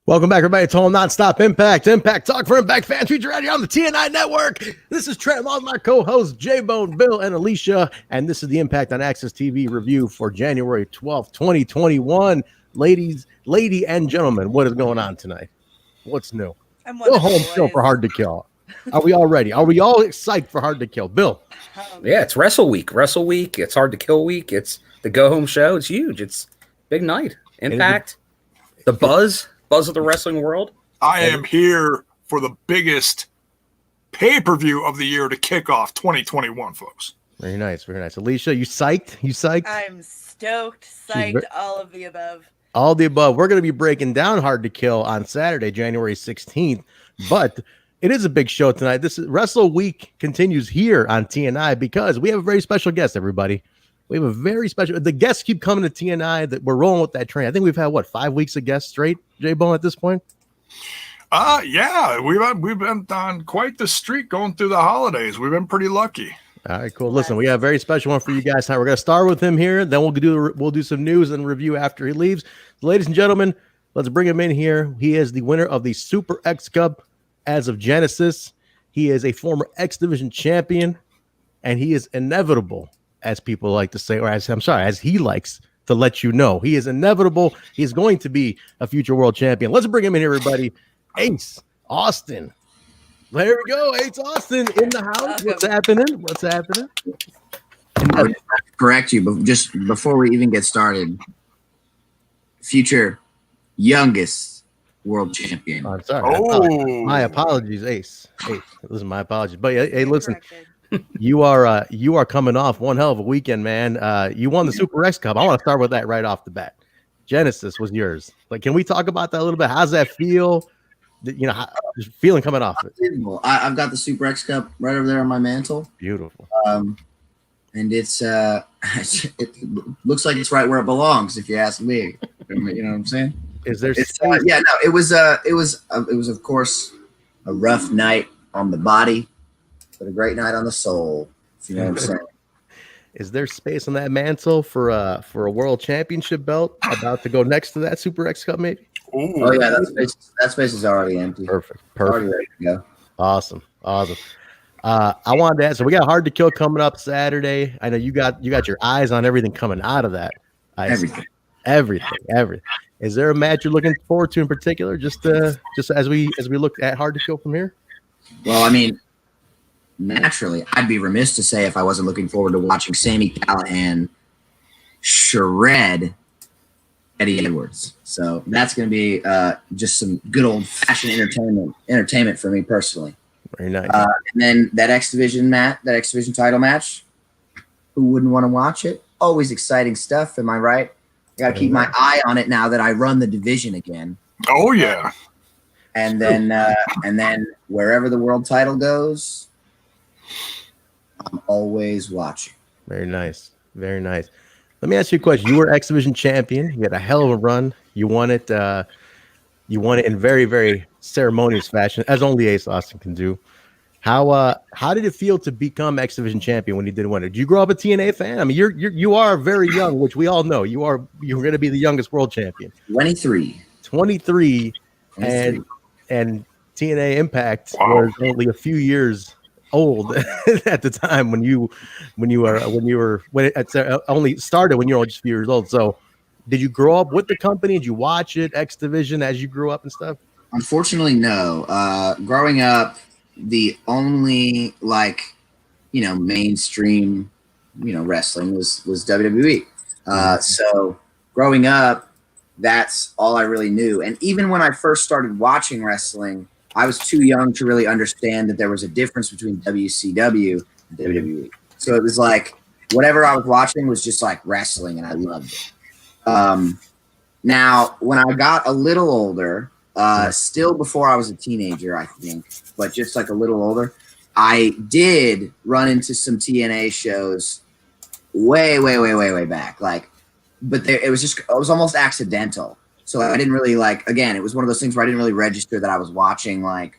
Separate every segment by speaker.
Speaker 1: Welcome back, everybody, to Nonstop Impact. Impact Talk for Impact fans featured right here on the TNI Network. This is Trent, along with my co-hosts, Jaybone, Bill, and Alicia. And this is the Impact on Access TV review for January 12th, 2021. Lady and gentlemen, what is going on tonight? What's new? Go home still for Hard to Kill. Are we all ready? Are we all excited for Hard to Kill? Bill?
Speaker 2: Yeah, it's Wrestle Week. It's Hard to Kill week. It's the go-home show. It's huge. It's big night. Impact. The buzz of the wrestling world.
Speaker 3: I am here for the biggest pay-per-view of the year to kick off 2021, folks.
Speaker 1: Very nice, very nice. Alicia, you psyched? You psyched?
Speaker 4: I'm stoked, psyched, all of the above.
Speaker 1: All the above. We're going to be breaking down Hard to Kill on Saturday, January 16th, but it is a big show tonight. This is Wrestle Week continues here on TNI because we have a very special guest, everybody. We have a very special. The guests keep coming to TNI. That we're rolling with that train. I think we've had 5 weeks of guests straight, Jaybone, at this point.
Speaker 3: Yeah, we've been on quite the streak going through the holidays. We've been pretty lucky.
Speaker 1: All right, cool. Listen, we got a very special one for you guys tonight. We're gonna start with him here. Then we'll do some news and review after he leaves. Ladies and gentlemen, let's bring him in here. He is the winner of the Super X Cup as of Genesis. He is a former X Division champion, and he is inevitable, as people like to say, or as he likes to let you know. He is inevitable. He is going to be a future world champion. Let's bring him in here, everybody. Ace Austin. There we go. Ace Austin in the house. What's happening? What's happening?
Speaker 5: I would correct you, but just before we even get started, future youngest world champion.
Speaker 1: I'm sorry. My apologies, Ace. Listen, my apologies. But hey, listen. You are coming off one hell of a weekend, man. You won the Super X Cup. I want to start with that right off the bat. Genesis was yours. Like, can we talk about that a little bit? How's that feel? Feeling coming off it.
Speaker 5: I've got the Super X Cup right over there on my mantle.
Speaker 1: Beautiful.
Speaker 5: And it's it looks like it's right where it belongs, if you ask me. You know what I'm saying?
Speaker 1: Is there?
Speaker 5: It was of course a rough night on the body, but a great night on the soul. If you know what I'm saying.
Speaker 1: Is there space on that mantle for a world championship belt about to go next to that Super X Cup, maybe?
Speaker 3: Ooh.
Speaker 5: Oh yeah, that space is already empty.
Speaker 1: Perfect.
Speaker 5: Already ready to go.
Speaker 1: Awesome. I wanted to ask. So we got Hard to Kill coming up Saturday. I know you got your eyes on everything coming out of that. Everything. Is there a match you're looking forward to in particular? Just as we look at Hard to Kill from here.
Speaker 5: Well, I mean, naturally, I'd be remiss to say if I wasn't looking forward to watching Sami Callihan shred Eddie Edwards. So that's going to be just some good old-fashioned entertainment for me personally.
Speaker 1: Very nice.
Speaker 5: And then that X Division title match. Who wouldn't want to watch it? Always exciting stuff. Am I right? I got to keep my eye on it now that I run the division again.
Speaker 3: Oh yeah.
Speaker 5: And then wherever the world title goes, I'm always watching.
Speaker 1: Very nice. Very nice. Let me ask you a question. You were X Division champion. You had a hell of a run. You won it. You won it in very, very ceremonious fashion, as only Ace Austin can do. How did it feel to become X Division champion when you did win it? Did you grow up a TNA fan? I mean, you are very young, which we all know. You're going to be the youngest world champion. 23, and TNA Impact was only a few years old at the time when it only started when you were just a few years old. So did you grow up with the company? Did you watch it, X Division, as you grew up and stuff?
Speaker 5: Unfortunately, no. Growing up, the only mainstream wrestling was WWE. So growing up, that's all I really knew. And even when I first started watching wrestling, I was too young to really understand that there was a difference between WCW and WWE. So it was like whatever I was watching was just like wrestling, and I loved it. Now, when I got a little older, still before I was a teenager, I think, but just like a little older, I did run into some TNA shows way back. But it was almost accidental. So I didn't really again, it was one of those things where I didn't really register that I was watching. I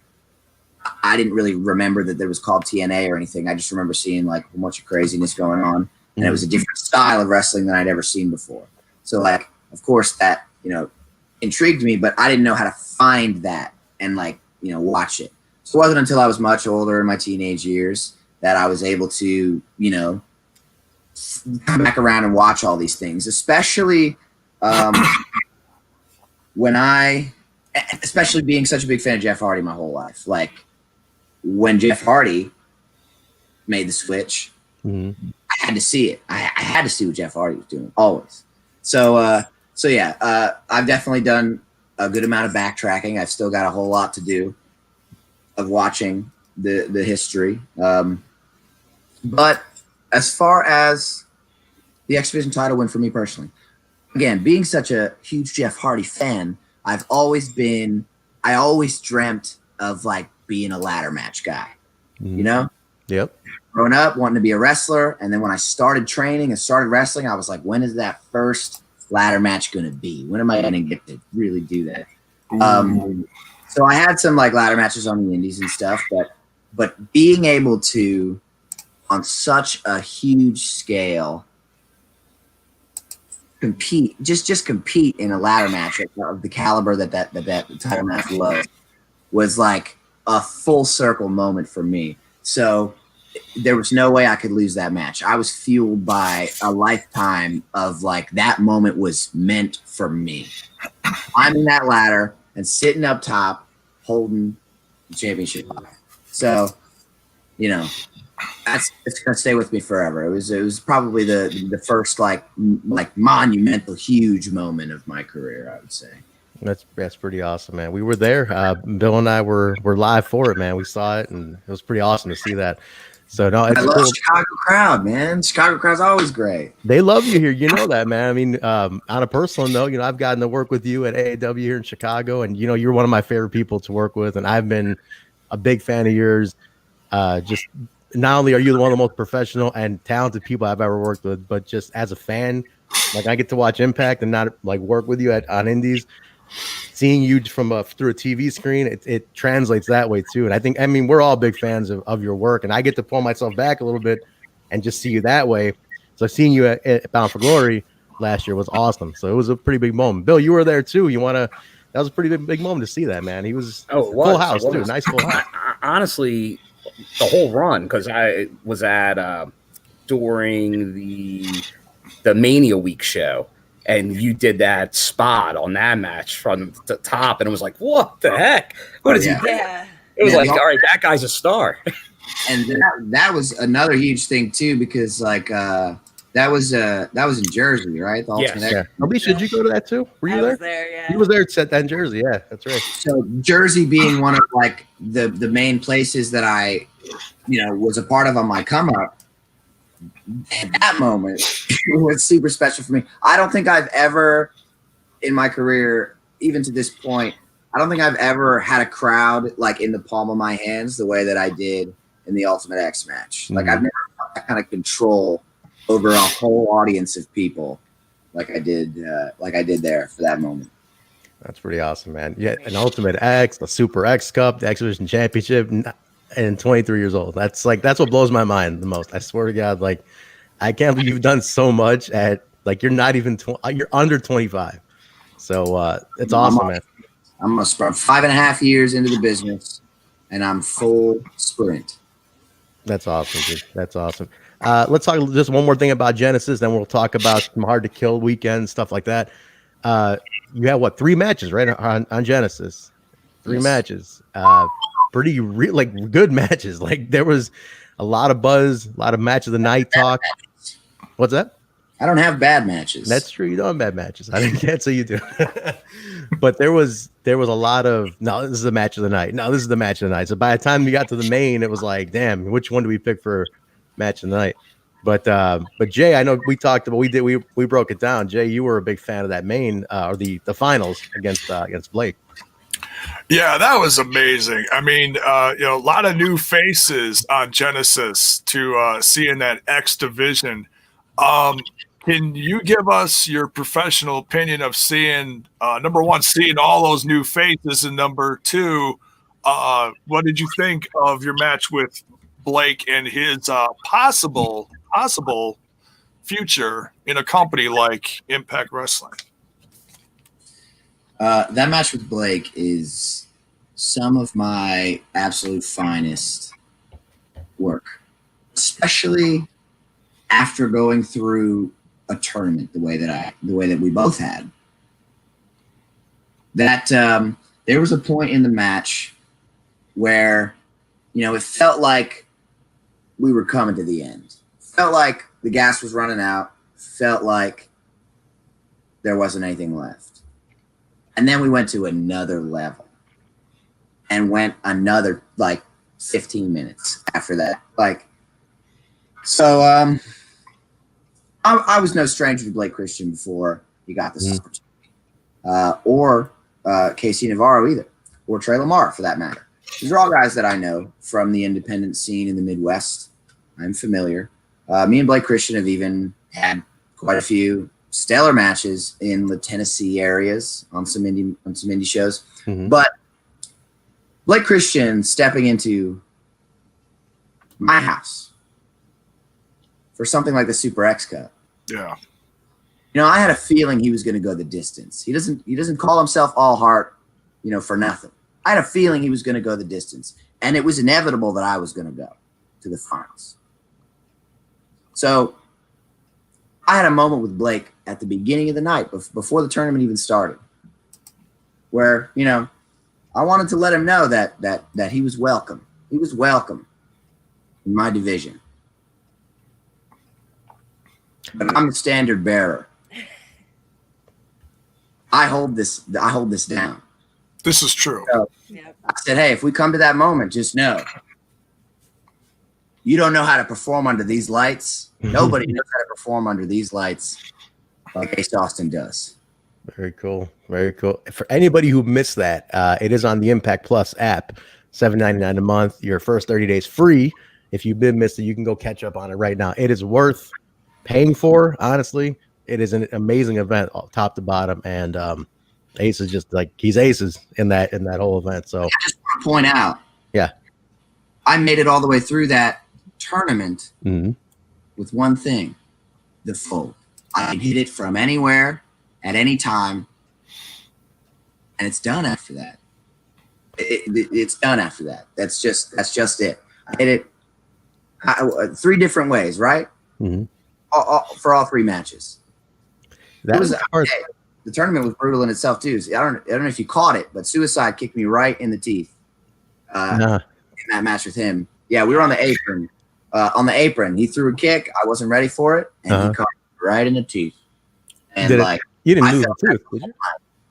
Speaker 5: didn't really remember that it was called TNA or anything. I just remember seeing a bunch of craziness going on. And it was a different style of wrestling than I'd ever seen before. So of course that, intrigued me, but I didn't know how to find that and watch it. So it wasn't until I was much older in my teenage years that I was able to, come back around and watch all these things, especially especially being such a big fan of Jeff Hardy my whole life. Like when Jeff Hardy made the switch, I had to see it. I had to see what Jeff Hardy was doing always. So I've definitely done a good amount of backtracking. I've still got a whole lot to do of watching the history. But as far as the X Division title win for me personally, again, being such a huge Jeff Hardy fan, I always dreamt of being a ladder match guy,
Speaker 1: Yep.
Speaker 5: Growing up, wanting to be a wrestler. And then when I started training and started wrestling, I was like, when is that first ladder match going to be? When am I going to get to really do that? So I had some ladder matches on the indies and stuff, but being able to, on such a huge scale, compete in a ladder match of the caliber that title match was like a full circle moment for me. So there was no way I could lose that match. I was fueled by a lifetime of that moment was meant for me. I'm in that ladder and sitting up top holding the championship. So, it's gonna stay with me forever. It was probably the first monumental huge moment of my career, I would say.
Speaker 1: That's pretty awesome, man. We were there. Bill and I were live for it, man. We saw it, and it was pretty awesome to see that. So no, it's
Speaker 5: I love
Speaker 1: cool.
Speaker 5: Chicago crowd, man. Chicago crowd's always great.
Speaker 1: They love you here. You know that, man. I mean, on a personal note, I've gotten to work with you at AAW here in Chicago, and you're one of my favorite people to work with, and I've been a big fan of yours. Just not only are you one of the most professional and talented people I've ever worked with, but just as a fan, I get to watch Impact and not work with you on indies. Seeing you from through a TV screen, it translates that way too. And I mean, we're all big fans of your work, and I get to pull myself back a little bit and just see you that way. So seeing you at Bound for Glory last year was awesome. So it was a pretty big moment. Bill, you were there too. That was a pretty big moment to see that, man. He was full house too. Nice full house.
Speaker 2: Honestly, the whole run, because I was at during the Mania Week show. And you did that spot on that match from the top, and it was like, what the heck? What is he doing?
Speaker 4: Yeah.
Speaker 2: It was all right, that guy's a star.
Speaker 5: And that was another huge thing too, because that was in Jersey, right? The
Speaker 2: Yes.
Speaker 1: Yeah. Alicia, did you go to that too? Were you
Speaker 4: I
Speaker 1: there?
Speaker 4: was there, yeah.
Speaker 1: He was there at that in Jersey. Yeah, that's right.
Speaker 5: So Jersey being one of the main places that I was a part of on my come up. That moment was super special for me. I don't think I've ever in my career, even to this point, I don't think I've ever had a crowd in the palm of my hands the way that I did in the Ultimate X match. I've never had that kind of control over a whole audience of people like I did there for that moment.
Speaker 1: That's pretty awesome, man. Yeah, an Ultimate X, the Super X Cup, the X Division Championship, and 23 years old. That's what blows my mind the most. I swear to God, I can't believe you've done so much at you're not even you're under 25. So it's awesome, man.
Speaker 5: I'm 5.5 years into the business, and I'm full sprint.
Speaker 1: That's awesome, dude. That's awesome. Let's talk just one more thing about Genesis, then we'll talk about some Hard to Kill weekends, stuff like that. You have 3 matches, right, on Genesis? 3
Speaker 5: Yes.
Speaker 1: matches. Pretty good matches. There was a lot of buzz, a lot of match of the night talk. What's that?
Speaker 5: I don't have bad matches.
Speaker 1: That's true. You don't have bad matches. I can't say you do. But there was a lot of, no, this is the match of the night. No, this is the match of the night. So by the time we got to the main, it was damn, which one do we pick for match of the night? But Jay, I know we talked about, we broke it down. Jay, you were a big fan of that main or the finals against Blake.
Speaker 3: Yeah, that was amazing. I mean, a lot of new faces on Genesis to see in that X division. Can you give us your professional opinion of seeing, number one, seeing all those new faces, and number two, what did you think of your match with Blake and his possible future in a company like Impact Wrestling?
Speaker 5: That match with Blake is some of my absolute finest work, especially after going through a tournament the way that we both had. That there was a point in the match where, it felt like we were coming to the end. Felt like the gas was running out. Felt like there wasn't anything left. And then we went to another level and went another 15 minutes after that. So I was no stranger to Blake Christian before he got this opportunity. Or Casey Navarro either, or Trey Lamar for that matter. These are all guys that I know from the independent scene in the Midwest. I'm familiar. Me and Blake Christian have even had quite a few stellar matches in the Tennessee areas on some indie shows. Mm-hmm. But Blake Christian stepping into my house for something like the Super X Cup.
Speaker 3: Yeah.
Speaker 5: I had a feeling he was going to go the distance. He doesn't call himself all heart, for nothing. I had a feeling he was going to go the distance, and it was inevitable that I was going to go to the finals. So I had a moment with Blake at the beginning of the night, before the tournament even started, where, I wanted to let him know that he was welcome. He was welcome in my division. But I'm the standard bearer. I hold this down.
Speaker 3: This is true.
Speaker 5: So I said, hey, if we come to that moment, just know you don't know how to perform under these lights. Nobody knows how to perform under these lights like Ace Austin does.
Speaker 1: Very cool. Very cool. For anybody who missed that, it is on the Impact Plus app, $7.99 a month. Your first 30 days free. If you've been missed it, you can go catch up on it right now. It is worth paying for, honestly. It is an amazing event, top to bottom, and Ace is just he's aces in that whole event. So
Speaker 5: I just want to point out,
Speaker 1: yeah,
Speaker 5: I made it all the way through that tournament with one thing: the fold. I can hit it from anywhere at any time, and it's done after that. It's done after that. That's just it. I hit it 3 different ways, right? Mm-hmm. For all 3 matches. That was hard. The tournament was brutal in itself too. I don't know if you caught it, but Suicide kicked me right in the teeth in that match with him. Yeah, we were on the apron. He threw a kick. I wasn't ready for it, and he caught me right in the teeth. And
Speaker 1: you didn't lose the tooth, did you?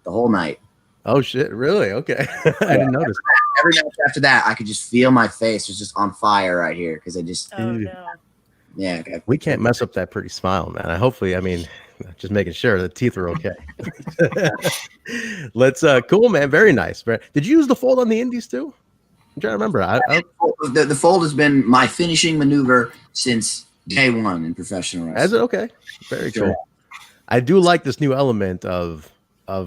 Speaker 5: The whole night.
Speaker 1: Oh shit! Really? Okay, I didn't notice.
Speaker 5: Every match after that, I could just feel my face was just on fire right here because I just.
Speaker 4: Oh no.
Speaker 5: Yeah. Okay.
Speaker 1: We can't mess up that pretty smile, man. Hopefully, just making sure the teeth are okay. Let's cool, man. Very nice. Did you use the fold on the indies too? I'm trying to remember.
Speaker 5: The fold has been my finishing maneuver since day one in professional wrestling.
Speaker 1: Is it okay? Very cool. I do like this new element of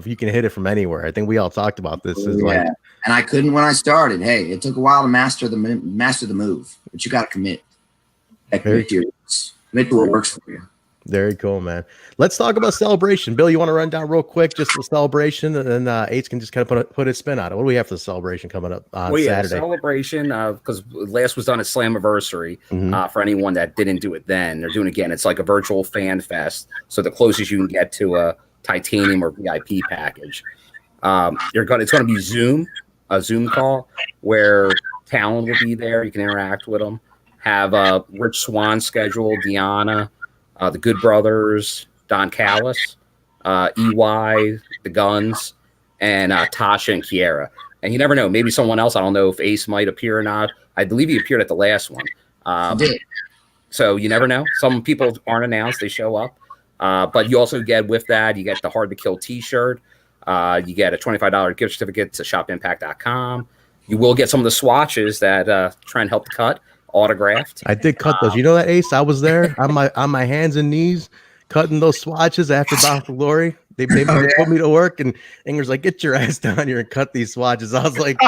Speaker 1: you can hit it from anywhere. I think we all talked about this. And
Speaker 5: I couldn't when I started. Hey, it took a while to master the move, but you got to commit. Commit to what works for you.
Speaker 1: Very cool, man. Let's talk about Celebration. Bill, you want to run down real quick just the Celebration, and then Ace can just kind of put his spin on it. What do we have for the Celebration coming up on Saturday?
Speaker 2: Celebration, because last was done at Slammiversary. For anyone that didn't do it then, they're doing it again. It's like a virtual fan fest, so the closest you can get to a titanium or VIP package. It's going to be a Zoom call where talent will be there. You can interact with them. Have Rich Swan scheduled, Deonna, the Good Brothers, Don Callis, EY, the Guns, and Tasha and Kiera. And you never know, maybe someone else. I don't know if Ace might appear or not. I believe he appeared at the last one. So you never know. Some people aren't announced; they show up. But you also get with that, you get the Hard to Kill T-shirt. You get a $25 gift certificate to shopimpact.com. You will get some of the swatches that Trent helped cut. Autographed.
Speaker 1: I did cut those. You know that, Ace? I was there on my hands and knees cutting those swatches after Bound for Glory. They put me to work, and Inger's like, "Get your ass down here and cut these swatches." I was like,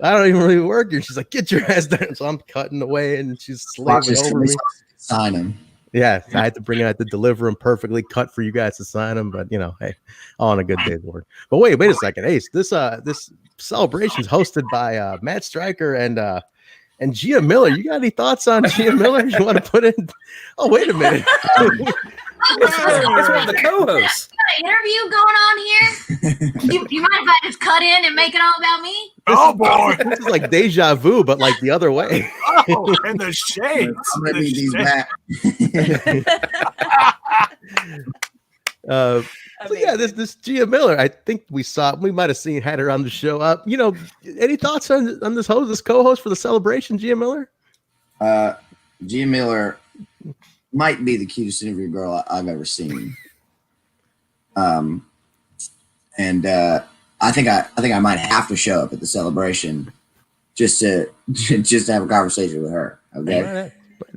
Speaker 1: "I don't even really work here." She's like, "Get your ass down." So I'm cutting away, and she's slaving over me.
Speaker 5: Sign them.
Speaker 1: Yeah, I had to bring it. I had to deliver them perfectly cut for you guys to sign them. But hey, all on a good day's work. But wait a second, Ace. This celebration is hosted by Matt Stryker and Gia Miller. You got any thoughts on Gia Miller? You want to put in? Oh, wait a minute.
Speaker 2: It's one of the co-hosts.
Speaker 6: Got an interview going on here. You mind if I just cut in and make it all about me?
Speaker 3: Oh boy!
Speaker 1: This is like deja vu, but like the other way.
Speaker 3: Oh, and the shades.
Speaker 5: I'm gonna need these back.
Speaker 1: So yeah, this Gia Miller, I think we might have had her on the show. Any thoughts on this co-host for the celebration, Gia Miller?
Speaker 5: Gia Miller might be the cutest interview girl I've ever seen. And I think I might have to show up at the celebration just to have a conversation with her. Okay.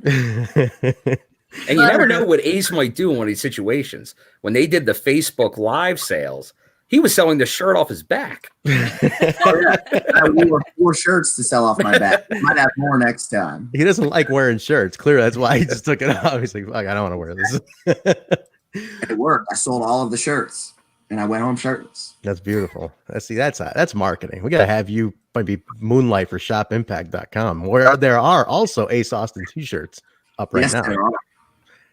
Speaker 2: And you never know what Ace might do in one of these situations. When they did the Facebook Live sales, he was selling the shirt off his back.
Speaker 5: I wore 4 shirts to sell off my back. Might have more next time.
Speaker 1: He doesn't like wearing shirts. Clearly, that's why he just took it off. He's like, "Fuck, I don't want to wear this."
Speaker 5: It worked. I sold all of the shirts, and I went home shirtless.
Speaker 1: That's beautiful. That's marketing. We gotta have you maybe moonlight for shopimpact.com, where there are also Ace Austin t-shirts up right now.
Speaker 5: There are.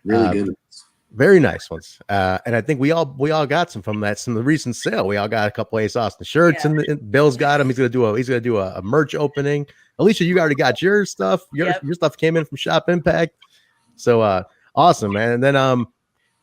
Speaker 5: Really good ones.
Speaker 1: Very nice ones. And I think we all got some from the recent sale. We all got a couple Ace Austin shirts, and Bill's got them. He's gonna do a merch opening. Alicia, you already got your stuff. Your stuff came in from Shop Impact. So awesome, man. And then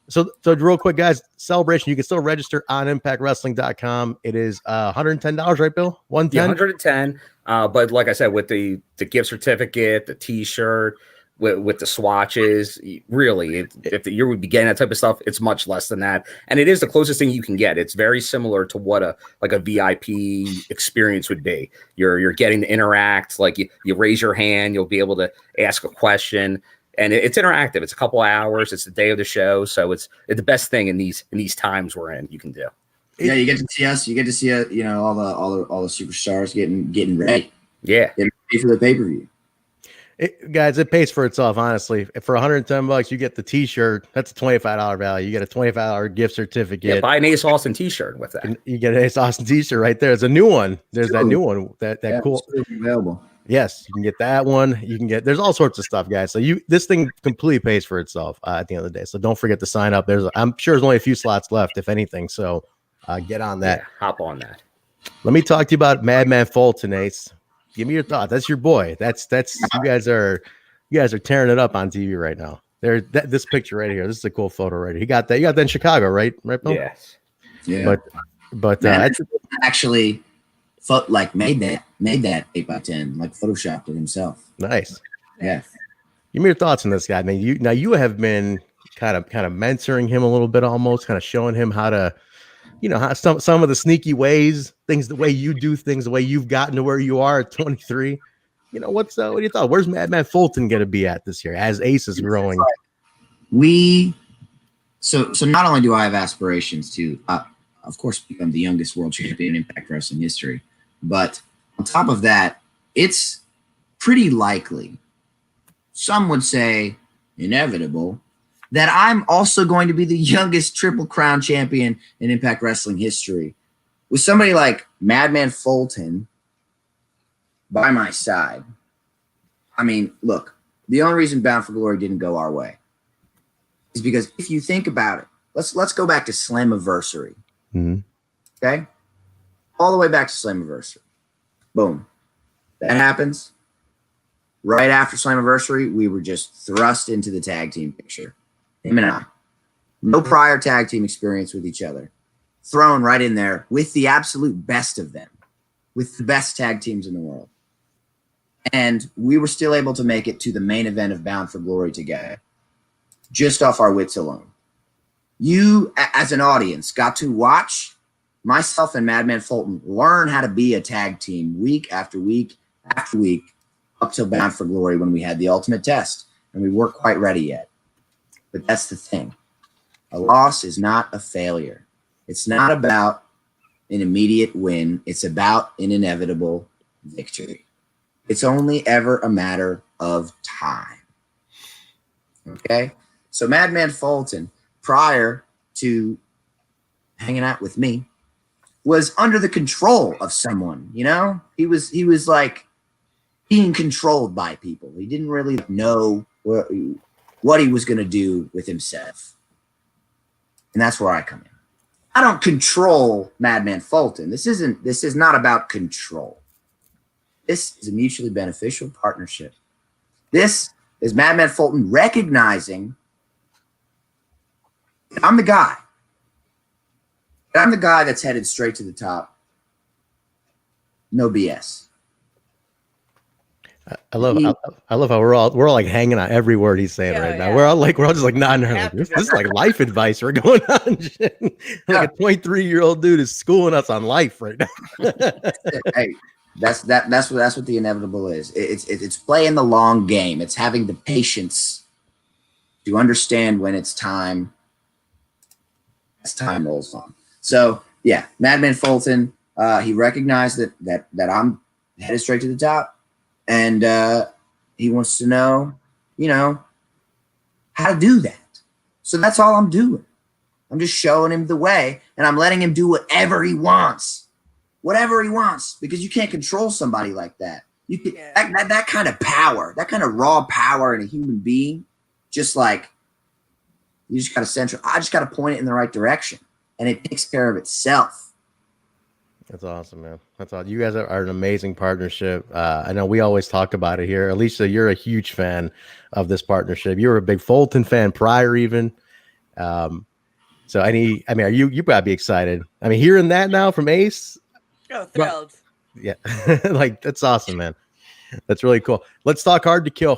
Speaker 1: so real quick, guys, celebration. You can still register on IMPACTWRESTLING.com. It is $110, right, Bill? $110.
Speaker 2: Yeah, $110. But like I said, with the gift certificate, the T-shirt, with the swatches, really, if you would be getting that type of stuff, it's much less than that, and it is the closest thing you can get. It's very similar to what a VIP experience would be. You're getting to interact, like you raise your hand, you'll be able to ask a question, and it's interactive. It's a couple hours. It's the day of the show, so it's the best thing in these times we're in. You can do.
Speaker 5: Yeah, you get to see us. You get to see all the superstars getting ready.
Speaker 2: Yeah,
Speaker 5: getting ready for the pay-per-view.
Speaker 1: Guys, it pays for itself, honestly. For $110, you get the T-shirt. That's a $25 value. You get a $25 gift certificate.
Speaker 2: Yeah, buy an Ace Austin T-shirt with that.
Speaker 1: You get an Ace Austin T-shirt right there. There's a new one. There's that new one. That cool.
Speaker 5: It's available.
Speaker 1: Yes, you can get that one. You can get. There's all sorts of stuff, guys. So this thing completely pays for itself at the end of the day. So don't forget to sign up. I'm sure there's only a few slots left, if anything. So get on that.
Speaker 2: Yeah, hop on that.
Speaker 1: Let me talk to you about Madman Fulton, Ace. Give me your thoughts. That's your boy. That's you guys are tearing it up on TV right now. This picture right here. This is a cool photo right here. You got that in Chicago, right? Right, Bill?
Speaker 2: Yes.
Speaker 5: Yeah.
Speaker 1: But
Speaker 5: actually made that 8x10, like photoshopped it himself.
Speaker 1: Nice.
Speaker 5: Yeah.
Speaker 1: Give me your thoughts on this guy. I mean, you have been kind of mentoring him a little bit, almost kind of showing him how to, how some of the sneaky ways, things, the way you do things, the way you've gotten to where you are at 23. What do you thought? Where's Madman Fulton going to be at this year as Ace is growing?
Speaker 5: So not only do I have aspirations to, of course, become the youngest world champion in Impact Wrestling history, but on top of that, it's pretty likely, some would say inevitable, that I'm also going to be the youngest Triple Crown champion in Impact Wrestling history. With somebody like Madman Fulton by my side. I mean, look, the only reason Bound for Glory didn't go our way is because if you think about it, let's go back to Slammiversary.
Speaker 1: Mm-hmm.
Speaker 5: Okay? All the way back to Slammiversary. Boom. That happens. Right after Slammiversary, we were just thrust into the tag team picture. Him and I. No prior tag team experience with each other. Thrown right in there with the absolute best of them. With the best tag teams in the world. And we were still able to make it to the main event of Bound for Glory together. Just off our wits alone. You, as an audience, got to watch myself and Madman Fulton learn how to be a tag team week after week after week up till Bound for Glory when we had the ultimate test. And we weren't quite ready yet. But that's the thing. A loss is not a failure. It's not about an immediate win. It's about an inevitable victory. It's only ever a matter of time. Okay? So Madman Fulton, prior to hanging out with me, was under the control of someone. You know, he was like being controlled by people. He didn't really know what he was going to do with himself, and that's where I come in. I don't control Madman Fulton. This is not about control. This is a mutually beneficial partnership. This is Madman Fulton recognizing that I'm the guy. I'm the guy that's headed straight to the top. No BS.
Speaker 1: I love how we're all like hanging on every word he's saying right now. We're all just like nodding. Like, this is like life advice we're going on. Like a 23-year-old dude is schooling us on life right now.
Speaker 5: Hey, that's what the inevitable is. It's playing the long game. It's having the patience to understand when it's time. As time rolls on. So yeah, Madman Fulton, he recognized that I'm headed straight to the top. And he wants to know, how to do that. So that's all I'm doing. I'm just showing him the way, and I'm letting him do whatever he wants, because you can't control somebody like that. You can that kind of power, that kind of raw power in a human being, just like you just got to I just got to point it in the right direction, and it takes care of itself.
Speaker 1: That's awesome, man. That's awesome. You guys are an amazing partnership. I know we always talk about it here. Alicia, you're a huge fan of this partnership. You were a big Fulton fan prior, even. So, are you probably excited? I mean, hearing that now from Ace.
Speaker 4: Oh, thrilled.
Speaker 1: Yeah, like that's awesome, man. That's really cool. Let's talk Hard to Kill.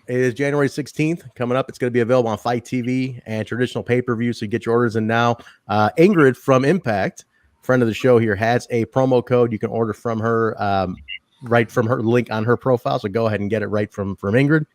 Speaker 1: It is January 16th coming up. It's going to be available on Fight TV and traditional pay-per-view. So you get your orders in now. Ingrid from Impact, friend of the show here, has a promo code you can order from her, right from her link on her profile. So go ahead and get it right from Ingrid,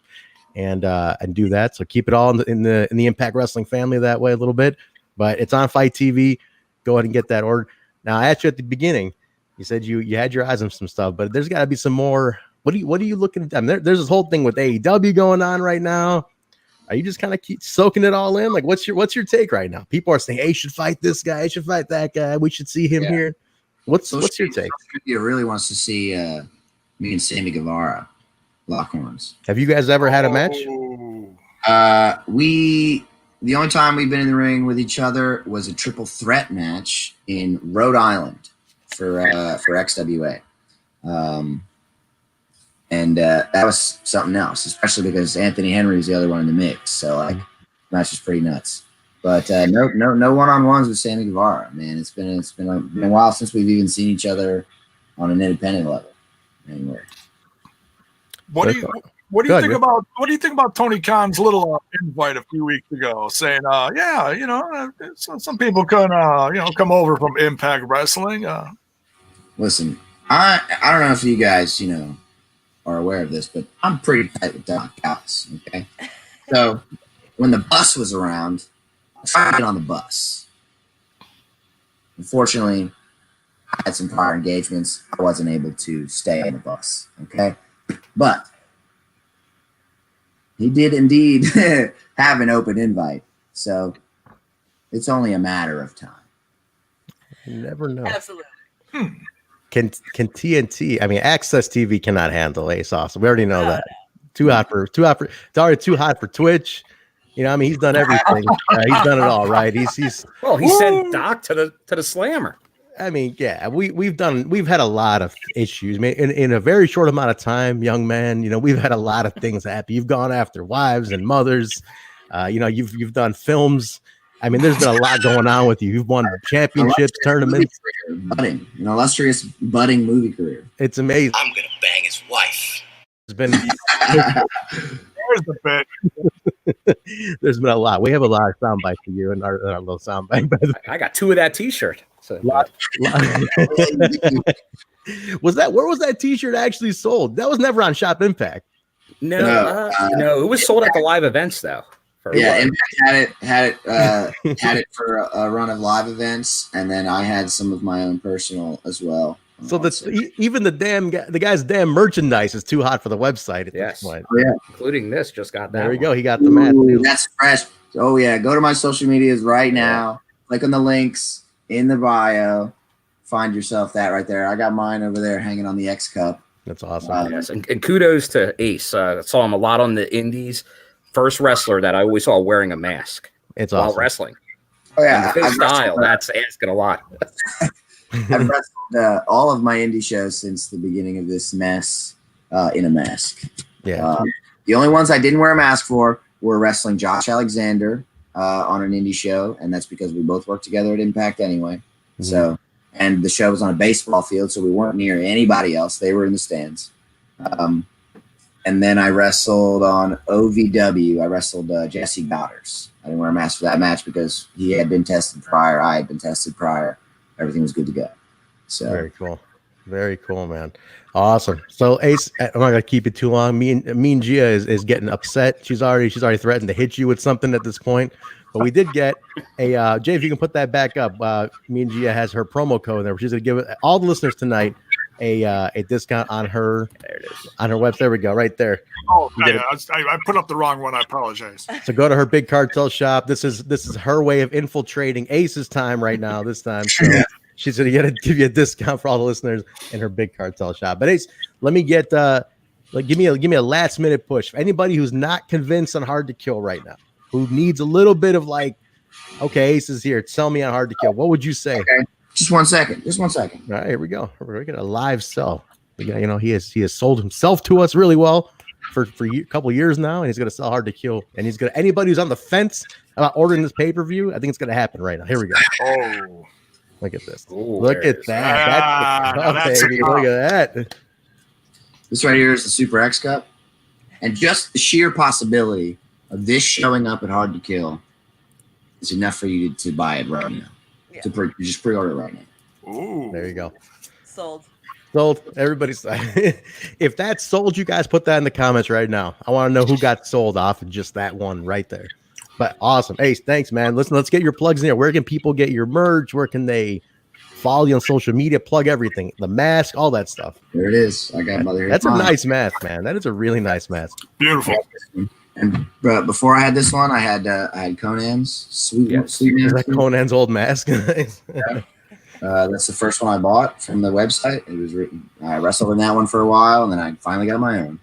Speaker 1: and do that. So keep it all in the Impact Wrestling family that way a little bit. But it's on Fight TV. Go ahead and get that order. Now I asked you at the beginning. You said you had your eyes on some stuff, but there's got to be some more. What are you looking at? I mean, there's this whole thing with AEW going on right now. Are you just kind of keep soaking it all in? Like, what's your take right now? People are saying, "Hey, should fight this guy. Should fight that guy. We should see him here." What's your take?
Speaker 5: Media really wants to see me and Sammy Guevara lock horns.
Speaker 1: Have you guys ever had a match?
Speaker 5: The only time we've been in the ring with each other was a triple threat match in Rhode Island for XWA. And that was something else, especially because Anthony Henry was the other one in the mix. So like, match was pretty nuts. But no one-on-ones with Sammy Guevara, man. It's been a while since we've even seen each other on an independent level anywhere.
Speaker 3: What do you think about Tony Khan's little invite a few weeks ago, saying, some people can come over from Impact Wrestling.
Speaker 5: Listen, I don't know if you guys are aware of this, but I'm pretty tight with Doc Callis, okay? So when the bus was around, I tried to get on the bus. Unfortunately, I had some prior engagements. I wasn't able to stay on the bus, okay? But he did indeed have an open invite, so it's only a matter of time.
Speaker 1: You never know.
Speaker 4: Absolutely.
Speaker 1: Can TNT? I mean, Access TV cannot handle Ace Austin. We already know that. Too hot for. It's already too hot for Twitch. He's done everything. He's done it all, right? He
Speaker 2: sent Doc to the Slammer.
Speaker 1: I mean, yeah, we've had a lot of issues. I mean, in a very short amount of time, young man. We've had a lot of things happen. You've gone after wives and mothers. You've done films. I mean, there's been a lot going on with you. You've won championships, tournaments.
Speaker 5: An illustrious budding movie career.
Speaker 1: It's amazing.
Speaker 7: I'm gonna bang his wife.
Speaker 1: It's been
Speaker 3: There's the bet.
Speaker 1: There's been a lot. We have a lot of sound bites for you and our little sound bite.
Speaker 2: I got 2 of that T-shirt. So.
Speaker 1: Where was that T-shirt actually sold? That was never on Shop Impact.
Speaker 2: No, it was sold at the live events though.
Speaker 5: Impact had it for a run of live events, and then I had some of my own personal as well.
Speaker 1: So even the guy's damn merchandise is too hot for the website at this point.
Speaker 5: Oh, yeah.
Speaker 2: Including this, just got that.
Speaker 1: There you
Speaker 2: one.
Speaker 1: go. He got the mat. Too.
Speaker 5: That's fresh. Oh yeah, go to my social medias right now. Click on the links in the bio. Find yourself that right there. I got mine over there hanging on the X Cup.
Speaker 1: That's awesome.
Speaker 2: Yes, and kudos to Ace. I saw him a lot on the indies. First wrestler that I always saw wearing a mask while
Speaker 1: awesome.
Speaker 2: wrestling.
Speaker 5: Oh yeah,
Speaker 2: his style. That's asking a lot.
Speaker 5: I've wrestled all of my indie shows since the beginning of this mess in a mask.
Speaker 1: Yeah.
Speaker 5: The only ones I didn't wear a mask for were wrestling Josh Alexander on an indie show, and that's because we both worked together at Impact anyway. Mm-hmm. So, and the show was on a baseball field, so we weren't near anybody else. They were in the stands. And then I wrestled on OVW. I wrestled Jesse Goddard's. I didn't wear a mask for that match because he had been tested prior. I had been tested prior. Everything was good to go. So
Speaker 1: very cool. Very cool, man. Awesome. So Ace, I'm not gonna keep it too long. Mean Gia is getting upset. She's already threatened to hit you with something at this point. But we did get a Jay, if you can put that back up. Mean Gia has her promo code there. She's gonna give all the listeners tonight a discount on her on her website. There we go, right there.
Speaker 3: Oh, I put up the wrong one. I apologize.
Speaker 1: So go to her Big Cartel shop. This is her way of infiltrating Ace's time right now. This time, so she's gonna give you a discount for all the listeners in her Big Cartel shop. But Ace, let me get give me a last minute push. Anybody who's not convinced on Hard to Kill right now, who needs a little bit of okay, Ace is here. Tell me on Hard to Kill. What would you say?
Speaker 5: Okay. Just 1 second. All right,
Speaker 1: here we go. We're gonna live sell. He has sold himself to us really well for a couple years now, and he's gonna sell Hard to Kill. And he's gonna anybody who's on the fence about ordering this pay-per-view, I think it's gonna happen right now. Here we go.
Speaker 3: Oh,
Speaker 1: look at this.
Speaker 2: Ooh,
Speaker 1: look at that. That's baby. Look at that.
Speaker 5: This right here is the Super X Cup, and just the sheer possibility of this showing up at Hard to Kill is enough for you to buy it right now. Yeah. Just pre-order it right now.
Speaker 3: Ooh.
Speaker 1: There you go.
Speaker 4: Sold.
Speaker 1: Everybody's if that's sold, you guys put that in the comments right now. I want to know who got sold off of just that one right there. But awesome. Ace, thanks, man. Listen, let's get your plugs in there. Where can people get your merch? Where can they follow you on social media? Plug everything. The mask, all that stuff.
Speaker 5: There it is. I got mother here.
Speaker 1: That's a nice mask, man. That is a really nice mask.
Speaker 3: Beautiful.
Speaker 5: And before I had this one, I had Conan's sweet mask.
Speaker 1: Is that Conan's old mask?
Speaker 5: Yeah. That's the first one I bought from the website. It was I wrestled in that one for a while, and then I finally got my own.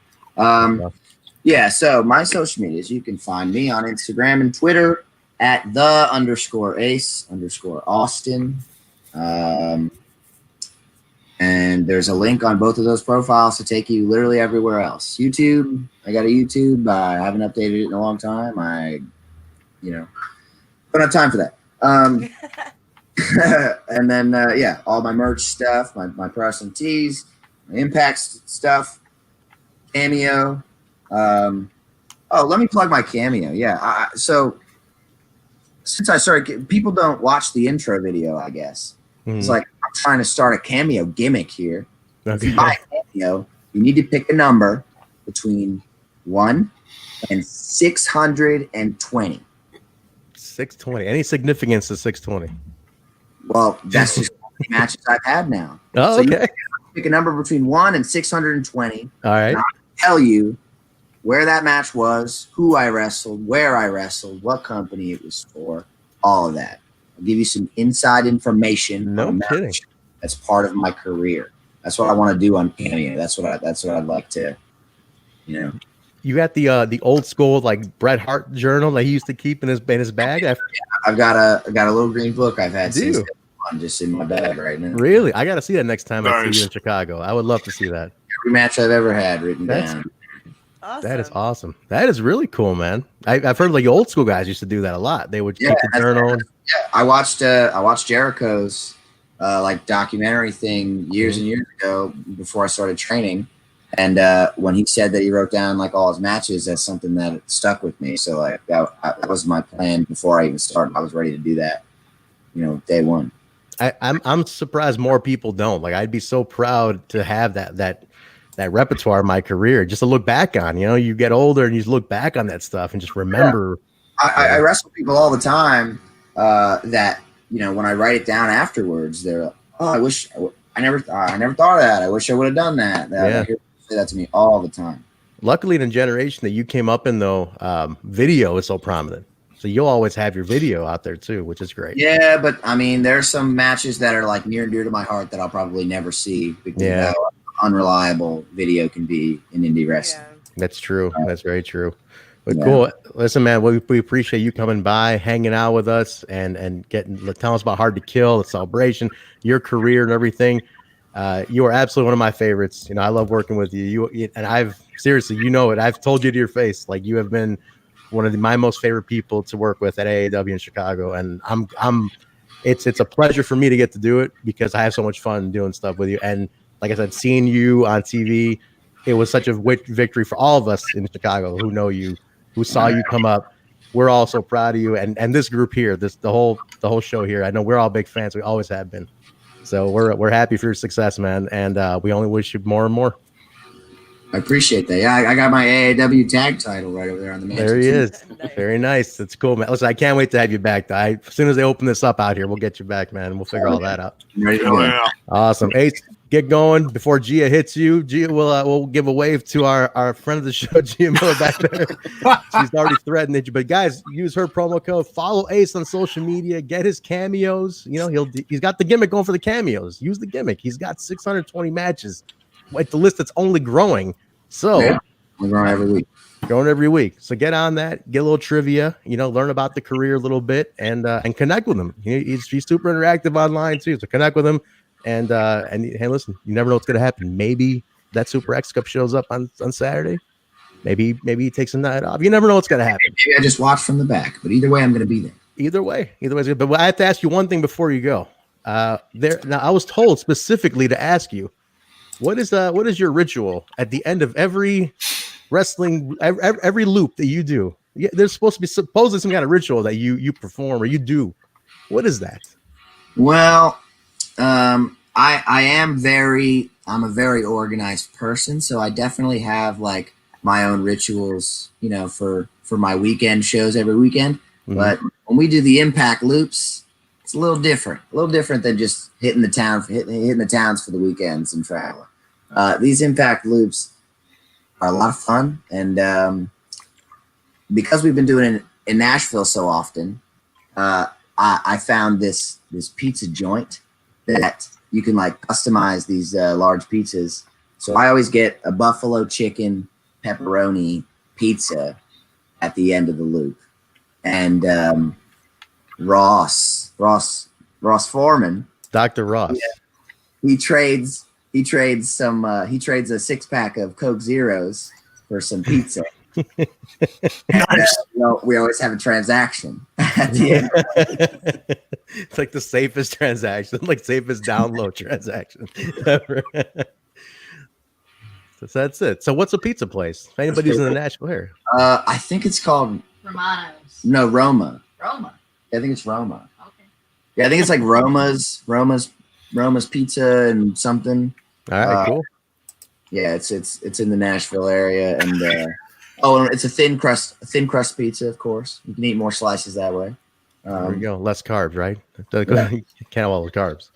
Speaker 5: Yeah, so my social medias, you can find me on Instagram and Twitter at @the_Ace_Austin. And there's a link on both of those profiles to take you literally everywhere else. YouTube, I got a YouTube. I haven't updated it in a long time. Don't have time for that. And then, all my merch stuff, my press and tees, my Impact stuff, Cameo. Let me plug my Cameo. Yeah. So since I started, people don't watch the intro video, I guess. It's like I'm trying to start a Cameo gimmick here. Okay. If you buy a Cameo, you need to pick a number between 1 and 620.
Speaker 1: 620. Any significance to 620?
Speaker 5: Well, that's just the matches I've had now.
Speaker 1: Oh,
Speaker 5: so
Speaker 1: okay.
Speaker 5: You pick a number between 1 and 620.
Speaker 1: All right.
Speaker 5: And I'll tell you where that match was, who I wrestled, where I wrestled, what company it was for, all of that. I'll give you some inside information.
Speaker 1: No kidding.
Speaker 5: That's part of my career. That's what I want to do on Cameo. That's what I'd like to,
Speaker 1: You got the old school Bret Hart journal that he used to keep in his bag.
Speaker 5: I've got a little green book I've had since I'm just in my bag right now.
Speaker 1: Really? I got to see that next time I see you in Chicago. I would love to see that.
Speaker 5: Every match I've ever had written down.
Speaker 4: Awesome.
Speaker 1: That is awesome. That is really cool, man. I've heard old school guys used to do that a lot. They would keep the journal.
Speaker 5: Yeah, I watched Jericho's documentary thing years and years ago before I started training, and when he said that he wrote down all his matches, that's something that stuck with me. So that was my plan before I even started. I was ready to do that, day one.
Speaker 1: I'm surprised more people don't. I'd be so proud to have that repertoire of my career just to look back on. You get older and you just look back on that stuff and just remember.
Speaker 5: Yeah. I wrestle people all the time that when I write it down afterwards, they're like, oh, I wish I never thought of that. I wish I would have done that. I hear people say that to me all the time.
Speaker 1: Luckily, in the generation that you came up in, though, video is so prominent. So you'll always have your video out there too, which is great.
Speaker 5: Yeah, but I mean, there's some matches that are like near and dear to my heart that I'll probably never see because of how unreliable video can be in indie wrestling.
Speaker 4: Yeah.
Speaker 1: That's true. That's very true. But cool. Listen, man, we appreciate you coming by, hanging out with us, and telling us about Hard to Kill, the celebration, your career, and everything. You are absolutely one of my favorites. You know, I love working with you. And I've seriously, you know it. I've told you to your face, like you have been one of my most favorite people to work with at AAW in Chicago, and it's a pleasure for me to get to do it because I have so much fun doing stuff with you. And like I said, seeing you on TV, it was such a victory for all of us in Chicago who know you, who saw you come up. We're all so proud of you, and this group here, the whole show here. I know we're all big fans. We always have been. So we're happy for your success, man, and we only wish you more and more.
Speaker 5: I appreciate that. Yeah, I got my AAW tag title right over there on the mantle.
Speaker 1: There he is. Very nice. That's cool, man. Listen, I can't wait to have you back. As soon as they open this up out here, we'll get you back, man, and we'll figure all that out.
Speaker 5: Ready to go.
Speaker 1: Awesome. Ace, get going before Gia hits you. Gia will give a wave to our friend of the show, Gia Miller, back there. She's already threatened you. But guys, use her promo code. Follow Ace on social media. Get his cameos. You know, he's got the gimmick going for the cameos. Use the gimmick. He's got 620 matches. Like the list that's only growing. So
Speaker 5: we're growing every week. So get on that, get a little trivia, you know, learn about the career a little bit, and connect with him. He's super interactive online too. So connect with him, and hey, listen, you never know what's gonna happen. Maybe that Super X Cup shows up on Saturday. Maybe he takes a night off. You never know what's gonna happen. Maybe I just watch from the back, but either way, I'm gonna be there.
Speaker 1: Either way is good. But I have to ask you one thing before you go. Now I was told specifically to ask you. What is your ritual at the end of every wrestling, every loop that you do? Yeah, there's supposed to be supposedly some kind of ritual that you perform or you do. What is that?
Speaker 5: Well, I'm a very organized person, so I definitely have like my own rituals, you know, for my weekend shows every weekend. Mm-hmm. But when we do the Impact loops, it's a little different than just hitting the towns for the weekends and traveling. These Impact loops are a lot of fun, and because we've been doing it in Nashville so often, I found this pizza joint that you can like customize these large pizzas. So I always get a buffalo chicken pepperoni pizza at the end of the loop, and Ross Foreman,
Speaker 1: Dr. Ross.
Speaker 5: He trades a 6-pack of Coke Zeros for some pizza.
Speaker 3: Nice.
Speaker 5: We always have a transaction at the end.
Speaker 1: It's like the safest transaction, like safest download transaction ever. So that's it. So what's a pizza place? If anybody's in the Nashville area.
Speaker 5: I think it's called
Speaker 6: Romano's.
Speaker 5: No, Roma.
Speaker 6: Roma.
Speaker 5: I think it's Roma.
Speaker 6: Okay.
Speaker 5: Yeah, I think it's like Roma's Pizza and something.
Speaker 1: All right, cool.
Speaker 5: Yeah, it's in the Nashville area, and it's a thin crust pizza, of course. You can eat more slices that way.
Speaker 1: There you go. Less carbs, right? You can't have all those carbs.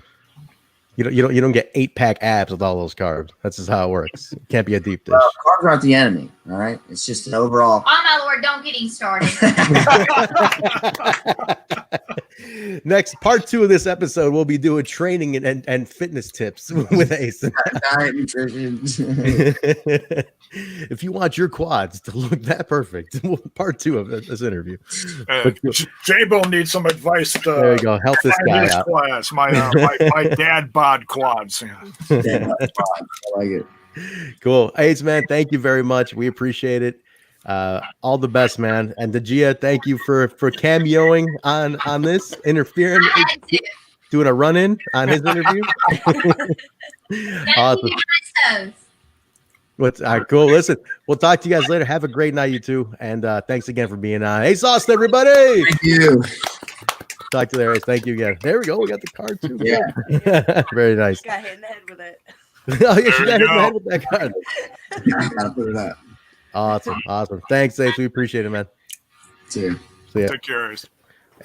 Speaker 1: You don't get 8-pack abs with all those carbs. That's just how it works. It can't be a deep dish.
Speaker 5: Carbs aren't the enemy. All right, it's just an overall.
Speaker 6: Oh my Lord, don't get him started.
Speaker 1: Next, part 2 of this episode, we'll be doing training and fitness tips with Ace.
Speaker 5: Diet, nutrition.
Speaker 1: If you want your quads to look that perfect, part 2 of this interview.
Speaker 3: Jaybone needs some advice.
Speaker 1: There you go. Help this guy out.
Speaker 3: Class. My dad bod quads.
Speaker 5: I like it.
Speaker 1: Cool. Ace, man, thank you very much. We appreciate it. All the best, man. And to Gia, thank you for cameoing on this, interfering, doing a run-in on his interview. Awesome. All right, cool. Listen, we'll talk to you guys later. Have a great night, you two. And thanks again for being on. Hey, Sauce, everybody.
Speaker 5: Thank you.
Speaker 1: Talk to you later. Thank you again. There we go. We got the card too.
Speaker 5: Yeah.
Speaker 1: Very nice.
Speaker 4: Got hit in the head with it.
Speaker 1: Oh, yeah, she got hit in the head with that card.
Speaker 5: Gotta put it up.
Speaker 1: Awesome. Thanks, Ace. We appreciate it, man.
Speaker 5: See you.
Speaker 1: See ya.
Speaker 3: Take care.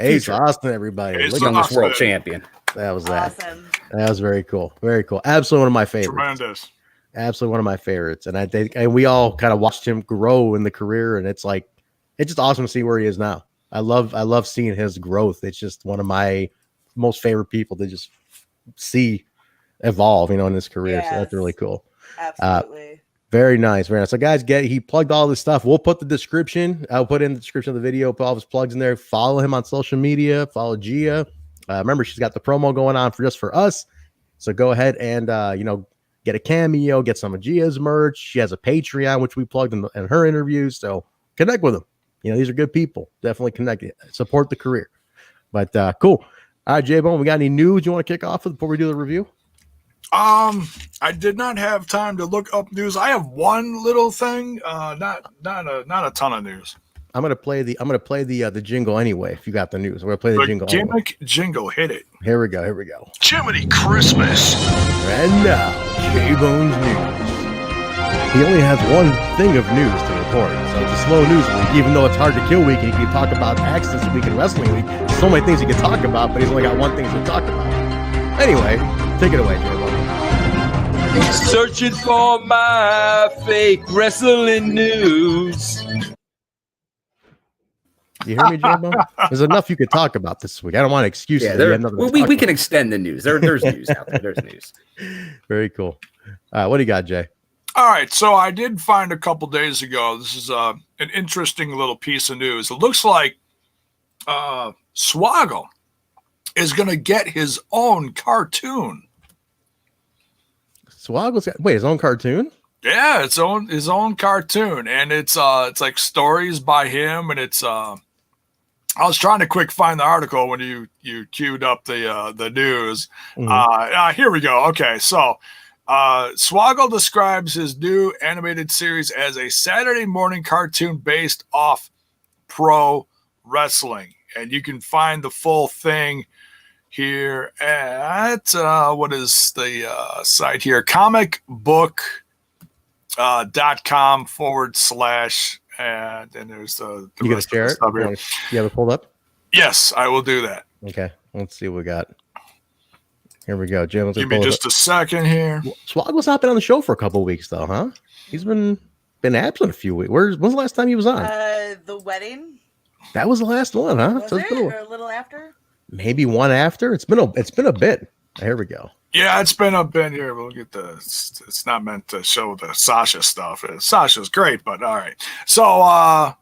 Speaker 1: Ace Austin, everybody.
Speaker 3: Ace
Speaker 1: Look at
Speaker 2: Youngest
Speaker 3: Austin.
Speaker 2: world champion.
Speaker 1: That was that.
Speaker 4: Awesome.
Speaker 1: That was very cool. Very cool. Absolutely one of my favorites.
Speaker 3: Tremendous.
Speaker 1: Absolutely one of my favorites. And I think, and we all kind of watched him grow in the career, and it's like, it's just awesome to see where he is now. I love seeing his growth. It's just one of my most favorite people to just see evolve, in his career. So that's really cool.
Speaker 4: Absolutely.
Speaker 1: Very nice. Very nice. So guys, he plugged all this stuff. We'll put the description. I'll put in the description of the video, put all his plugs in there. Follow him on social media. Follow Gia. Remember, she's got the promo going on for us. So go ahead and, get a cameo, get some of Gia's merch. She has a Patreon, which we plugged in her interviews. So connect with them. These are good people. Definitely connect. Support the career. But cool. All right, Jaybone, we got any news you want to kick off with before we do the review?
Speaker 3: I did not have time to look up news. I have one little thing, not a ton of news.
Speaker 1: I'm gonna play the jingle anyway. If you got the news, we're gonna play the jingle.
Speaker 3: Gimmick jingle, hit it.
Speaker 1: Here we go.
Speaker 7: Jiminy Christmas.
Speaker 1: And now, Jaybone's news. He only has one thing of news to report, so it's a slow news week. Even though it's hard to kill week, and he can talk about accidents week and wrestling week. There's so many things he can talk about, but he's only got one thing to talk about. Anyway, take it away, Jaybone.
Speaker 8: Searching for my fake wrestling news.
Speaker 1: You hear me, Jaybone? There's enough you could talk about this week. I don't want excuses.
Speaker 2: Yeah, we can extend the news. There's news out there. There's news.
Speaker 1: Very cool. What do you got, Jay?
Speaker 3: All right, so I did find a couple days ago. This is an interesting little piece of news. It looks like Swoggle is going to get his own cartoon.
Speaker 1: Swoggle's got his own cartoon?
Speaker 3: Yeah, his own cartoon, and it's like stories by him, and it's I was trying to quick find the article when you queued up the news. Mm-hmm. Here we go. Okay, so Swoggle describes his new animated series as a Saturday morning cartoon based off pro wrestling, and you can find the full thing here at what is the site here, comicbook.com / and then there's the
Speaker 1: you gonna share it? You have it pulled up?
Speaker 3: Yes, I will do that.
Speaker 1: Okay, let's see what we got. Here we go, Jim.
Speaker 3: Give me just a second here.
Speaker 1: Swoggle's not been on the show for a couple of weeks though, huh? He's been absent a few weeks. When's the last time he was on?
Speaker 4: The wedding.
Speaker 1: That was the last one, huh?
Speaker 4: Was it? Or a little after?
Speaker 1: Maybe one after. It's been a bit. Here we go.
Speaker 3: Yeah, it's been a bit here. We'll get it's not meant to show the Sasha stuff. Sasha's great, but all right. So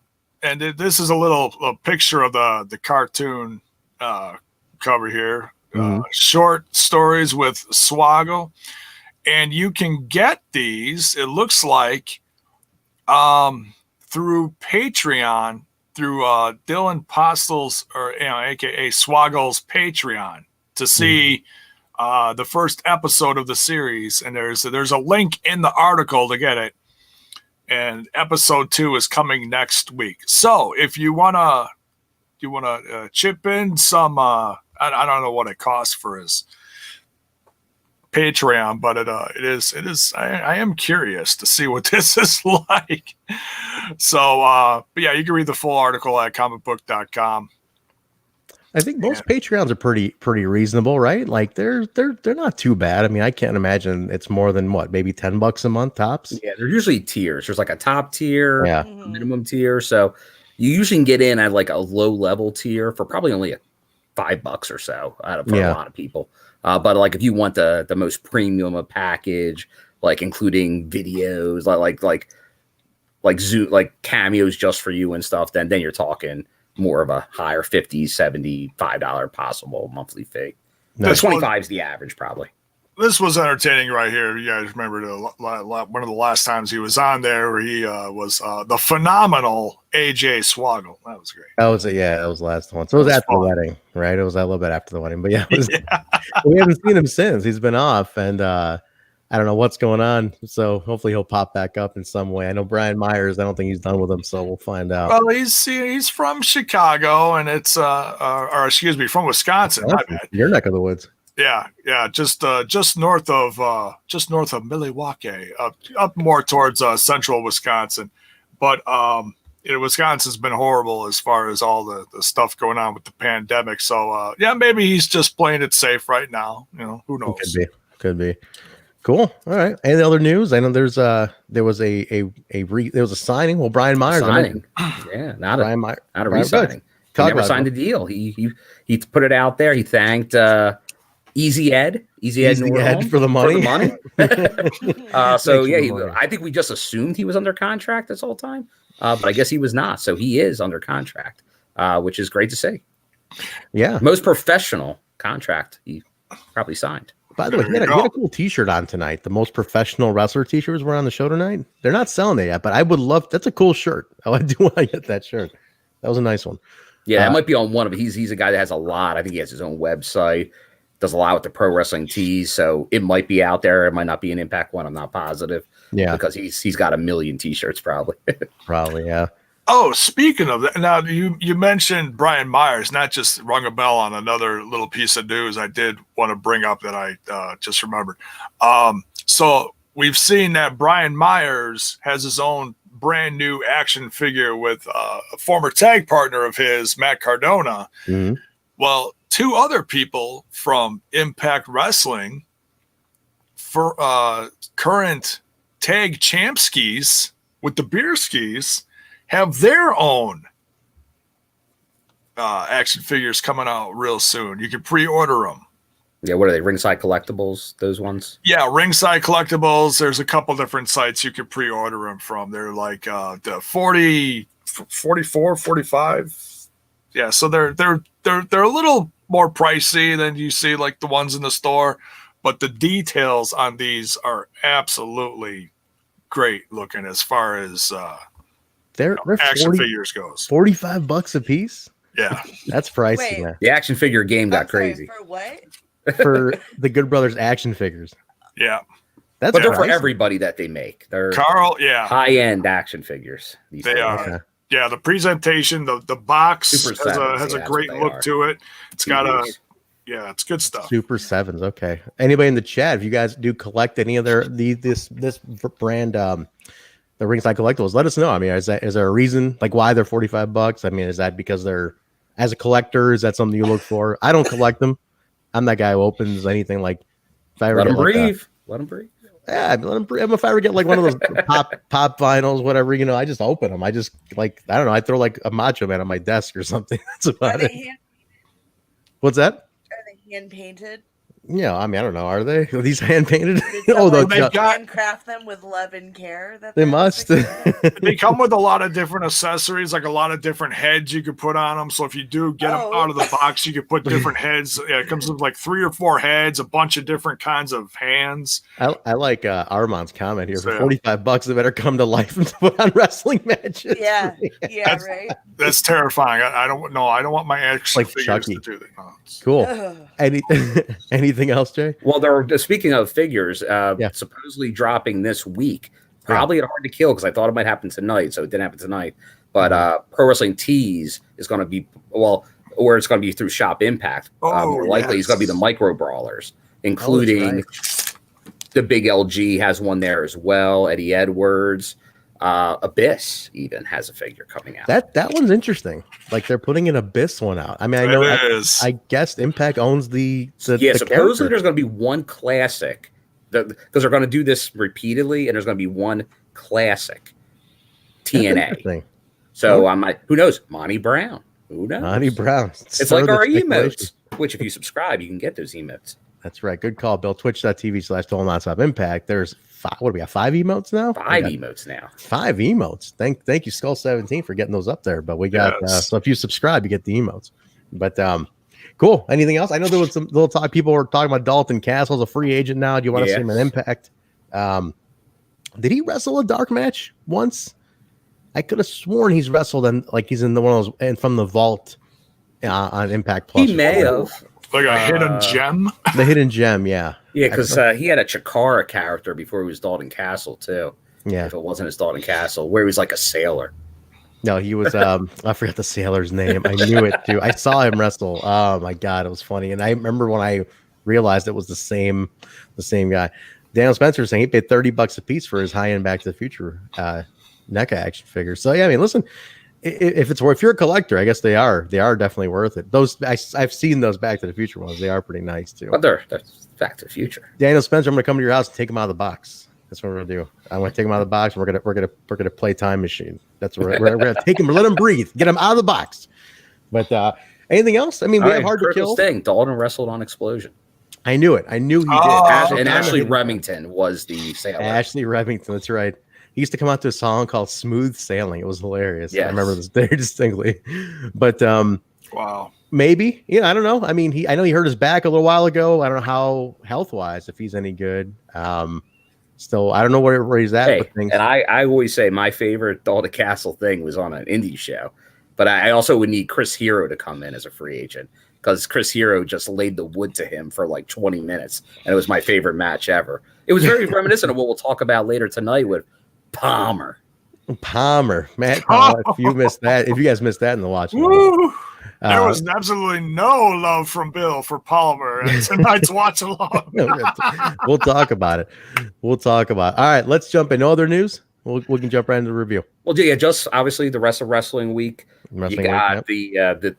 Speaker 3: and this is a picture of the cartoon cover here. Short stories with Swoggle, and you can get these. It looks like through Patreon, through Dylan Postel's, or aka Swoggle's Patreon, to see the first episode of the series. And there's a link in the article to get it. And episode 2 is coming next week. So if you wanna chip in some, I don't know what it costs for his Patreon, but it is. I am curious to see what this is like. So, but yeah, you can read the full article at comicbook.com.
Speaker 1: I think most Patreons are pretty reasonable, right? Like they're not too bad. I mean, I can't imagine it's more than maybe $10 a month tops.
Speaker 2: Yeah, they're usually tiers. There's like a top tier,
Speaker 1: a
Speaker 2: minimum tier. So you usually can get in at like a low level tier for probably only $5 or so for a lot of people. But like if you want the most premium package, like including videos, like Zoom, like cameos just for you and stuff, then you're talking more of a higher $50, $75 possible monthly fee. No, 25 is the average probably.
Speaker 3: This was entertaining right here. You guys remember one of the last times he was on there where he was the phenomenal AJ Swoggle. That was great.
Speaker 1: That was the last one. So it was after the wedding, right? It was a little bit after the wedding, but yeah, we haven't seen him since. He's been off, and I don't know what's going on. So hopefully he'll pop back up in some way. I know Brian Myers, I don't think he's done with him, so we'll find out.
Speaker 3: Well, he's from Chicago, and it's or excuse me, from Wisconsin. My bad.
Speaker 1: Your neck of the woods.
Speaker 3: Yeah, just north of Milwaukee, up more towards central Wisconsin. But Wisconsin's been horrible as far as all the stuff going on with the pandemic. So yeah, maybe he's just playing it safe right now. Who knows?
Speaker 1: Could be. Cool. All right. Any other news? I know there was a signing. Well, Brian Myers.
Speaker 2: Yeah, not a re-signing. He never signed a deal. He put it out there. He thanked Easy Ed
Speaker 1: for the money.
Speaker 2: So yeah, I think we just assumed he was under contract this whole time, but I guess he was not. So he is under contract, which is great to see.
Speaker 1: Yeah,
Speaker 2: most professional contract he probably signed.
Speaker 1: By the way, he had a cool T-shirt on tonight. The most professional wrestler T-shirts were on the show tonight. They're not selling it yet, but I would love. That's a cool shirt. I do want to get that shirt. That was a nice one.
Speaker 2: Yeah, that might be on one of it. He's a guy that has a lot. I think he has his own website. Does a lot with the pro wrestling tees, so it might be out there. It might not be an Impact one. I'm not positive.
Speaker 1: Yeah,
Speaker 2: because he's got 1 million T-shirts probably.
Speaker 1: Probably, yeah.
Speaker 3: Oh, speaking of that, now you mentioned Brian Myers, not just rung a bell on another little piece of news I did want to bring up that I just remembered. So we've seen that Brian Myers has his own brand new action figure with a former tag partner of his, Matt Cardona.
Speaker 1: Mm-hmm.
Speaker 3: Well, 2 other people from Impact Wrestling, for current tag champ skis with the beer skis, have their own action figures coming out real soon. You can pre-order them.
Speaker 2: Yeah, what are they? Ringside Collectibles, those ones?
Speaker 3: Yeah, Ringside Collectibles. There's a couple different sites you can pre-order them from. They're like the 40, 44, 45. Yeah, so they're a little more pricey than you see like the ones in the store, but the details on these are absolutely great looking as far as
Speaker 1: they're
Speaker 3: action figures goes.
Speaker 1: $45 a piece.
Speaker 3: Yeah,
Speaker 1: that's pricey.
Speaker 4: Wait.
Speaker 1: Man.
Speaker 2: The action figure game got crazy.
Speaker 4: For what?
Speaker 1: For the Good Brothers action figures.
Speaker 3: Yeah,
Speaker 1: but
Speaker 2: they're for everybody that they make. They're high end action figures.
Speaker 3: They are. Okay. Yeah, the presentation, the box has a great look to it. It's got it's good stuff.
Speaker 1: Super Sevens. Okay. Anybody in the chat, if you guys do collect any of this brand, the Ringside Collectibles, let us know. I mean, is there a reason like why they're $45? I mean, is that because they're, as a collector, is that something you look for? I don't collect them. I'm that guy who opens anything like. If I ever
Speaker 2: let them breathe.
Speaker 1: Let them breathe. Yeah, let them breathe. If I ever get like one of those pop vinyls, whatever, I just open them. I just like, I don't know. I throw like a Macho Man on my desk or something. That's about it. What's that?
Speaker 4: Are they hand painted?
Speaker 1: Yeah, I mean, I don't know. Are these hand painted?
Speaker 3: They
Speaker 4: handcraft them with love and care.
Speaker 1: They must.
Speaker 3: They come with a lot of different accessories, like a lot of different heads you could put on them. So if you do get them out of the box, you could put different heads. Yeah, it comes with like 3 or 4 heads, a bunch of different kinds of hands.
Speaker 1: I like Armand's comment here. For $45, they better come to life and put on wrestling matches.
Speaker 4: Yeah, right.
Speaker 3: That's terrifying. I don't know. I don't want my action figures
Speaker 1: Chucky.
Speaker 3: to do that. No,
Speaker 1: cool. Anything else, Jay?
Speaker 2: Well, they're speaking of figures, supposedly dropping this week. Probably at Hard to Kill because I thought it might happen tonight, so it didn't happen tonight. But Pro Wrestling Tees is going to be or it's going to be through Shop Impact. More likely, it's going to be the micro brawlers, including the Big LG has one there as well. Eddie Edwards, Abyss even has a figure coming out.
Speaker 1: That one's interesting. Like they're putting an Abyss one out. I mean, I know. I guess Impact owns the
Speaker 2: supposedly there's going to be one classic. Because they're going to do this repeatedly, and there's going to be one classic TNA. So I'm like, who knows? Monty Brown. Who knows?
Speaker 1: Monty Brown.
Speaker 2: It's like our emotes, which if you subscribe, you can get those emotes.
Speaker 1: That's right. Good call, Bill. Twitch.tv/Total Nonstop Impact. There's 5. What do we got? 5 emotes now?
Speaker 2: 5 emotes now.
Speaker 1: 5 emotes. Thank you, Skull 17, for getting those up there. But we got so if you subscribe, you get the emotes. But cool. Anything else? I know there was some little talk. People were talking about Dalton Castle's a free agent now. Do you want to see him in Impact? Did he wrestle a dark match once? I could have sworn he's wrestled and like he's in one of those and from the vault on Impact Plus.
Speaker 2: He may have.
Speaker 3: Like a hidden gem?
Speaker 1: The hidden gem, yeah.
Speaker 2: Yeah, because he had a Chikara character before he was Dalton Castle, too.
Speaker 1: Yeah.
Speaker 2: If it wasn't his Dalton Castle, where he was like a sailor.
Speaker 1: No, he was, I forgot the sailor's name. I knew it, too. I saw him wrestle. Oh, my God, it was funny. And I remember when I realized it was the same guy. Daniel Spencer saying he paid $30 a piece for his high-end Back to the Future action figures. So yeah, I mean, listen, if you're a collector, I guess they are definitely worth it. Those I've seen those Back to the Future ones. They are pretty nice too.
Speaker 2: But they're Back to the Future.
Speaker 1: Daniel Spencer, I'm gonna come to your house and take them out of the box. That's what we're gonna do. I'm gonna take them out of the box. And we're gonna play Time Machine. That's what we're gonna take them. Let them breathe. Get them out of the box. But anything else? I mean, we have Hard to Kill.
Speaker 2: Thing. Dalton wrestled on Explosion.
Speaker 1: I knew it. I knew he did.
Speaker 2: And Ashley Remington was the sailor.
Speaker 1: Ashley Remington. That's right. He used to come out to a song called "Smooth Sailing." It was hilarious.
Speaker 2: Yes.
Speaker 1: I remember this very distinctly. But
Speaker 3: wow.
Speaker 1: Maybe, I don't know. I mean, I know he hurt his back a little while ago. I don't know how health-wise, if he's any good. Still, I don't know where he's at.
Speaker 2: Hey, and I always say my favorite All the Castle thing was on an indie show, but I also would need Chris Hero to come in as a free agent because Chris Hero just laid the wood to him for like 20 minutes, and it was my favorite match ever. It was very reminiscent of what we'll talk about later tonight with Palmer,
Speaker 1: Matt. If you missed that, if you guys missed that in the watch.
Speaker 3: There was absolutely no love from Bill for Palmer and tonight's watch along.
Speaker 1: We'll talk about it. All right, let's jump in. No other news? We can jump right into the review.
Speaker 2: Well, yeah, just obviously the rest of wrestling week. You got the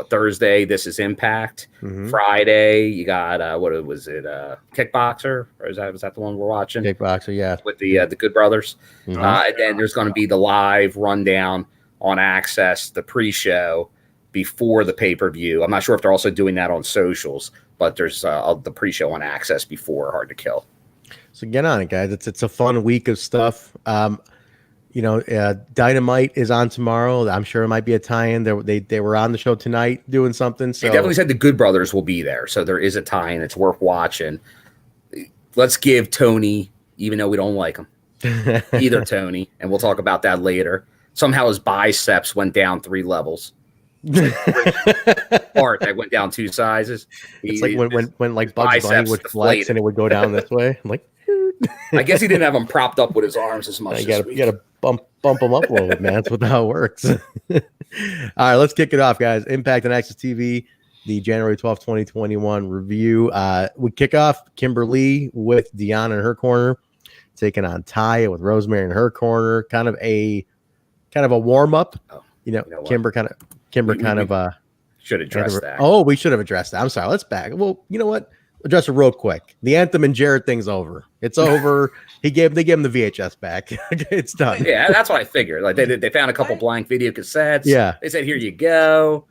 Speaker 2: Thursday, this is Impact.
Speaker 1: Mm-hmm.
Speaker 2: Friday, you got what was it? Kickboxer, or was that the one we're watching?
Speaker 1: Kickboxer, yeah.
Speaker 2: With the Good Brothers.
Speaker 1: Mm-hmm.
Speaker 2: And then there's going to be the live rundown on Access, the pre-show before the pay-per-view. I'm not sure if they're also doing that on socials, but there's the pre-show on Access before Hard to Kill. So
Speaker 1: get on it, guys. It's a fun week of stuff. Dynamite is on tomorrow. I'm sure it might be a tie-in. They were on the show tonight doing something. So
Speaker 2: they definitely said the Good Brothers will be there. So there is a tie-in. It's worth watching. Let's give Tony, even though we don't like him, either Tony, and we'll talk about that later. Somehow his biceps went down 3 levels. Part that went down 2 sizes.
Speaker 1: It's like when like Bugs Bunny would flex and it would go down this way. I'm like,
Speaker 2: I guess he didn't have him propped up with his arms as much.
Speaker 1: You gotta bump him up a little bit, man. That's how it works. All right, let's kick it off, guys. Impact on Access TV, the January 12th, 2021 review. We kick off Kimberly with Deonna in her corner, taking on Taya with Rosemary in her corner. Kind of a warm up. Kimber kind of
Speaker 2: should address that.
Speaker 1: Oh, we should have addressed that. I'm sorry. Let's back. Well, you know what? Address it real quick. The Anthem and Jarrett thing's over. It's over. They gave him the VHS back. It's done.
Speaker 2: Yeah, that's what I figured. Like they found a couple blank video cassettes.
Speaker 1: Yeah.
Speaker 2: They said, "Here you go,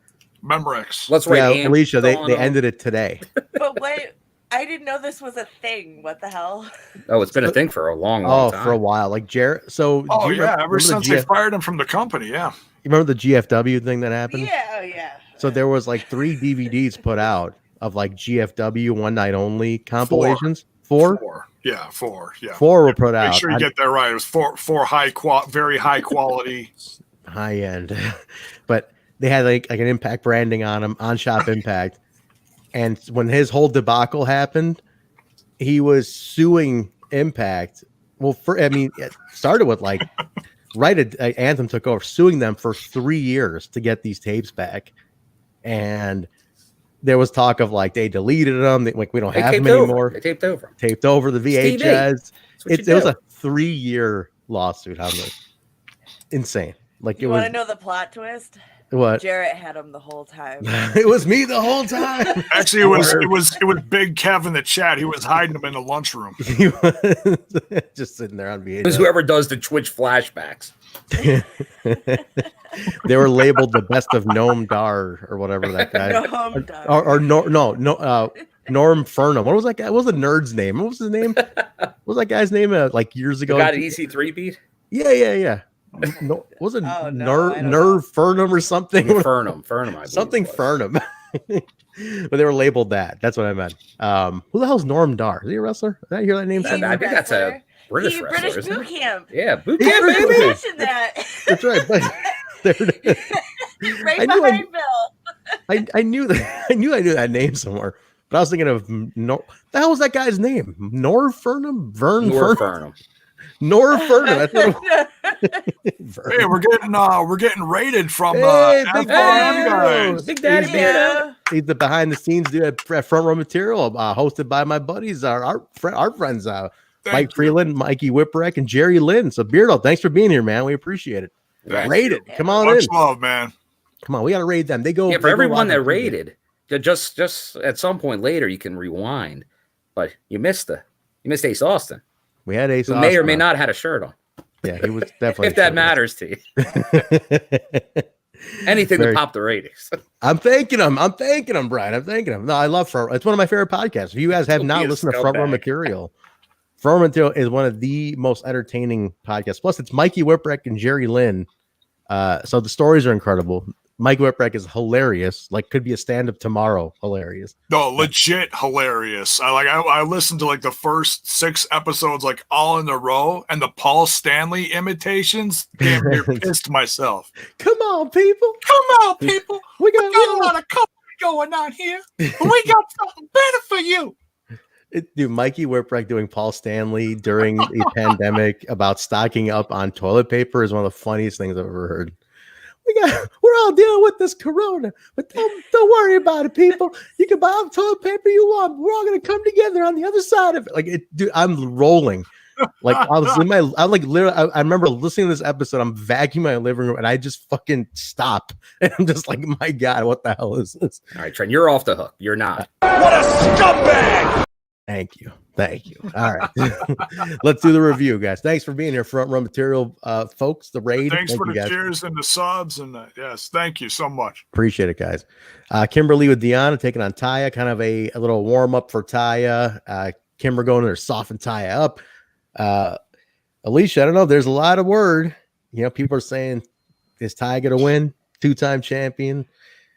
Speaker 3: Memorex."
Speaker 2: Let's write."
Speaker 1: Yeah, Alicia. They ended it today.
Speaker 4: But wait, I didn't know this was a thing. What the hell?
Speaker 2: Oh, it's been a thing for a long time.
Speaker 1: For a while. Like Jarrett. So.
Speaker 3: Ever since they fired him from the company. Yeah.
Speaker 1: You remember the GFW thing that happened?
Speaker 4: Yeah.
Speaker 1: So there was like 3 DVDs put out of like GFW One Night Only compilations. 4?
Speaker 3: Yeah, 4. Yeah.
Speaker 1: 4 were put out.
Speaker 3: Make sure you get that right. It was 4 very high quality.
Speaker 1: High end. But they had like an Impact branding on them, on Shop Impact. And when his whole debacle happened, he was suing Impact. Well, it started with like Anthem took over, suing them for 3 years to get these tapes back. And there was talk of like they deleted them. We don't have them anymore.
Speaker 2: They taped
Speaker 1: over the VHS. It was a 3-year lawsuit on this. Insane. Like
Speaker 4: you want to know the plot twist?
Speaker 1: What?
Speaker 4: Jarrett had him the whole time.
Speaker 1: It was me the whole time.
Speaker 3: Actually, it was Big Kev in the chat. He was hiding them in the lunchroom.
Speaker 1: He was just sitting there on VHS.
Speaker 2: It was whoever does the Twitch flashbacks.
Speaker 1: They were labeled the best of Noam Dar or whatever that guy. Norm Furnham. What was that guy? What was the nerd's name? What was his name? What was that guy's name? Like years ago.
Speaker 2: Got an EC3 beat.
Speaker 1: Yeah. No, was it Nerve Furnham or something?
Speaker 2: Furnham.
Speaker 1: Something Furnham. But they were labeled that. That's what I meant. Who the hell's Norm Dar? Is he a wrestler? Did I hear that name?
Speaker 2: I think that's a British wrestler.
Speaker 4: British boot camp.
Speaker 2: Yeah, boot camp, baby.
Speaker 4: Mentioned that.
Speaker 1: That's right. But
Speaker 4: right behind Bill.
Speaker 1: I knew that name somewhere. But I was thinking of the hell was that guy's name? Norm Furnham?
Speaker 2: Furnham.
Speaker 1: Norm Furnham. That's what
Speaker 3: Hey, we're getting rated from FRM guys.
Speaker 2: Big Daddy.
Speaker 1: He's the behind the scenes dude at Front Row Material, hosted by my buddies, our friends, Mike Freeland, Mikey Whipwreck, and Jerry Lynn. So Beardo, thanks for being here, man. We appreciate it. Rate it. Come on
Speaker 3: Much
Speaker 1: in.
Speaker 3: love, man.
Speaker 1: Come on, we got to raid them. They go.
Speaker 2: Yeah, for everyone that rated, just at some point later you can rewind. But you missed Ace Austin.
Speaker 1: We had Ace
Speaker 2: who
Speaker 1: Austin
Speaker 2: may or may not had a shirt on.
Speaker 1: Yeah, he was definitely.
Speaker 2: If that matters to you. Anything to pop the ratings.
Speaker 1: I'm thanking him, Brian. I'm thanking him. No, I love Front. It's one of my favorite podcasts. If you guys have not listened to Front Row Material, Front Row Material is one of the most entertaining podcasts. Plus, it's Mikey Whipwreck and Jerry Lynn. So the stories are incredible. Mike Whipwreck is hilarious. Like, could be a stand-up tomorrow. Hilarious.
Speaker 3: No, legit hilarious. I listened to like the first 6 episodes like all in a row, and the Paul Stanley imitations. Damn near pissed myself.
Speaker 1: Come on, people.
Speaker 3: We got a lot of company going on here. We got something better for you.
Speaker 1: Dude, Mikey Whipwreck doing Paul Stanley during the pandemic about stocking up on toilet paper is one of the funniest things I've ever heard. We're all dealing with this corona, but don't worry about it, people. You can buy all the toilet paper you want. We're all gonna come together on the other side of it. Like, dude, I'm rolling. Like, I was in I'm like literally. I remember listening to this episode. I'm vacuuming my living room, and I just fucking stop, and I'm just like, my God, what the hell is this?
Speaker 2: All right, Trent, you're off the hook. You're not.
Speaker 7: What a scumbag!
Speaker 1: Thank you. All right. Let's do the review, guys. Thanks for being here, Front Row Material, folks. The raid.
Speaker 3: Thanks for the
Speaker 1: guys.
Speaker 3: cheers and the subs. And yes, thank you so much.
Speaker 1: Appreciate it, guys. Kimberly with Deonna taking on Taya. Kind of a little warm-up for Taya. Kimber going there to soften Taya up. Alicia, I don't know. There's a lot of word. People are saying, is Taya going to win? 2-time champion.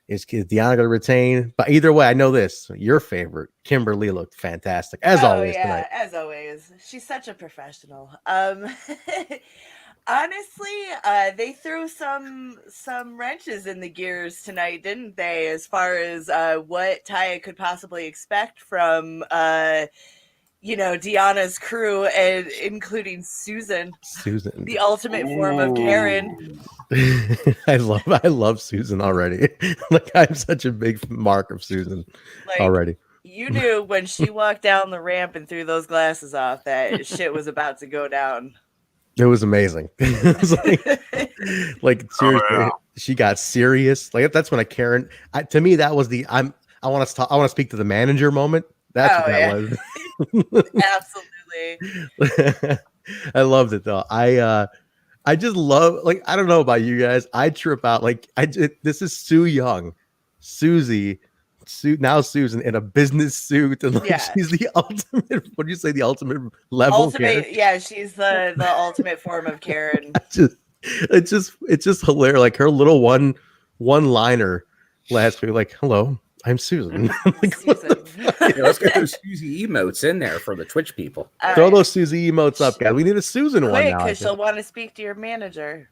Speaker 1: Is Deonna going to retain? But either way, I know this. Your favorite, Kimberly, looked fantastic, as always tonight.
Speaker 4: As always. She's such a professional. Honestly, they threw some wrenches in the gears tonight, didn't they? As far as what Taya could possibly expect from Deonna's crew, and including Susan, the ultimate form of Karen.
Speaker 1: I love Susan already. Like, I'm such a big mark of Susan already. You
Speaker 4: knew when she walked down the ramp and threw those glasses off that shit was about to go down.
Speaker 1: It was amazing. It was like seriously, she got serious. Like, that's when Karen. To me, that was the I want to speak to the manager moment. That's what that was.
Speaker 4: Absolutely.
Speaker 1: I loved it though. I just love, like, I don't know about you guys. I trip out. Like, this is Sue Young, Susie, now Susan in a business suit, and she's the ultimate. What do you say? The ultimate level.
Speaker 4: Yeah, she's the ultimate form of Karen.
Speaker 1: It's just hilarious. Like, her little one liner last week, like, "Hello, I'm Susan." Like,
Speaker 4: Susan.
Speaker 2: Let's get those Susie emotes in there for the Twitch people.
Speaker 1: Throw those Susie emotes up, guys. We need a Susan one now.
Speaker 4: Because she'll want to speak to your manager.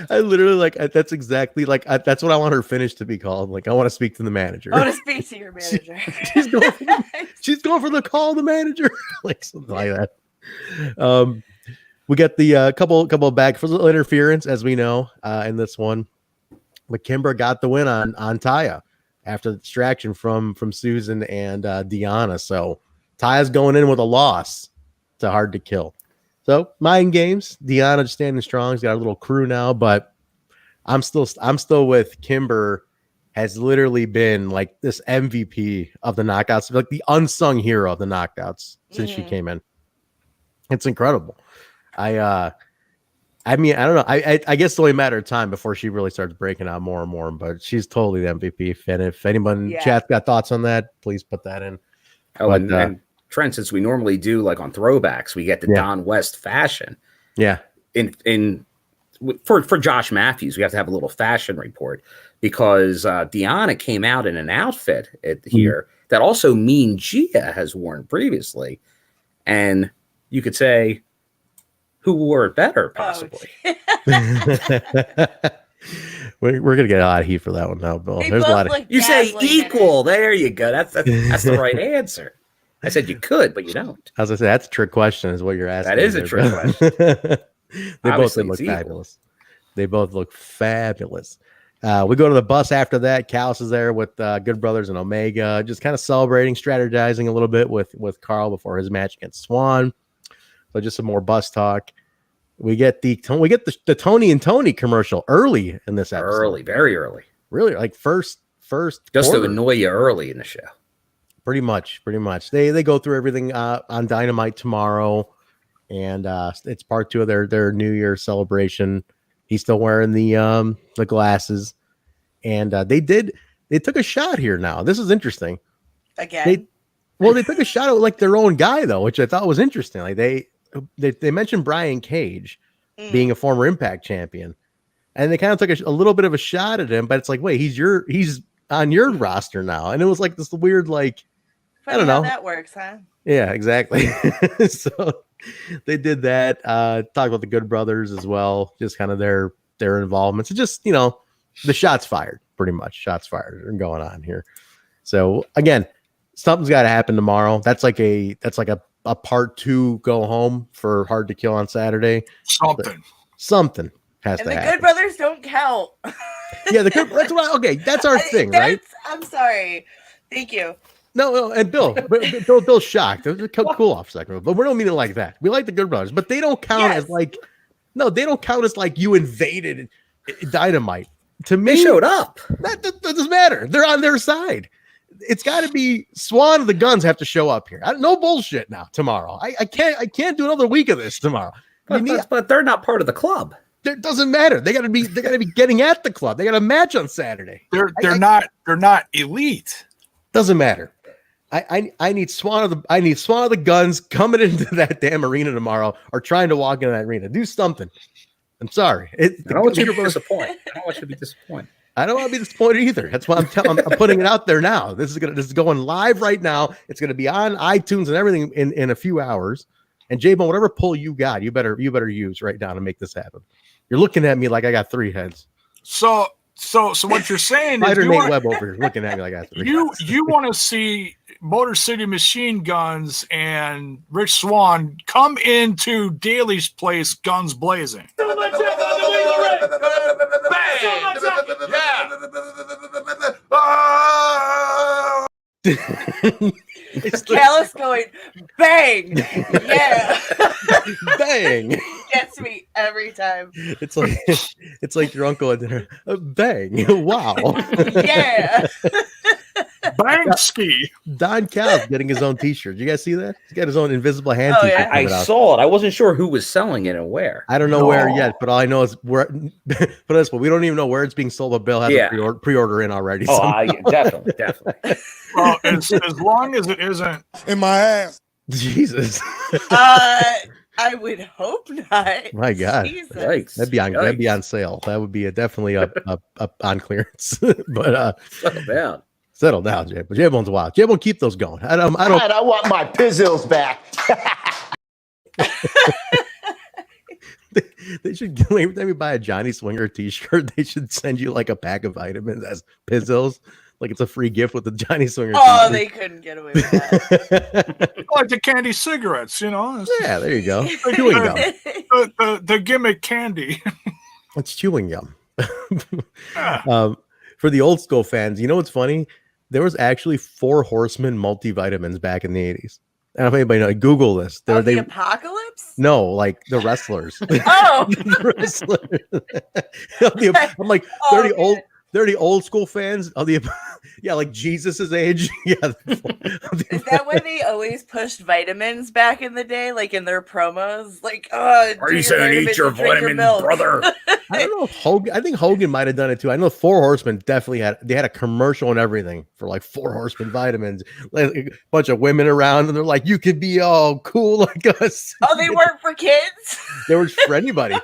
Speaker 1: I literally that's exactly that's what I want her finish to be called. Like, I want to speak to the manager.
Speaker 4: I want to speak to your manager.
Speaker 1: She's going for the call the manager. Like, something like that. We got the couple of back for little interference, as we know, in this one. But Kimber got the win on Taya after the distraction from Susan and Deonna. So Taya's going in with a loss to Hard to Kill. So mind games. Deonna just standing strong. He's got a little crew now, but I'm still with Kimber. Has literally been like this MVP of the knockouts, like the unsung hero of the knockouts since she came in. It's incredible. I mean, I don't know. I guess it's only a matter of time before she really starts breaking out more and more. But she's totally the MVP. And if anyone in chat got thoughts on that, please put that in.
Speaker 2: Oh, but, and Trent, since we normally do like on throwbacks, we get the Don West fashion.
Speaker 1: Yeah.
Speaker 2: For Josh Matthews, we have to have a little fashion report because Deonna came out in an outfit here that also Mean Gia has worn previously, and you could say, who wore it better, possibly?
Speaker 1: We're gonna get a lot of heat for that one now, Bill. There's a lot of
Speaker 2: you say equal. There you go. That's the right answer. I said you could, but you don't.
Speaker 1: As I said, that's a trick question, is what you're asking.
Speaker 2: That is a trick question.
Speaker 1: They both look fabulous. They both look fabulous. We go to the bus after that. Callis is there with Good Brothers and Omega, just kind of celebrating, strategizing a little bit with Carl before his match against Swan. So just some more bus talk. We get the Tony and Tony commercial early in this episode.
Speaker 2: Very early.
Speaker 1: Really, like first.
Speaker 2: Just
Speaker 1: quarter.
Speaker 2: to annoy you early in the show.
Speaker 1: Pretty much. They go through everything on Dynamite tomorrow, and it's part 2 of their New Year celebration. He's still wearing the glasses, and they took a shot here. Now this is interesting.
Speaker 4: Again,
Speaker 1: they took a shot at like their own guy though, which I thought was interesting. Like they mentioned Brian Cage being a former Impact champion, and they kind of took a little bit of a shot at him. But it's like, wait, he's on your roster now, and it was like this weird like.
Speaker 4: Funny
Speaker 1: I don't know
Speaker 4: how that works, huh?
Speaker 1: Yeah, exactly. So they did that. Talk about the Good Brothers as well, just kind of their involvement. So just the shots fired, pretty much. Shots fired are going on here. So again, something's got to happen tomorrow. That's like a part 2 go home for Hard to Kill on Saturday. Something has to happen.
Speaker 4: And the Good Brothers don't count.
Speaker 1: Yeah, that's what. Okay, that's our thing, right?
Speaker 4: I'm sorry. Thank you.
Speaker 1: No, and Bill's shocked. It was a cool off second, but we don't mean it like that. We like the Good Brothers, but they don't count as like, no, they don't count as like you invaded Dynamite. To me,
Speaker 2: they showed up.
Speaker 1: That doesn't matter. They're on their side. It's got to be Swan and the Guns have to show up here. No bullshit now. Tomorrow, I can't do another week of this tomorrow.
Speaker 2: But they're not part of the club.
Speaker 1: It doesn't matter. They got to be getting at the club. They got a match on Saturday.
Speaker 3: They're not elite.
Speaker 1: Doesn't matter. I need Swan of the Guns coming into that damn arena tomorrow, or trying to walk into that arena. Do something. I'm sorry.
Speaker 2: I don't want you to be disappointed. I don't want you to be disappointed.
Speaker 1: I don't want to be disappointed either. That's why I'm putting it out there now. This is going live right now. It's going to be on iTunes and everything in a few hours. And Jaybone, whatever pull you got, you better use right now to make this happen. You're looking at me like I got 3 heads.
Speaker 3: So what you're saying is
Speaker 1: Nate Webb over here looking at me like I got 3 heads.
Speaker 3: You want to see Motor City Machine Guns and Rich Swann come into Daly's place, guns blazing.
Speaker 4: Callis going bang, yeah,
Speaker 1: bang.
Speaker 4: Gets me every time.
Speaker 1: It's like your uncle at dinner. Bang! Wow.
Speaker 4: Yeah.
Speaker 3: Bang ski.
Speaker 1: Don Callis getting his own T-shirt. You guys see that? He's got his own invisible hand T-shirt.
Speaker 4: Yeah.
Speaker 2: I saw it. I wasn't sure who was selling it and where.
Speaker 1: I don't know where yet, but all I know is where. But that's what we don't even know where it's being sold. But Bill has a pre-order in already.
Speaker 2: Oh, definitely.
Speaker 3: Well, as long as it isn't
Speaker 7: in my ass.
Speaker 1: Jesus.
Speaker 4: I would hope not.
Speaker 1: My God,
Speaker 2: yikes.
Speaker 1: That'd be on sale. That would be definitely a on clearance. But settle down, Jay. But Jaybone's wild. Jaybone, keep those going. I
Speaker 7: want my pizzles back.
Speaker 1: They should every time you buy a Johnny Swinger T-shirt, they should send you like a pack of vitamins as Pizzles. Like it's a free gift with the Johnny Swinger.
Speaker 4: Oh, they couldn't get away with that.
Speaker 3: like the candy cigarettes,
Speaker 1: Yeah, there you go. Chewing gum.
Speaker 3: The gimmick candy.
Speaker 1: It's chewing gum. For the old school fans, you know what's funny? There was actually 4 Horsemen multivitamins back in the 80s. I don't know if anybody knows. Google this.
Speaker 4: The Apocalypse?
Speaker 1: No, like the wrestlers.
Speaker 4: Oh,
Speaker 1: the wrestlers. I'm like, they're the old school fans of the like Jesus's age. Yeah.
Speaker 4: Is that why they always pushed vitamins back in the day, like in their promos? Like,
Speaker 2: are you saying eat your vitamins, brother?
Speaker 1: I don't know if Hogan. I think Hogan might have done it too. I know 4 Horsemen definitely had a commercial and everything for like 4 Horsemen vitamins. Like a bunch of women around, and they're like, "You could be all cool like us."
Speaker 4: Oh, they weren't for kids.
Speaker 1: They were for anybody.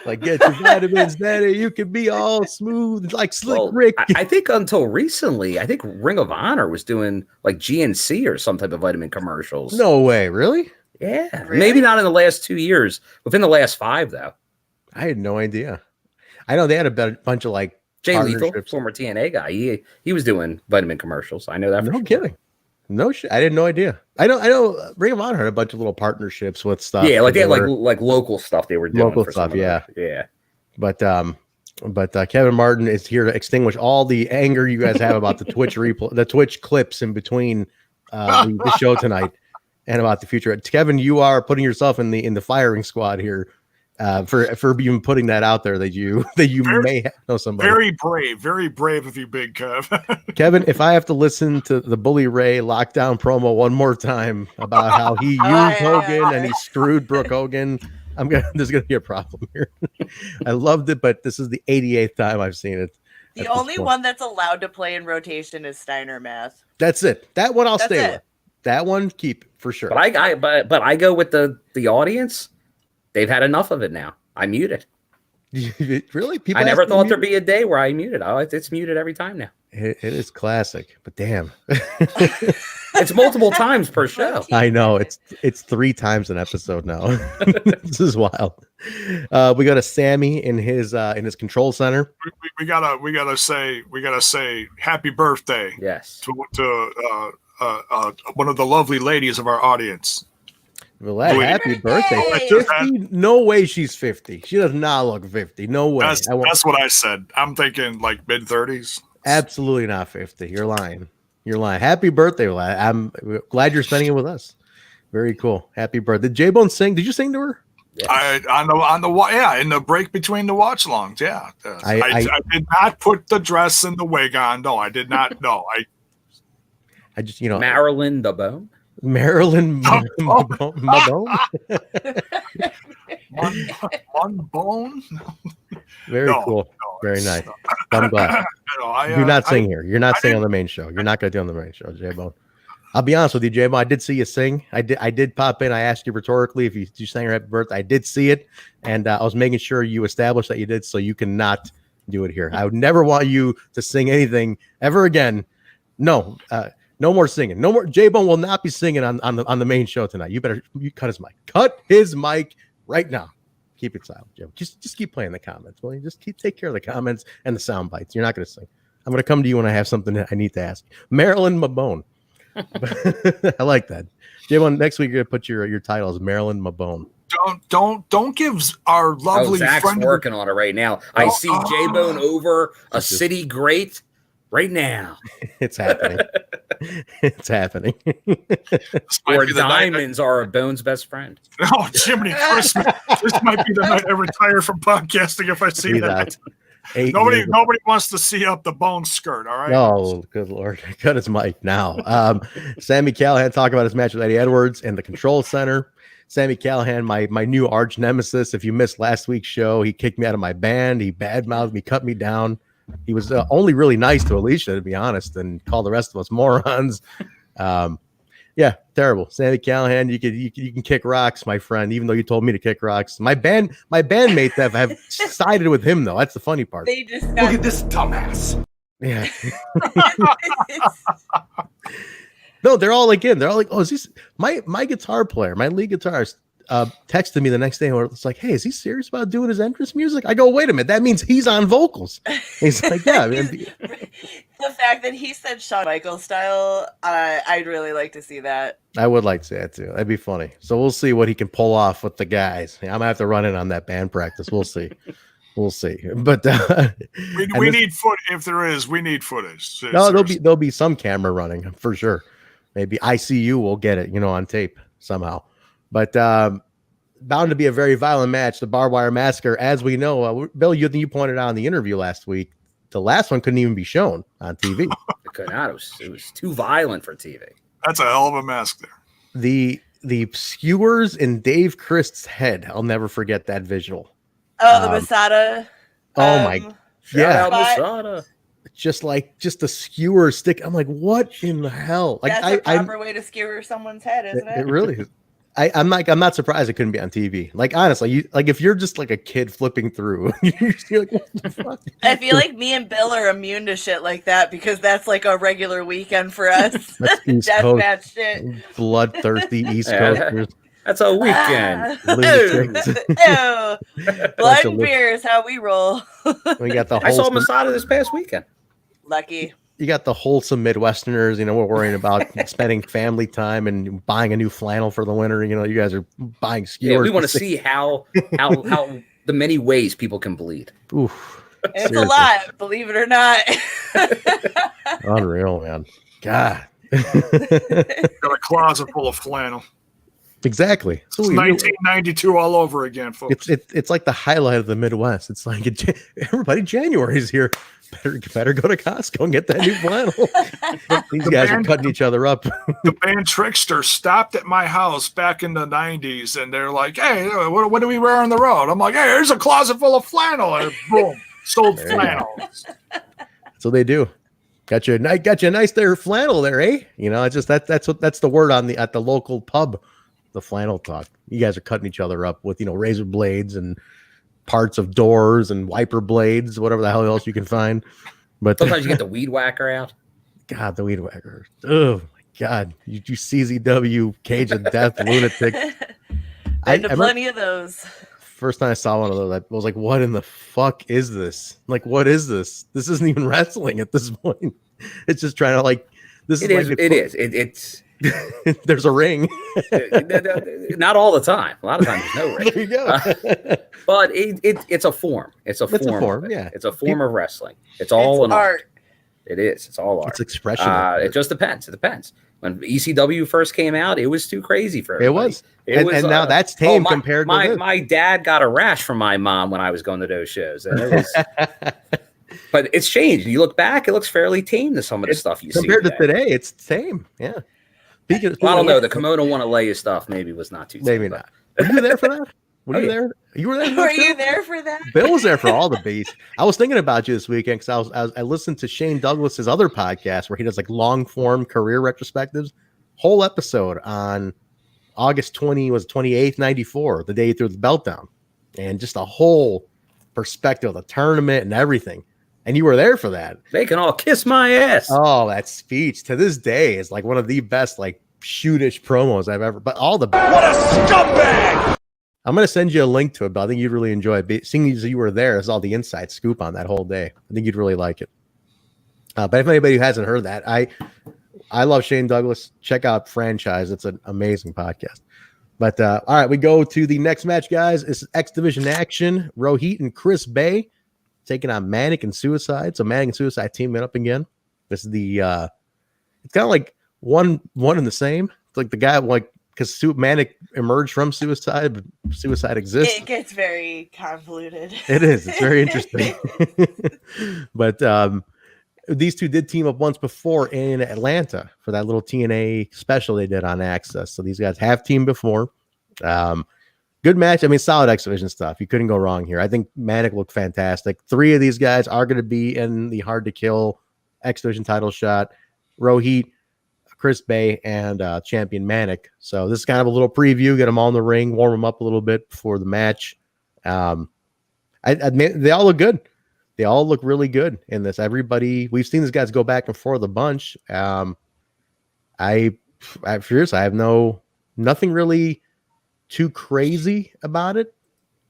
Speaker 1: Like, get your vitamins, daddy. You can be all smooth like Slick Rick.
Speaker 2: I think until recently, I think Ring of Honor was doing like GNC or some type of vitamin commercials.
Speaker 1: No way, really?
Speaker 2: Yeah, really? Maybe not in the last 2 years. Within the last 5, though.
Speaker 1: I had no idea. I know they had a bunch of like
Speaker 2: Jay Lethal, former TNA guy. He was doing vitamin commercials. I know that.
Speaker 1: No kidding. No shit. I didn't know idea. I know Ring of Honor had a bunch of little partnerships with stuff.
Speaker 2: Yeah, like they had like local stuff they were doing.
Speaker 1: Local stuff, yeah.
Speaker 2: Yeah.
Speaker 1: But But Kevin Martin is here to extinguish all the anger you guys have about the Twitch replay, the Twitch clips in between the show tonight, and about the future. Kevin, you are putting yourself in the firing squad here for even putting that out there that you may know somebody.
Speaker 3: Very brave of you, Big Kev.
Speaker 1: Kevin, if I have to listen to the Bully Ray lockdown promo one more time about how he used Hogan and he screwed Brooke Hogan, there's gonna be a problem here. I loved it, but this is the 88th time I've seen it.
Speaker 4: The only one that's allowed to play in rotation is Steiner Math.
Speaker 1: That's it. That one I'll stay with. That one keep for sure.
Speaker 2: But I go with the audience. They've had enough of it now. I mute it.
Speaker 1: Really? People
Speaker 2: I never thought there'd be a day where I mute it. It's muted every time now.
Speaker 1: It is classic, but damn.
Speaker 2: It's multiple times per show.
Speaker 1: I know it's 3 times an episode now. This is wild. We got a Sammy in his control center.
Speaker 3: We gotta say happy birthday.
Speaker 2: Yes.
Speaker 3: To one of the lovely ladies of our audience.
Speaker 1: Well, happy birthday. 50? No way she's 50. She does not look 50. No way.
Speaker 3: That's what I said. I'm thinking like mid-30s.
Speaker 1: Absolutely not 50. You're lying. Happy birthday, lad. I'm glad you're spending it with us. Very cool. Happy birthday. Did Jaybone sing? Did you sing to her?
Speaker 3: Yes. In the break between the watch longs. Yeah. I did not put the dress and the wig on. No, I did not. No,
Speaker 2: I just Marilyn the Bone.
Speaker 1: Marilyn Mabone.
Speaker 3: One bone.
Speaker 1: Very cool. Very nice. I'm glad. You're not sing here. You're not singing on the main show. You're not going to do on the main show, Jaybone. I'll be honest with you, Jaybone. I did see you sing. I did pop in. I asked you rhetorically if you sang her happy birthday. I did see it, and I was making sure you established that you did, so you cannot do it here. I would never want you to sing anything ever again. No. No more singing. No more. Jaybone will not be singing on the main show tonight. You cut his mic. Cut his mic right now. Keep it silent, Jim. Just keep playing the comments. Will you just take care of the comments and the sound bites? You're not going to sing. I'm going to come to you when I have something that I need to ask. Marilyn Mabone. I like that. Jaybone, next week you're going to put your title as Marilyn Mabone.
Speaker 3: Don't give our lovely
Speaker 2: Zach's
Speaker 3: friend
Speaker 2: working on it right now. I see Jaybone over a city great right now.
Speaker 1: It's happening. It's happening.
Speaker 2: Or diamonds are a Bone's best friend.
Speaker 3: Oh, Jiminy Christmas. This might be the night I retire from podcasting if I see that. Nobody wants to see up the Bone skirt, all right?
Speaker 1: Oh, good Lord. Cut his mic now. Sammy Callahan talking about his match with Eddie Edwards in the control center. Sammy Callahan, my new arch nemesis. If you missed last week's show, he kicked me out of my band. He badmouthed me, cut me down. He was only really nice to Alicia, to be honest, and called the rest of us morons. Yeah, terrible. Sammy Callahan, you can kick rocks, my friend, even though you told me to kick rocks. My bandmates have sided with him, though. That's the funny part.
Speaker 4: They just
Speaker 7: Look at this dumbass.
Speaker 1: Yeah. No, they're all like, oh, is this my guitar player, my lead guitarist texted me the next day and it's like, hey, is he serious about doing his entrance music? I go, wait a minute, that means he's on vocals. He's like, yeah.
Speaker 4: The fact that he said Shawn Michaels style, I'd really like to see that.
Speaker 1: I would like to see that too. That'd be funny. So we'll see what he can pull off with the guys. I'm gonna have to run in on that band practice. We'll see. We'll see. But
Speaker 3: we need foot if there is. We need footage.
Speaker 1: No, there'll be some camera running for sure. Maybe ICU will get it, on tape somehow. But bound to be a very violent match. The barbed wire massacre, as we know, Bill, you pointed out in the interview last week. The last one couldn't even be shown on TV.
Speaker 2: It could not. It was too violent for TV.
Speaker 3: That's a hell of a mask there.
Speaker 1: The skewers in Dave Christ's head. I'll never forget that visual.
Speaker 4: Oh, the Masada.
Speaker 1: Oh my, yeah,
Speaker 2: Masada.
Speaker 1: Just the skewer stick. I'm like, what in the hell? Like,
Speaker 4: that's the proper way to skewer someone's head, isn't it?
Speaker 1: It really is. I'm not surprised it couldn't be on TV. Like, honestly, if you're just like a kid flipping through, you're like, what the fuck?
Speaker 4: I feel like me and Bill are immune to shit like that because that's like a regular weekend for us. Deathmatch shit.
Speaker 1: Bloodthirsty East Coasters.
Speaker 2: That's a weekend.
Speaker 4: Blood and beer is how we roll.
Speaker 1: We got the.
Speaker 2: I saw Masada this past weekend.
Speaker 4: Lucky.
Speaker 1: You got the wholesome Midwesterners, we're worrying about spending family time and buying a new flannel for the winter. You guys are buying skewers.
Speaker 2: Yeah, we want to see how the many ways people can bleed.
Speaker 1: Oof.
Speaker 4: It's a lot, believe it or not.
Speaker 1: Unreal, man. God.
Speaker 3: Got a closet full of flannel.
Speaker 1: Exactly.
Speaker 3: It's 1992 all over again, folks.
Speaker 1: It's like the highlight of the Midwest. It's like everybody, January's here. Better go to Costco and get that new flannel. These guys are cutting each other up.
Speaker 3: The band Trickster stopped at my house back in the 90s, and they're like, "Hey, what do we wear on the road?" I'm like, "Hey, there's a closet full of flannel." And boom, sold flannel.
Speaker 1: So they do. Got you a nice there flannel there, eh? You know, it's just that's the word at the local pub. The flannel talk. You guys are cutting each other up with, razor blades and parts of doors and wiper blades, whatever the hell else you can find. But
Speaker 2: sometimes you get the weed whacker out.
Speaker 1: God, the weed whacker. Oh my God. You CZW Cage of Death lunatic.
Speaker 4: I plenty of those.
Speaker 1: First time I saw one of those, I was like, what in the fuck is this? Like, what is this? This isn't even wrestling at this point. It's just trying to it's there's a ring.
Speaker 2: Not all the time. A lot of times there's no ring.
Speaker 1: There you go.
Speaker 2: But it's a form. It's a form.
Speaker 1: Yeah.
Speaker 2: It's a form of wrestling. It's all an art. It is. It's all art.
Speaker 1: It's expression.
Speaker 2: It just depends. It depends. When ECW first came out, it was too crazy for everybody.
Speaker 1: It was. And now that's tame compared to this.
Speaker 2: My dad got a rash from my mom when I was going to those shows. And it was, but it's changed. You look back, it looks fairly tame to some of the stuff you see.
Speaker 1: Compared to today, it's tame. Yeah.
Speaker 2: I don't know. The Kimono Wanalea stuff maybe was not too.
Speaker 1: Maybe not. Were you there for that? Were you there? You were there.
Speaker 4: Were you there for that?
Speaker 1: Bill was there for all the beats. I was thinking about you this weekend because I listened to Shane Douglas's other podcast where he does like long form career retrospectives. Whole episode on August 28th, 94, the day he threw the belt down, and just a whole perspective of the tournament and everything. And you were there for that.
Speaker 2: They can all kiss my ass.
Speaker 1: Oh, that speech to this day is like one of the best, like, shoot-ish promos I've ever. But all the what a scumbag! I'm gonna send you a link to it, but I think you'd really enjoy it. Seeing as you were there, is all the inside scoop on that whole day. I think you'd really like it. But if anybody who hasn't heard that, I love Shane Douglas. Check out Franchise; it's an amazing podcast. But all right, we go to the next match, guys. It's X Division action. Rohit and Chris Bay taking on Manik and Suicide. So Manik and Suicide teaming up again. This is the it's kind of like one and the same. It's like the guy because Manik emerged from Suicide, but Suicide exists.
Speaker 4: It gets very convoluted.
Speaker 1: It is. It's very interesting. But these two did team up once before in Atlanta for that little TNA special they did on Access. So these guys have teamed before. Good match. I mean, solid X Division stuff. You couldn't go wrong here. I think Manik looked fantastic. 3 of these guys are going to be in the Hard to Kill X Division title shot. Rohit, Chris Bay, and champion Manik. So this is kind of a little preview. Get them all in the ring, warm them up a little bit before the match. I admit they all look good. They all look really good in this. We've seen these guys go back and forth a bunch. I have nothing really too crazy about it.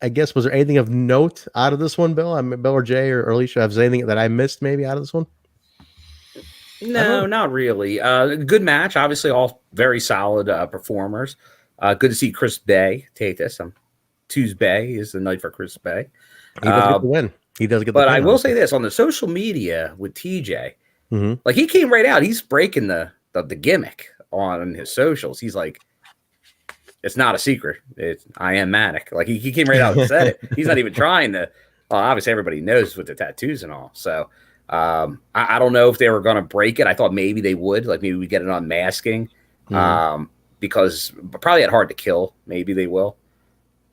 Speaker 1: I guess, was there anything of note out of this one, Bill? I mean, Bill or Jay or Alicia, have anything that I missed maybe out of this one?
Speaker 2: No, not really. Good match. Obviously, all very solid performers. Good to see Chris Bay take this. Tuesday is the night for Chris Bay.
Speaker 1: He does get the win. He does get the win.
Speaker 2: But I will say this on the social media with TJ, like he came right out. He's breaking the gimmick on his socials. He's like, it's not a secret. I am Manik. Like he came right out and said it. He's not even trying to. Well, obviously everybody knows with the tattoos and all. So I don't know if they were going to break it. I thought maybe they would. Like maybe we get it on masking because probably at Hard to Kill. Maybe they will.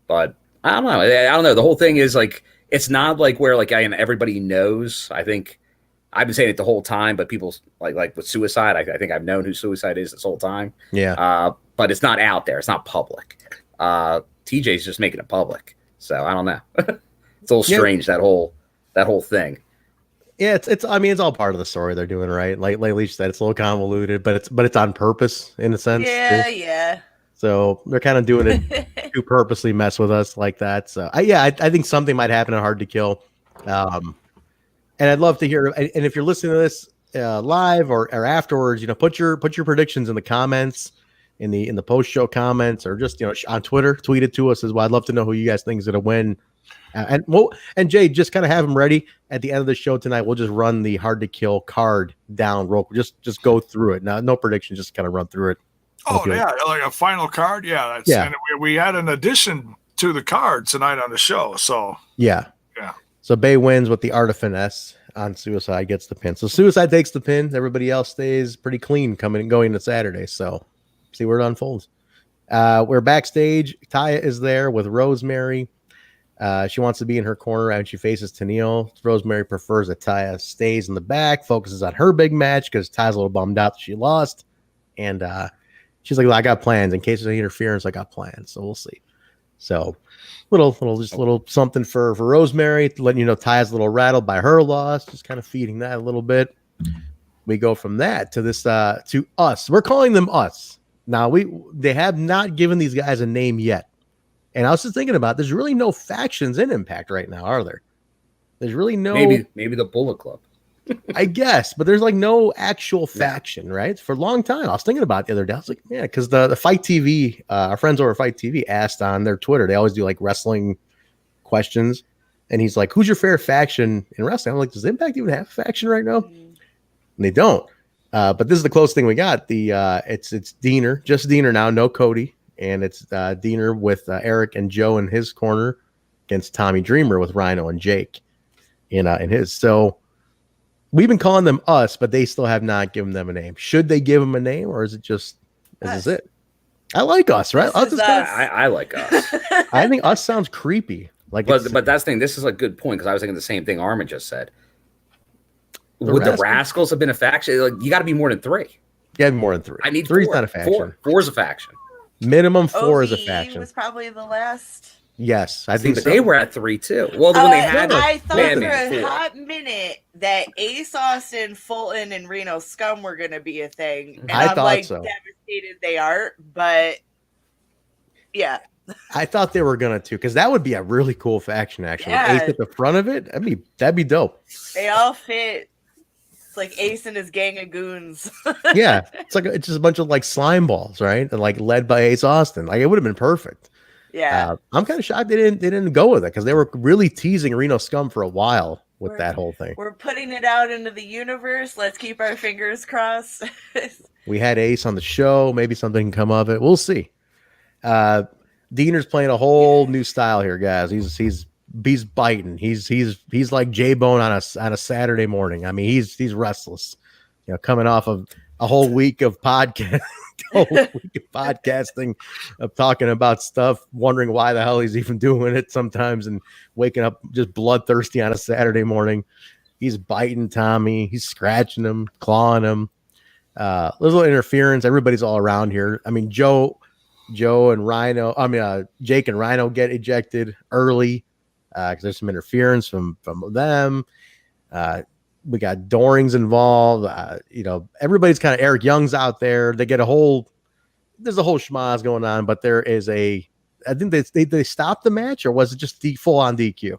Speaker 2: But I don't know. I don't know. The whole thing is like it's not like where like everybody knows. I think I've been saying it the whole time, but people like with Suicide. I think I've known who Suicide is this whole time.
Speaker 1: Yeah.
Speaker 2: But it's not out there. It's not public. TJ's just making it public. So I don't know. It's a little strange that whole thing.
Speaker 1: Yeah, it's. I mean, it's all part of the story they're doing, right? Like Alicia said, it's a little convoluted, but it's on purpose in a sense.
Speaker 4: Yeah,
Speaker 1: too.
Speaker 4: yeah.
Speaker 1: So they're kind of doing it to purposely mess with us like that. So I think something might happen in Hard to Kill, and I'd love to hear. And if you're listening to this live or afterwards, put your predictions in the comments, in the post show comments, or just on Twitter, tweet it to us as well. I'd love to know who you guys think is going to win And Jay, just kind of have them ready at the end of the show tonight. We'll just run the hard to kill card down real quick. Just go through it. Now, no predictions, just kind of run through it.
Speaker 3: Oh yeah, like a final card. Yeah, that's and we had an addition to the card tonight on the show. So
Speaker 1: yeah. So Bay wins with the art of finesse on Suicide, gets the pin. So Suicide takes the pin. Everybody else stays pretty clean coming and going to Saturday. So see where it unfolds. We're backstage. Taya is there with Rosemary. She wants to be in her corner and she faces Tenille. Rosemary prefers that Taya stays in the back, focuses on her big match because Taya's a little bummed out that she lost. And she's like, well, I got plans. In case of any interference, I got plans. So we'll see. So little something for Rosemary, letting you know Taya's a little rattled by her loss, just kind of feeding that a little bit. We go from that to this to us. We're calling them us. Now they have not given these guys a name yet. And I was just thinking about there's really no factions in Impact right now, are there? There's really no
Speaker 2: maybe the Bullet Club.
Speaker 1: I guess, but there's like no actual faction, right? For a long time. I was thinking about it the other day. I was like, yeah, because the Fight TV, our friends over at Fight TV asked on their Twitter, they always do like wrestling questions. And he's like, who's your favorite faction in wrestling? I'm like, does Impact even have a faction right now? And they don't. But this is the closest thing we got. It's Deaner, just Deaner now, no Cody. And it's Deaner with Eric and Joe in his corner against Tommy Dreamer with Rhino and Jake in his. So we've been calling them us, but they still have not given them a name. Should they give them a name, or is it just is this it? I like us, right? Us is
Speaker 2: I like us.
Speaker 1: I think us sounds creepy. Like,
Speaker 2: but that's the thing. This is a good point because I was thinking the same thing Armin just said. Would the Rascals have been a faction? Like, you got to be more than 3.
Speaker 1: Yeah, more than 3.
Speaker 2: I need
Speaker 1: three's
Speaker 2: 4.
Speaker 1: not a faction.
Speaker 2: 4 is a faction.
Speaker 1: Minimum 4 is a faction.
Speaker 4: Was probably the last.
Speaker 1: Yes, I think
Speaker 2: but
Speaker 1: so.
Speaker 2: They were at 3 too. Well, when they had,
Speaker 4: I thought for a hot minute that Ace Austin, Fulton, and Reno Scum were going to be a thing, and I'm like devastated they aren't. But yeah,
Speaker 1: I thought they were gonna too, because that would be a really cool faction. Actually,
Speaker 4: Yeah.
Speaker 1: Ace at the front of it, that'd be dope.
Speaker 4: They all fit. It's like Ace and his gang of goons.
Speaker 1: Yeah, it's just a bunch of like slime balls, right? And like led by Ace Austin. Like it would have been perfect.
Speaker 4: Yeah,
Speaker 1: I'm kind of shocked they didn't go with it because they were really teasing Reno Scum for a while with that whole thing.
Speaker 4: We're putting it out into the universe. Let's keep our fingers crossed.
Speaker 1: We had Ace on the show. Maybe something can come of it. We'll see. Deaner's playing a whole new style here, guys. He's biting. He's like Jaybone on a Saturday morning. I mean, he's restless. You know, coming off of a whole week of podcasting, of talking about stuff, wondering why the hell he's even doing it sometimes, and waking up just bloodthirsty on a Saturday morning. He's biting Tommy. He's scratching him, clawing him. Little interference. Everybody's all around here. I mean, Joe and Rhino. Jake and Rhino get ejected early because there's some interference from them. We got Doering's involved. Everybody's kind of Eric Young's out there. They get there's a whole schmaz going on, but there is I think they stopped the match, or was it just the full on DQ?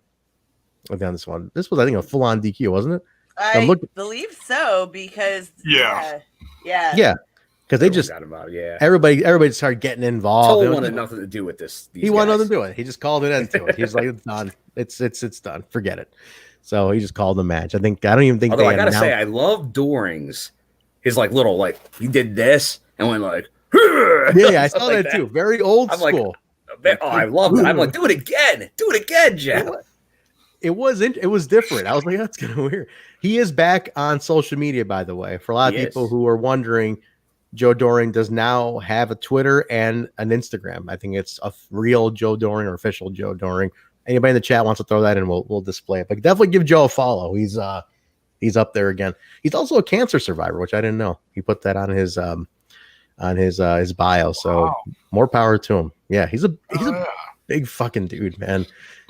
Speaker 1: On this one, this was, I think, a full on DQ, wasn't it?
Speaker 4: I believe so, because yeah.
Speaker 1: Because they just everybody started getting involved.
Speaker 2: Toll wanted nothing to do with this.
Speaker 1: He wanted nothing to do with it. He just called it into it. He's like, it's done. It's done. Forget it. So he just called the match. I don't even think.
Speaker 2: Although I gotta say, I love Doering's. His like little he did this and went like.
Speaker 1: Yeah, I saw that too. Very old school.
Speaker 2: I love it. I'm like, do it again, Jeff.
Speaker 1: It was different. I was like, that's kind of weird. He is back on social media, by the way. For a lot of people who are wondering, Joe Doering does now have a Twitter and an Instagram. I think it's a real Joe Doering or official Joe Doering. Anybody in the chat wants to throw that in, we'll display it. But definitely give Joe a follow. He's up there again. He's also a cancer survivor, which I didn't know. He put that on his bio. So more power to him. Yeah, he's a big fucking dude, man.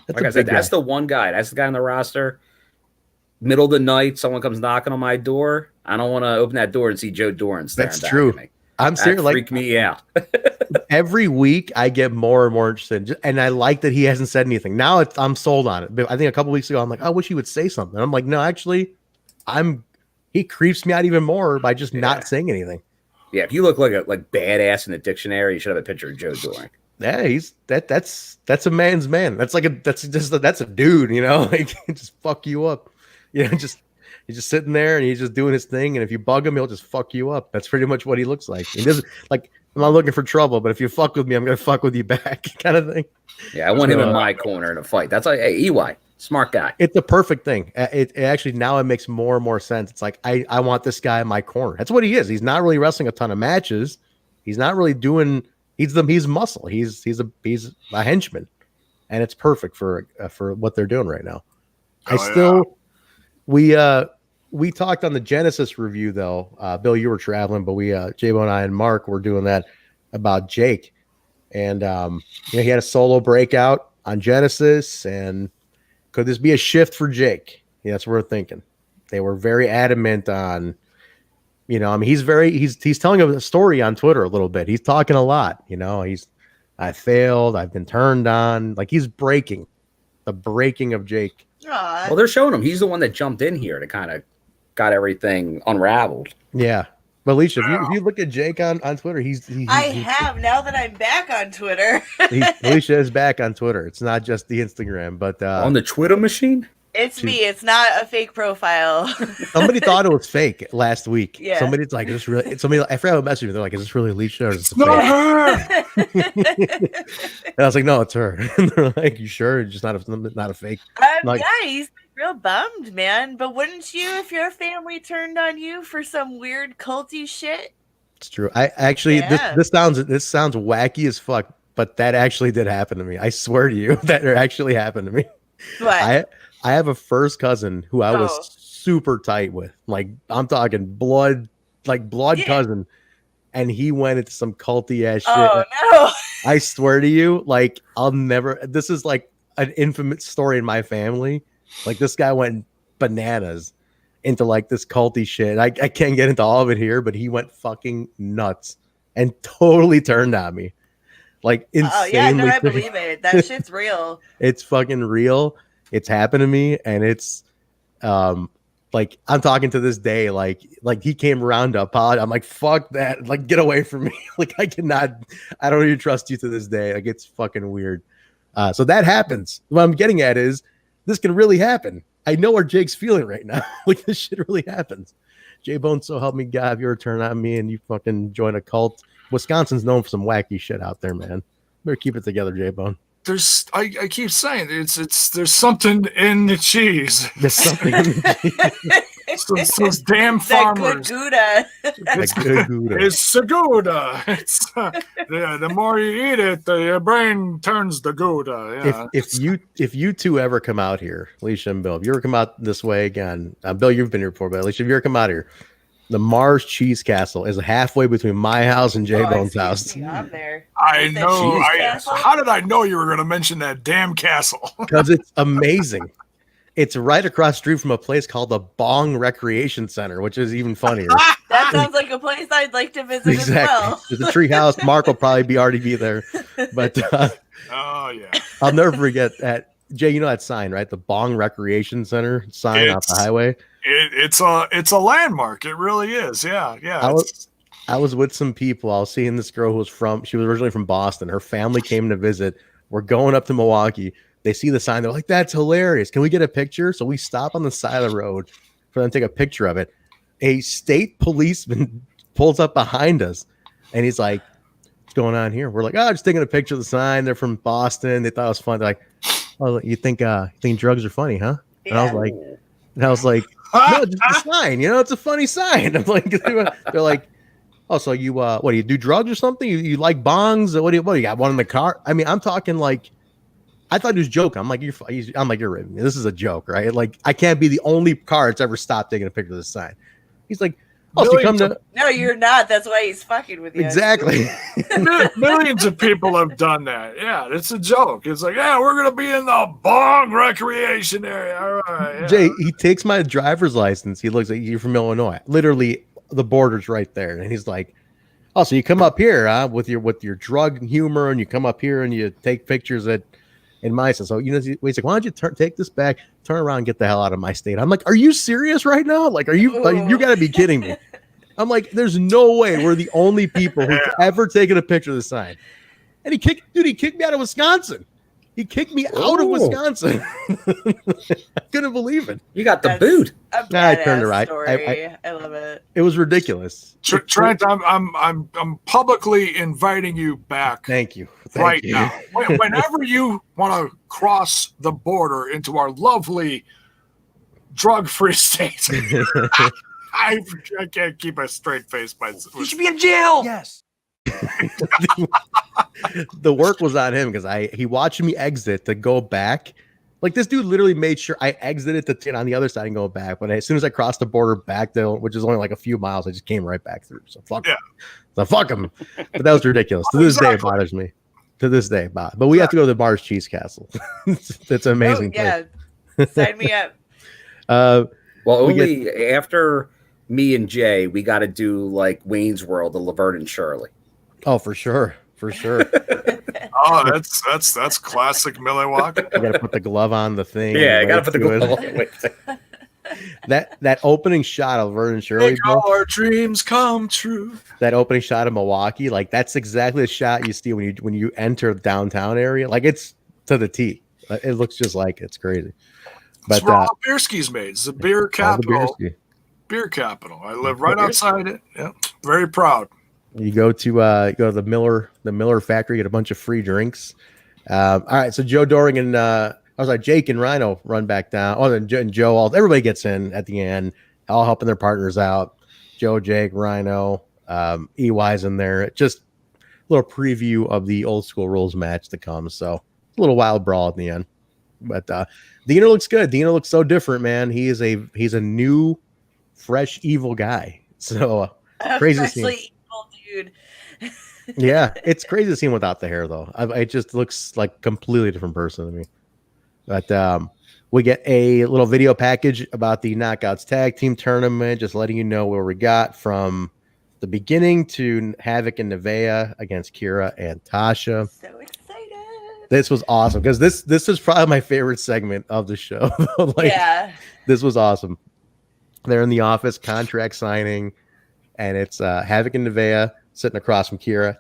Speaker 2: Like I said, that's the one guy. That's the guy on the roster. Middle of the night, someone comes knocking on my door. I don't want to open that door and see Joe Doering staring back at me.
Speaker 1: I'm serious.
Speaker 2: Freak me out.
Speaker 1: Every week I get more and more interested, and I like that he hasn't said anything. Now I'm sold on it. But I think a couple weeks ago I'm like, I wish he would say something. I'm like, no, actually, he creeps me out even more by just not saying anything.
Speaker 2: Yeah, if you look like badass in the dictionary, you should have a picture of Joe Doering.
Speaker 1: Yeah, that's a man's man. That's a dude, you know, like just fuck you up. You know, he's just sitting there and he's just doing his thing. And if you bug him, he'll just fuck you up. That's pretty much what he looks like. He doesn't like, I'm not looking for trouble, but if you fuck with me, I'm gonna fuck with you back, kind of thing.
Speaker 2: Yeah, I want him in my corner in a fight. That's like, hey, EY, smart guy.
Speaker 1: It's a perfect thing. It actually now it makes more and more sense. It's like I want this guy in my corner. That's what he is. He's not really wrestling a ton of matches. He's not really doing. He's muscle. He's a henchman, and it's perfect for what they're doing right now. We talked on the Genesis review though. Bill, you were traveling, but Jaybone and I and Mark were doing that about Jake, and he had a solo breakout on Genesis, and could this be a shift for Jake? Yeah, that's what we're thinking. They were very adamant on. He's telling a story on Twitter a little bit. He's talking a lot. I failed. I've been turned on. Like he's breaking of Jake.
Speaker 2: Well, they're showing him. He's the one that jumped in here to kind of got everything unraveled.
Speaker 1: Yeah. But Alicia, if you look at Jake on Twitter,
Speaker 4: I have now that I'm back on Twitter.
Speaker 1: Alicia is back on Twitter. It's not just the Instagram, but
Speaker 2: on the Twitter machine.
Speaker 4: It's me. It's not a fake profile.
Speaker 1: Somebody thought it was fake last week.
Speaker 4: Yeah.
Speaker 1: Somebody's like, "Is this really?" Somebody, I forgot what message me. They're like, "Is this really Alicia or is this
Speaker 3: Not
Speaker 1: fake?"
Speaker 3: her.
Speaker 1: And I was like, "No, it's her." And they're like, "You sure? It's just not a fake?" Like,
Speaker 4: yeah, he's real bummed, man. But wouldn't you if your family turned on you for some weird culty shit?
Speaker 1: it's true. I actually this sounds wacky as fuck, but that actually did happen to me. I swear to you, that actually happened to me.
Speaker 4: What?
Speaker 1: I have a first cousin who I was super tight with. Like I'm talking blood cousin. And he went into some culty ass shit.
Speaker 4: Oh no.
Speaker 1: I swear to you, like this is like an infamous story in my family. Like this guy went bananas into like this culty shit. I can't get into all of it here, but he went fucking nuts and totally turned on me. Like insanely.
Speaker 4: Oh yeah, no, I believe it. That shit's real.
Speaker 1: It's fucking real. It's happened to me, and it's like I'm talking to this day, like he came around to apologize. I'm like, fuck that, like get away from me. Like I don't even trust you to this day. Like it's fucking weird. So that happens. What I'm getting at is this can really happen. I know where Jake's feeling right now. Like this shit really happens. Jaybone, so help me God, if you ever turn on me and you fucking join a cult. Wisconsin's known for some wacky shit out there, man. Better keep it together, Jaybone.
Speaker 3: I keep saying there's something in the cheese.
Speaker 1: There's something in the cheese.
Speaker 3: Those damn farmers.
Speaker 4: It's
Speaker 3: good Gouda. It's the Gouda. It's the more you eat it, your brain turns the Gouda. Yeah.
Speaker 1: If you two ever come out here, Alicia and Bill, if you ever come out this way again, Bill, you've been here before, but Alicia, if you ever come out here, the Mars Cheese Castle is halfway between my house and Jaybone's house.
Speaker 3: I know. How did I know you were going to mention that damn castle?
Speaker 1: Because it's amazing. It's right across the street from a place called the Bong Recreation Center, which is even funnier.
Speaker 4: That sounds like a place I'd like to visit as well.
Speaker 1: There's a tree house. Mark will probably already be there. But
Speaker 3: oh yeah,
Speaker 1: I'll never forget that. Jay, you know that sign, right? The Bong Recreation Center sign off the highway.
Speaker 3: It's a landmark. It really is. Yeah.
Speaker 1: I was with some people. I was seeing this girl she was originally from Boston. Her family came to visit. We're going up to Milwaukee. They see the sign. They're like, "That's hilarious. Can we get a picture?" So we stop on the side of the road for them to take a picture of it. A state policeman pulls up behind us, and he's like, "What's going on here?" We're like, "Oh, just taking a picture of the sign. They're from Boston. They thought it was fun." They're like, "Oh, you think drugs are funny, huh?"
Speaker 4: Yeah.
Speaker 1: And I was like, "No, just a sign. It's a funny sign." I'm like, they're like, "Oh, so you what do you do drugs or something? You like bongs? What do you got one in the car?" I mean, I'm talking like, I thought he was joking. I'm like, you're right. This is a joke, right? Like, I can't be the only car that's ever stopped taking a picture of this sign. He's like, "Oh, so you come to..."
Speaker 4: No, you're not. That's why he's fucking with you.
Speaker 1: Exactly.
Speaker 3: Millions of people have done that. Yeah, it's a joke. It's like, yeah, we're gonna be in the Bong Recreation area. All right. Yeah.
Speaker 1: Jay, he takes my driver's license. He looks like you're from Illinois. Literally, the border's right there, and he's like, "Oh, so you come up here, with your drug humor, and you come up here and you take pictures in my son." So he's like, "Why don't you take this back, turn around, and get the hell out of my state?" I'm like, "Are you serious right now? Like, you got to be kidding me?" I'm like, "There's no way we're the only people who've ever taken a picture of the sign." And he kicked me out of Wisconsin. He kicked me out of Wisconsin. I couldn't believe it.
Speaker 2: You got the boot.
Speaker 1: I turned it right.
Speaker 4: I love it.
Speaker 1: It was ridiculous.
Speaker 3: Trent, I'm publicly inviting you back.
Speaker 1: Thank you.
Speaker 3: Now. Whenever you want to cross the border into our lovely drug-free state, I can't keep a straight face.
Speaker 8: You should be in jail.
Speaker 1: Yes. The work was on him because he watched me exit to go back. Like this dude literally made sure I exited on the other side and go back. But as soon as I crossed the border back, which is only like a few miles, I just came right back through. So fuck him. But that was ridiculous. To this day, it bothers me. To this day, but we have to go to the Mars Cheese Castle. It's an amazing place.
Speaker 4: Sign me up.
Speaker 2: After me and Jay, we got to do like Wayne's World, the Laverne and Shirley.
Speaker 1: Oh, for sure.
Speaker 3: That's classic Milwaukee.
Speaker 1: You got to put the glove on the thing.
Speaker 2: Yeah, you got to put the glove on.
Speaker 1: That opening shot of Laverne and Shirley.
Speaker 3: Make all our dreams come true.
Speaker 1: That opening shot of Milwaukee, like that's exactly the shot you see when you enter the downtown area. Like it's to the T. It looks just like it's crazy. But
Speaker 3: it's where all beer skis made. It's the beer capital. Beer capital. I live right outside it. Yeah, very proud.
Speaker 1: You go to the Miller factory, get a bunch of free drinks. All right, so Joe Doering and Jake and Rhino run back down. Oh, and Joe, everybody gets in at the end, all helping their partners out. Joe, Jake, Rhino, EY's in there. Just a little preview of the old school rules match to come. So a little wild brawl at the end. But Deonna looks good. Deonna looks so different, man. He's a new, fresh, evil guy. So crazy to see him.
Speaker 4: Evil dude.
Speaker 1: Yeah, it's crazy to see him without the hair, though. It just looks like a completely different person to me. But we get a little video package about the Knockouts Tag Team Tournament, just letting you know where we got from the beginning to Havoc and Nevaeh against Kira and Tasha.
Speaker 4: So excited.
Speaker 1: This was awesome because this is probably my favorite segment of the show. This was awesome. They're in the office, contract signing, and it's Havoc and Nevaeh sitting across from Kira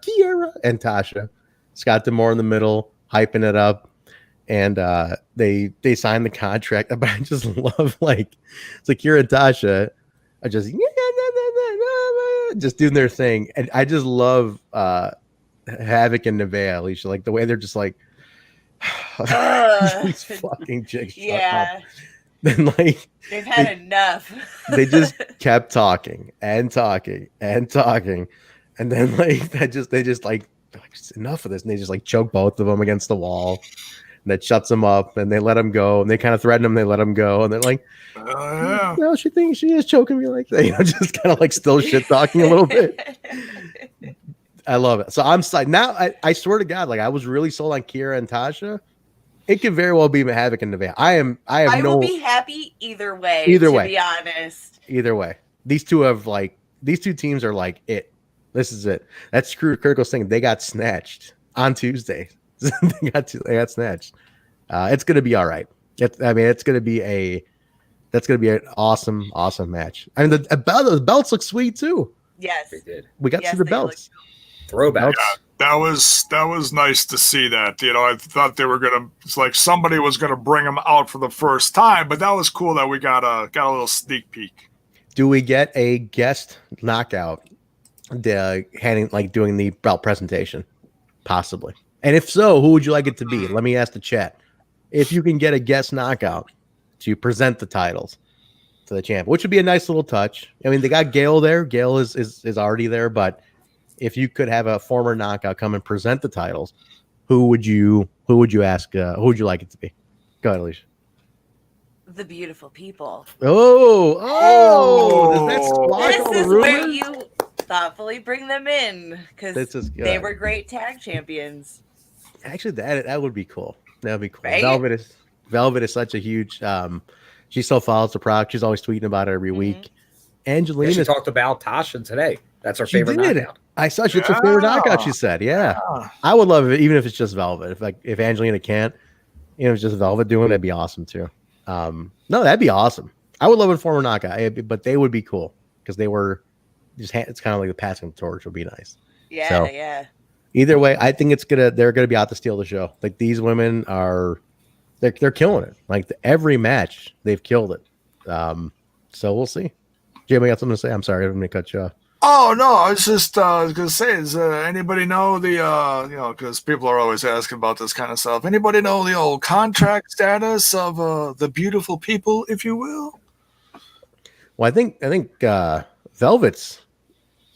Speaker 1: and Tasha. Scott D'Amore in the middle, hyping it up. And they signed the contract. But I just love so Kira and Tasha are just doing their thing. And I just love Havoc and Nevaeh, Alicia, like the way they're just like these fucking chicks.
Speaker 4: Yeah.
Speaker 1: Then
Speaker 4: they've had enough.
Speaker 1: They just kept talking and talking and talking. And then they just enough of this. And they just choke both of them against the wall. And that shuts them up. And they let them go. And they kind of threaten them. They let them go. And they're like, no, she thinks she is choking me like that. Just kind of still shit talking a little bit. I love it. So I'm now. I swear to God, I was really sold on Kira and Tasha. It could very well be Havoc and Nevaeh. I will
Speaker 4: be happy either way.
Speaker 1: To
Speaker 4: be honest.
Speaker 1: Either way, these two teams are it. This is it. That's critical thing. They got snatched on Tuesday. they got snatched. It's gonna be all right. It's gonna be an awesome match. I mean, the belts look sweet too.
Speaker 4: Yes,
Speaker 2: they did.
Speaker 1: We got to see the belts.
Speaker 2: Throwbacks.
Speaker 3: Yeah, that was nice to see that. I thought they were gonna somebody was gonna bring them out for the first time, but that was cool that we got a little sneak peek.
Speaker 1: Do we get a guest knockout? Doing the belt presentation, possibly. And if so, who would you like it to be? Let me ask the chat. If you can get a guest knockout to present the titles to the champ, which would be a nice little touch. I mean, they got Gail there. Gail is already there, but if you could have a former knockout come and present the titles, who would you ask? Who would you like it to be? Go ahead, Alicia.
Speaker 4: The beautiful people.
Speaker 1: Does that squash all the rumors?
Speaker 4: Where you thoughtfully bring them in because they were great tag champions.
Speaker 1: Actually, that would be cool. That would be cool.
Speaker 4: Right?
Speaker 1: Velvet is such a huge. She still follows the product. She's always tweeting about it every week. Angelina
Speaker 2: she talked about Tasha today. That's her favorite knockout.
Speaker 1: I saw she's her favorite knockout. She said, "Yeah, I would love it, even if it's just Velvet. If Angelina can't, it's just Velvet doing it, that'd be awesome too. No, that'd be awesome. I would love a former knockout, but they would be cool because they were just. It's kind of like the passing the torch would be nice.
Speaker 4: Yeah, yeah.
Speaker 1: Either way, I think they're gonna be out to steal the show. Like these women they're killing it. Like every match they've killed it. So we'll see. Jimmy, got something to say? I'm sorry, I didn't mean to cut you off.
Speaker 3: Oh no, I was just gonna say, does anybody know the because people are always asking about this kind of stuff. Anybody know the old contract status of the beautiful people, if you will?
Speaker 1: Well, I think Velvet's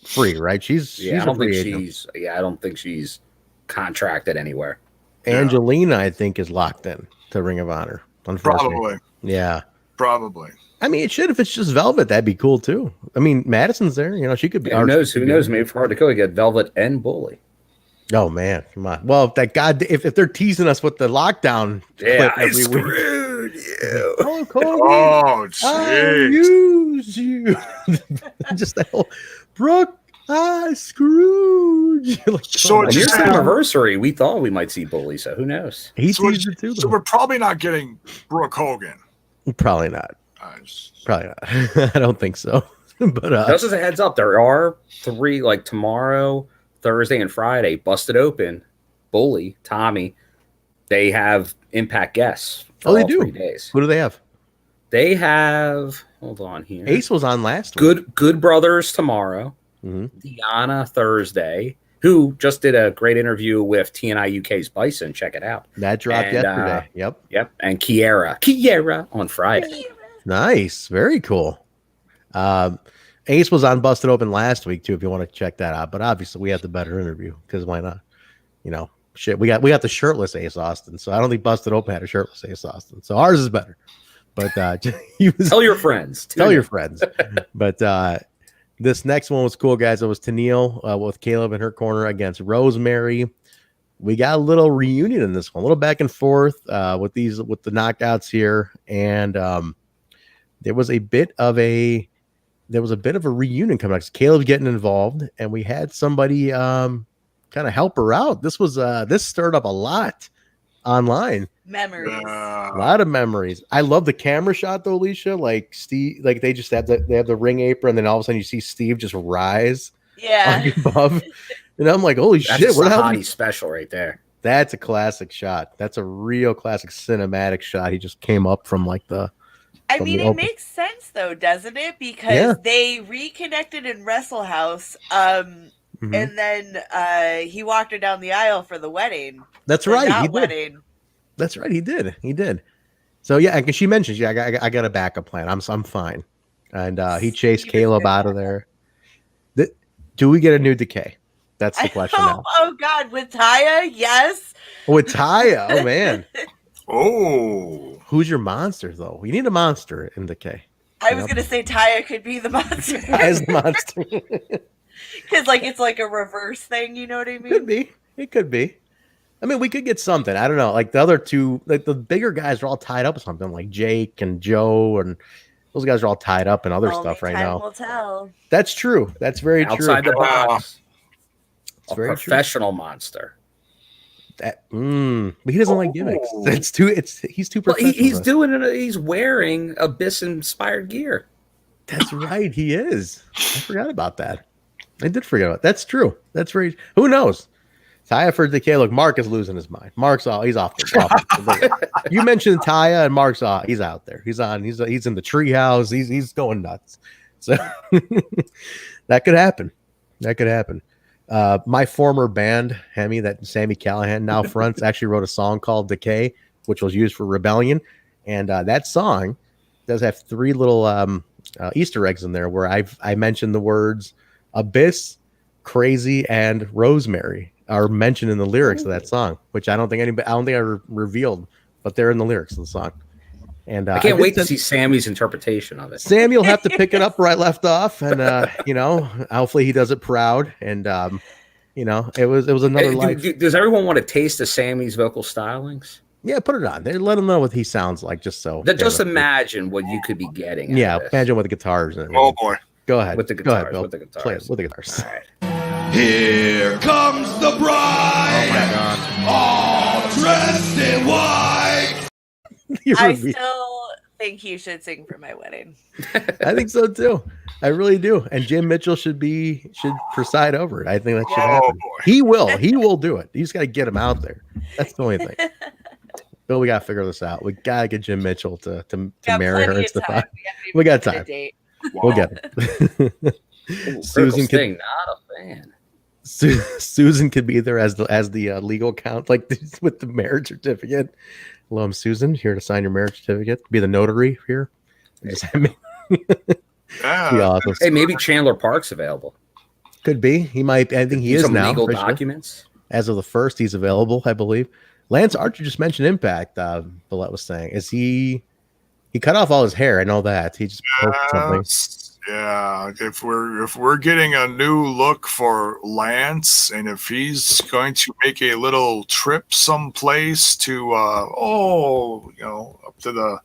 Speaker 1: free, right? She's
Speaker 2: I don't think she's contracted anywhere.
Speaker 1: Angelina, I think, is locked in to Ring of Honor. Unfortunately,
Speaker 3: Probably.
Speaker 1: Yeah,
Speaker 3: probably.
Speaker 1: I mean, it should. If it's just Velvet, that'd be cool too. I mean, Madison's there. You know, she could be.
Speaker 2: Who knows? Who knows? Maybe for Hard to Kill, you get Velvet and Bully.
Speaker 1: Oh man, come on. Well, if they're teasing us with the lockdown clip every week,
Speaker 2: you.
Speaker 1: Oh, Cody,
Speaker 3: oh,
Speaker 1: I use you. Just that whole Brooke, I screwed you. Like,
Speaker 3: So
Speaker 2: on your anniversary, we thought we might see Bully. So who knows?
Speaker 1: He teased it too.
Speaker 3: So we're probably not getting Brooke Hogan.
Speaker 1: Probably not. Probably not. I don't think so. But
Speaker 2: just as a heads up, there are 3 like tomorrow, Thursday, and Friday busted open. Bully, Tommy, they have Impact guests.
Speaker 1: Oh, they do.
Speaker 2: 3 days.
Speaker 1: Who do they have?
Speaker 2: They have. Hold on here.
Speaker 1: Ace was on last week.
Speaker 2: Good Brothers tomorrow.
Speaker 1: Mm-hmm.
Speaker 2: Deonna Thursday, who just did a great interview with TNI UK's Bison. Check it out.
Speaker 1: That dropped yesterday.
Speaker 2: Yep. And Kiera on Friday.
Speaker 1: Nice. Very cool. Ace was on Busted Open last week too, if you want to check that out. But obviously we have the better interview because why not? You know, shit. We got the shirtless Ace Austin. So I don't think Busted Open had a shirtless Ace Austin. So ours is better. But
Speaker 2: tell your friends.
Speaker 1: Tell your friends. But this next one was cool, guys. It was Tennille with Caleb in her corner against Rosemary. We got a little reunion in this one, a little back and forth with the knockouts here, and there was a bit of a reunion coming up. Caleb's getting involved, and we had somebody kind of help her out. This stirred up a lot online.
Speaker 4: Memories.
Speaker 1: A lot of memories. I love the camera shot though, Alicia. Like Steve, like they just have the ring apron, and then all of a sudden you see Steve just rise.
Speaker 4: Yeah.
Speaker 1: Above. And I'm like, holy shit, what the hell?
Speaker 2: Hottie special right there.
Speaker 1: That's a classic shot. That's a real classic cinematic shot. He just came up from like the.
Speaker 4: I mean, it makes sense though, doesn't it? Because they reconnected in Wrestle House, and then he walked her down the aisle for the wedding.
Speaker 1: That's right. He did. That's right. He did. So yeah, because she mentions, I got a backup plan. I'm fine. And he chased Caleb out of there. Do we get a new Decay? That's the question now.
Speaker 4: Oh God, with Taya, yes.
Speaker 1: With Taya, oh man.
Speaker 3: Oh,
Speaker 1: who's your monster though? We need a monster in Decay.
Speaker 4: I was gonna say Taya could be the monster.
Speaker 1: As the monster,
Speaker 4: because like it's like a reverse thing. You know what I mean?
Speaker 1: Could be. It could be. I mean, we could get something. I don't know. Like the other two, like the bigger guys are all tied up with something. Like Jake and Joe, and those guys are all tied up in other stuff right now.
Speaker 4: Will tell.
Speaker 1: That's true. That's very true.
Speaker 2: Outside the box.
Speaker 1: It's
Speaker 2: a professional monster.
Speaker 1: But he doesn't like gimmicks. He's too professional.
Speaker 2: He's doing it. He's wearing Abyss inspired gear.
Speaker 1: That's right. He is. I forgot about that. I did forget about that. That's true. That's very. Who knows? Taya for Decay. Look, Mark is losing his mind. Mark's all. He's off. You mentioned Taya, and Mark's off. He's out there. He's on. He's in the treehouse. He's going nuts. So that could happen. That could happen. My former band, Hemi, that Sammy Callahan now fronts, actually wrote a song called Decay, which was used for Rebellion. And that song does have 3 little Easter eggs in there where I mentioned the words Abyss, Crazy, and Rosemary are mentioned in the lyrics of that song, which I don't think I revealed, but they're in the lyrics of the song. And
Speaker 2: I can't wait to see Sammy's interpretation of it.
Speaker 1: Sammy will have to pick it up where I left off, and hopefully he does it proud. And it was another life.
Speaker 2: Does everyone want to taste of Sammy's vocal stylings?
Speaker 1: Yeah, put it on. Let him know what he sounds like, just so.
Speaker 2: Just imagine what you could be getting.
Speaker 1: Yeah, imagine with the guitars.
Speaker 3: Oh boy,
Speaker 1: go ahead
Speaker 2: with the guitars.
Speaker 1: Go ahead, Bill.
Speaker 2: With the guitars.
Speaker 1: Play it with the guitars.
Speaker 2: All right.
Speaker 9: Here comes the bride.
Speaker 1: Oh my God!
Speaker 9: All dressed in white.
Speaker 4: I still think he should sing for my wedding.
Speaker 1: I think so too. I really do. And Jim Mitchell should preside over it. I think that should happen. He will do it. You just got to get him out there. That's the only thing. Bill, we got to figure this out. We got to get Jim Mitchell to marry her and stuff. We got time. We'll get it. Susan could,
Speaker 2: not a fan.
Speaker 1: Susan could be there as the legal count, like with the marriage certificate. Hello, I'm Susan, here to sign your marriage certificate. Be the notary here. Just have me. Awesome.
Speaker 2: Hey, maybe Chandler Park's available.
Speaker 1: Could be. He might. I think he is now.
Speaker 2: Legal documents.
Speaker 1: As of the 1st, he's available, I believe. Lance Archer just mentioned Impact. Billette was saying, is he cut off all his hair? I know that he just poked something.
Speaker 3: Yeah, if we're getting a new look for Lance, and if he's going to make a little trip someplace to up to the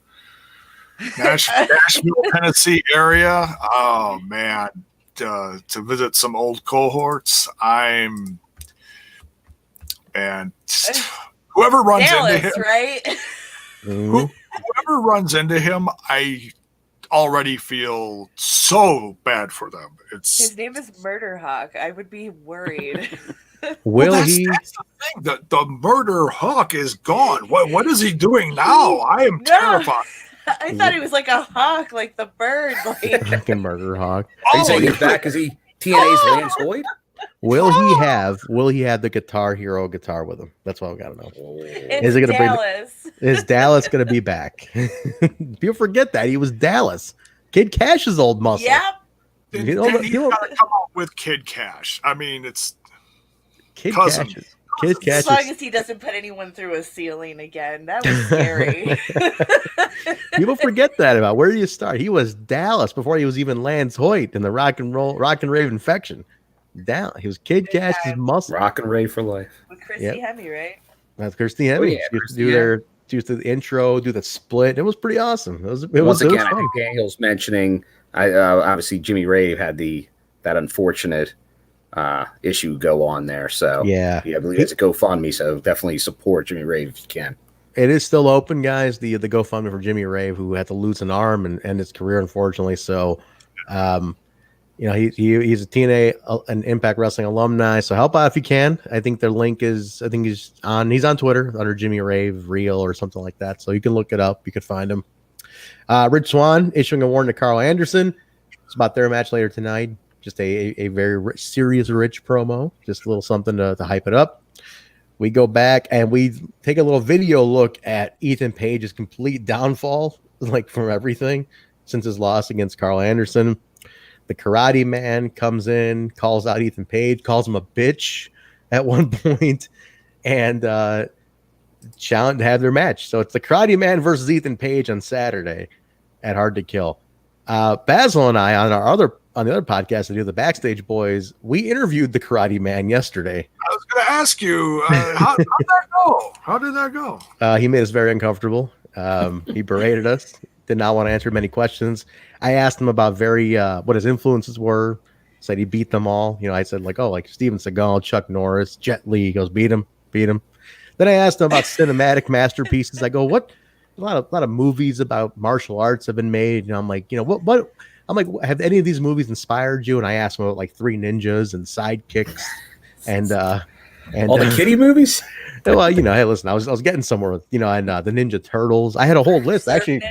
Speaker 3: Nashville, Tennessee area, oh man, to visit some old cohorts, whoever runs into him,
Speaker 4: right?
Speaker 3: Whoever runs into him, I already feel so bad for them.
Speaker 4: His name is Murder Hawk. I would be worried.
Speaker 3: That's the thing. The Murder Hawk is gone. What is he doing now? I am terrified.
Speaker 4: I thought he was like a hawk, like the bird.
Speaker 1: Like a Murder Hawk.
Speaker 2: Are you saying he's back? Is he TNA's Lance Hoyt?
Speaker 1: Will he have the Guitar Hero guitar with him? That's what we got to know.
Speaker 4: Is it Dallas?
Speaker 1: Is Dallas going to be back? People forget that he was Dallas. Kid Cash's old muscle.
Speaker 4: Yep.
Speaker 3: He's got to come out with Kid Cash. I mean, it's
Speaker 1: Kid Cash. Kid Cash.
Speaker 4: As long as he doesn't put anyone through a ceiling again, that was scary.
Speaker 1: People forget that about where do you start? He was Dallas before he was even Lance Hoyt in the rock and rave infection. Down. He was Kid Cash's muscle.
Speaker 2: Rock and rave for life.
Speaker 4: With Christy Hemme, right?
Speaker 1: That's Christy Hemme.
Speaker 2: Oh, yeah,
Speaker 1: she used to do the intro, do the split. It was pretty awesome. It was
Speaker 2: fun.
Speaker 1: I
Speaker 2: think Daniel's mentioning. Obviously Jimmy Rave had that unfortunate issue go on there. So
Speaker 1: yeah,
Speaker 2: I believe it's a GoFundMe. So definitely support Jimmy Rave if you can.
Speaker 1: It is still open, guys. The GoFundMe for Jimmy Rave, who had to lose an arm and end his career, unfortunately. So. He's a TNA and Impact Wrestling alumni, so help out if you can. I think their link is, he's on Twitter under Jimmy Rave Real or something like that, so you can look it up. You could find him. Rich Swann issuing a warning to Carl Anderson. It's about their match later tonight. Just a very serious Rich promo, just a little something to hype it up. We go back and we take a little video look at Ethan Page's complete downfall, like from everything since his loss against Carl Anderson. The Karate Man comes in, calls out Ethan Page, calls him a bitch at one point, and challenge to have their match. So it's the Karate Man versus Ethan Page on Saturday at Hard to Kill. Basil and I on the other podcast, the Backstage Boys, we interviewed the Karate Man yesterday.
Speaker 3: I was going to ask you, how did that go? How did that go?
Speaker 1: He made us very uncomfortable. He berated us. Did not want to answer many questions. I asked him about what his influences were. Said he beat them all. I said like Steven Seagal, Chuck Norris, Jet Li. He goes, beat him. Then I asked him about cinematic masterpieces. I go, what? A lot of movies about martial arts have been made. I'm like, what? I'm like, have any of these movies inspired you? And I asked him about like Three Ninjas and Sidekicks, and
Speaker 2: all the kiddie movies.
Speaker 1: Well, hey, listen, I was getting somewhere with, and the Ninja Turtles. I had a whole list actually.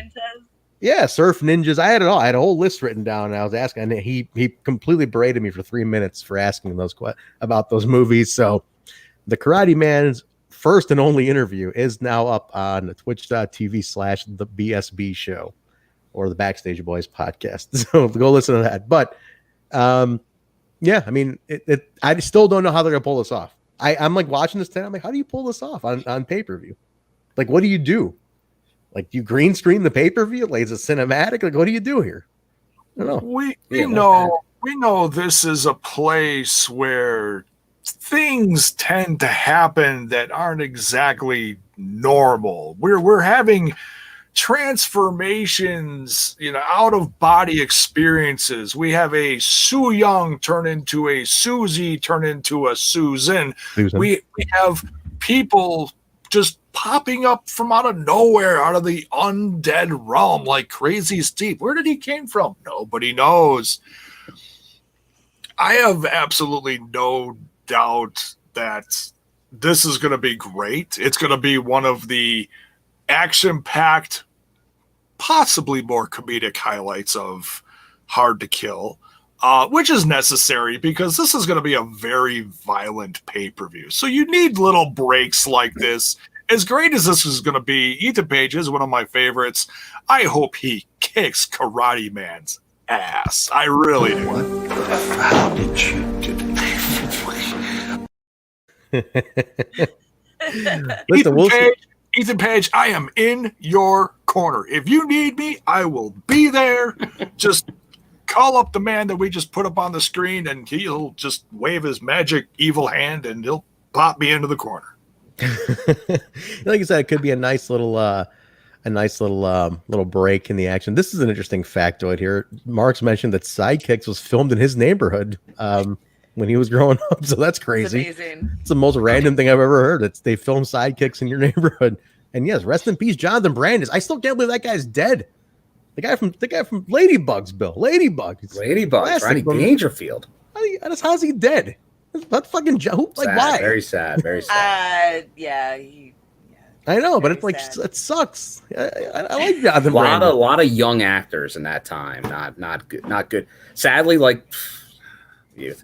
Speaker 1: Yeah, Surf Ninjas. I had it all. I had a whole list written down, and I was asking, and he completely berated me for 3 minutes for asking about those movies. So, the Karate Man's first and only interview is now up on twitch.tv/the BSB show or the Backstage Boys podcast. So go listen to that. But, yeah, I mean, I still don't know how they're gonna pull this off. I'm like watching this tonight. I'm like, how do you pull this off on pay-per-view? Like, what do you do? Like, you green screen the pay-per-view? Like, is it cinematic? Like, what do you do here? I don't know.
Speaker 3: We know this is a place where things tend to happen that aren't exactly normal. We're having transformations, out of body experiences. We have a Su Yung turn into a Susie, turn into a Susan. We have people just popping up from out of nowhere, out of the undead realm, like Crazy Steve. Where did he came from? Nobody knows. I have absolutely no doubt that this is going to be great. It's going to be one of the action-packed, possibly more comedic highlights of Hard to Kill, which is necessary because this is going to be a very violent pay-per-view. So you need little breaks like this. As great as this is going to be, Ethan Page is one of my favorites. I hope he kicks Karate Man's ass. I really do.
Speaker 9: How did you do
Speaker 3: Listen, Ethan Page, I am in your corner. If you need me, I will be there. Just call up the man that we just put up on the screen, and he'll just wave his magic evil hand, and he'll pop me into the corner.
Speaker 1: Like I said, it could be a nice little little break in the action. This is an interesting factoid here. Mark's mentioned that Sidekicks was filmed in his neighborhood when he was growing up, so that's crazy.
Speaker 4: It's amazing.
Speaker 1: It's the most random thing I've ever heard. It's they film Sidekicks in your neighborhood. And yes, rest in peace, Jonathan Brandis. I still can't believe that guy's dead. The guy from Ladybugs, Bill.
Speaker 2: Ladybugs, Ronnie Dangerfield.
Speaker 1: How's he dead? What fucking why?
Speaker 2: Very sad. Very sad.
Speaker 4: Yeah.
Speaker 1: I know, but it's like it sucks. I like Jonathan Brandis.
Speaker 2: A lot of young actors in that time. Not good. Sadly, like youth.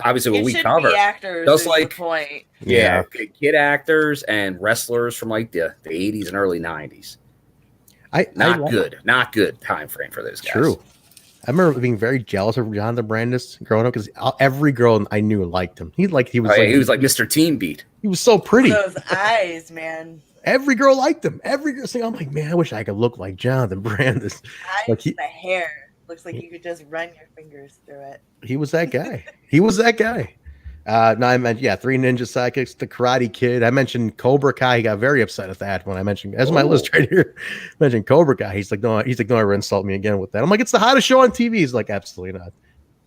Speaker 2: Obviously, what we cover,
Speaker 4: actors
Speaker 2: just like
Speaker 4: the point.
Speaker 2: Yeah, kid actors and wrestlers from like the 80s and early 90s. Not good time frame for those guys.
Speaker 1: True. I remember being very jealous of Jonathan Brandis growing up because every girl I knew liked him. He was like
Speaker 2: Mr. Teen Beat.
Speaker 1: He was so pretty.
Speaker 4: Those eyes, man.
Speaker 1: Every girl liked him. Every girl saying, "I'm like, man, I wish I could look like Jonathan Brandis."
Speaker 4: The hair looks like you could just run your fingers through it.
Speaker 1: He was that guy. No, I mentioned Three Ninja Sidekicks, the Karate Kid. I mentioned Cobra Kai. He got very upset at that when I mentioned. That's my list right here. I mentioned Cobra Kai. He's like, don't ever insult me again with that. I'm like, it's the hottest show on TV. He's like, absolutely not.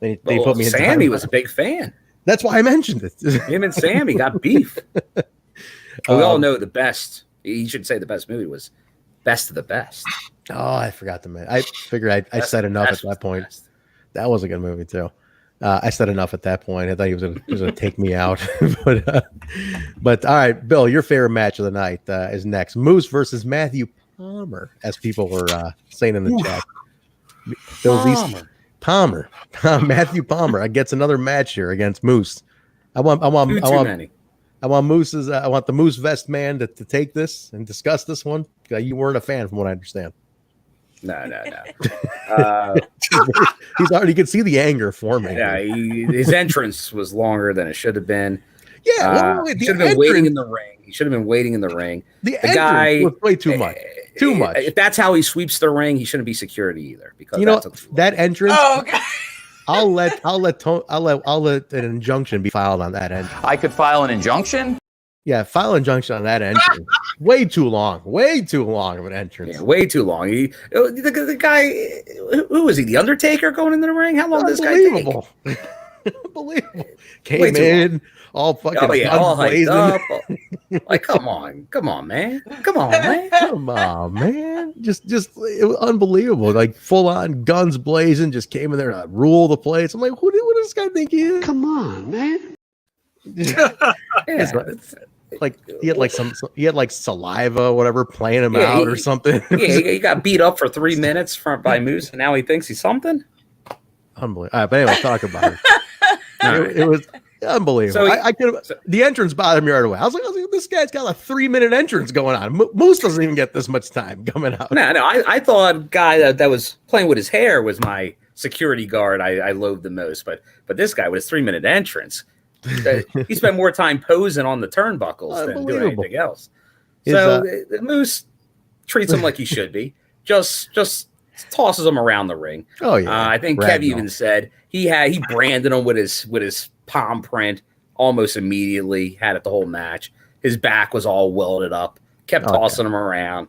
Speaker 1: They put me in.
Speaker 2: Sammy was a big fan.
Speaker 1: That's why I mentioned it.
Speaker 2: Him and Sammy got beef. We all know the best. You should say the best movie was Best of the Best.
Speaker 1: Oh, I forgot the movie. I figured I said enough at that point. That was a good movie too. I said enough at that point. I thought he was going to take me out. but all right, Bill, your favorite match of the night is next. Moose versus Matthew Palmer, as people were saying in the chat. Palmer. Matthew Palmer gets another match here against Moose. I want Moose's. I want the Moose Vest man to take this and discuss this one. You weren't a fan, from what I understand.
Speaker 2: No.
Speaker 1: He's already. You can see the anger forming.
Speaker 2: Yeah, his entrance was longer than it should have been.
Speaker 1: Yeah,
Speaker 2: he should have been waiting in the ring. The guy
Speaker 1: was way too much. Too much.
Speaker 2: If that's how he sweeps the ring, he shouldn't be security either. Because
Speaker 1: that entrance.
Speaker 4: Oh, God.
Speaker 1: I'll let an injunction be filed on that end.
Speaker 10: I could file an injunction?
Speaker 1: Yeah, file an injunction on that entrance. Way too long of an entrance.
Speaker 2: Yeah, way too long. The guy, who was he? The Undertaker going into the ring? How long does this guy take?
Speaker 1: Unbelievable. Came in all fucking
Speaker 2: all hyped up. Like, come on, man.
Speaker 1: Just it was unbelievable. Like full on guns blazing, just came in there to rule the place. I'm like, what does this guy think he is?
Speaker 7: Come on, man.
Speaker 1: Like he had like saliva, whatever, playing him out or something.
Speaker 2: He got beat up for 3 minutes by Moose, and now he thinks he's something.
Speaker 1: Unbelievable. All right, but anyway, talk about it. It was unbelievable. The entrance bothered me right away. I was like, this guy's got a 3-minute entrance going on. Moose doesn't even get this much time coming out.
Speaker 2: No. I thought a guy that was playing with his hair was my security guard. I loathed the most, but this guy with his 3-minute entrance. He spent more time posing on the turnbuckles than doing anything else. So the Moose treats him like he should be. Just tosses him around the ring.
Speaker 1: Oh yeah.
Speaker 2: I think Kev even said he branded him with his palm print almost immediately. Had it the whole match. His back was all welded up. Kept tossing him around.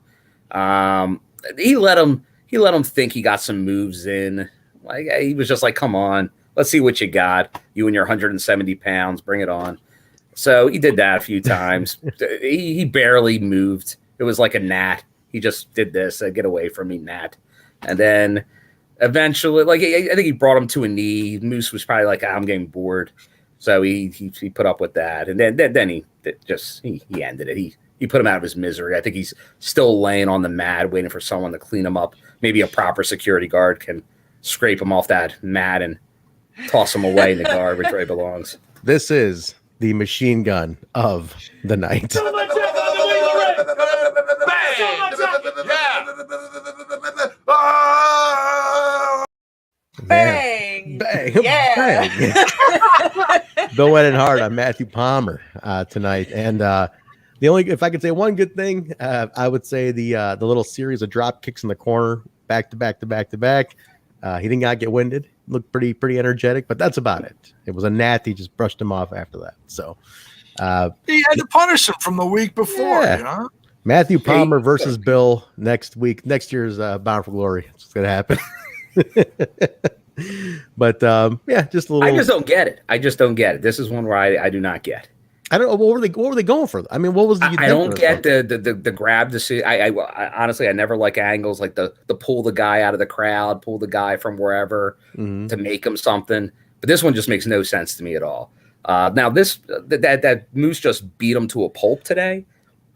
Speaker 2: He let him think he got some moves in. Like he was just like, come on. Let's see what you got. You and your 170 pounds. Bring it on. So he did that a few times. He barely moved. It was like a gnat. He just did this. Get away from me, gnat. And then eventually, like I think he brought him to a knee. Moose was probably like, I'm getting bored. So he put up with that. And then he ended it. He put him out of his misery. I think he's still laying on the mat waiting for someone to clean him up. Maybe a proper security guard can scrape him off that mat and toss him away in the garbage where he belongs.
Speaker 1: This is the machine gun of the night.
Speaker 4: Bang!
Speaker 1: Bang!
Speaker 4: Yeah.
Speaker 1: Bang! Bill went in hard on Matthew Palmer tonight, and if I could say one good thing, I would say the little series of drop kicks in the corner, back to back to back to back. He did not get winded. Looked pretty energetic, but that's about it. It was a gnat. He just brushed him off after that. So
Speaker 3: he had to punish him from the week before.
Speaker 1: Yeah.
Speaker 3: You know?
Speaker 1: Matthew Palmer versus Bill next week. Next year's Bound for Glory. It's going to happen. But just a little.
Speaker 2: I just don't get it. This is one where I do not get.
Speaker 1: I don't know what were they going for? I mean, what was the?
Speaker 2: I don't get the grab to see. I honestly I never like angles like the pull the guy out of the crowd, pull the guy from wherever to make him something. But this one just makes no sense to me at all. Now that Moose just beat him to a pulp today.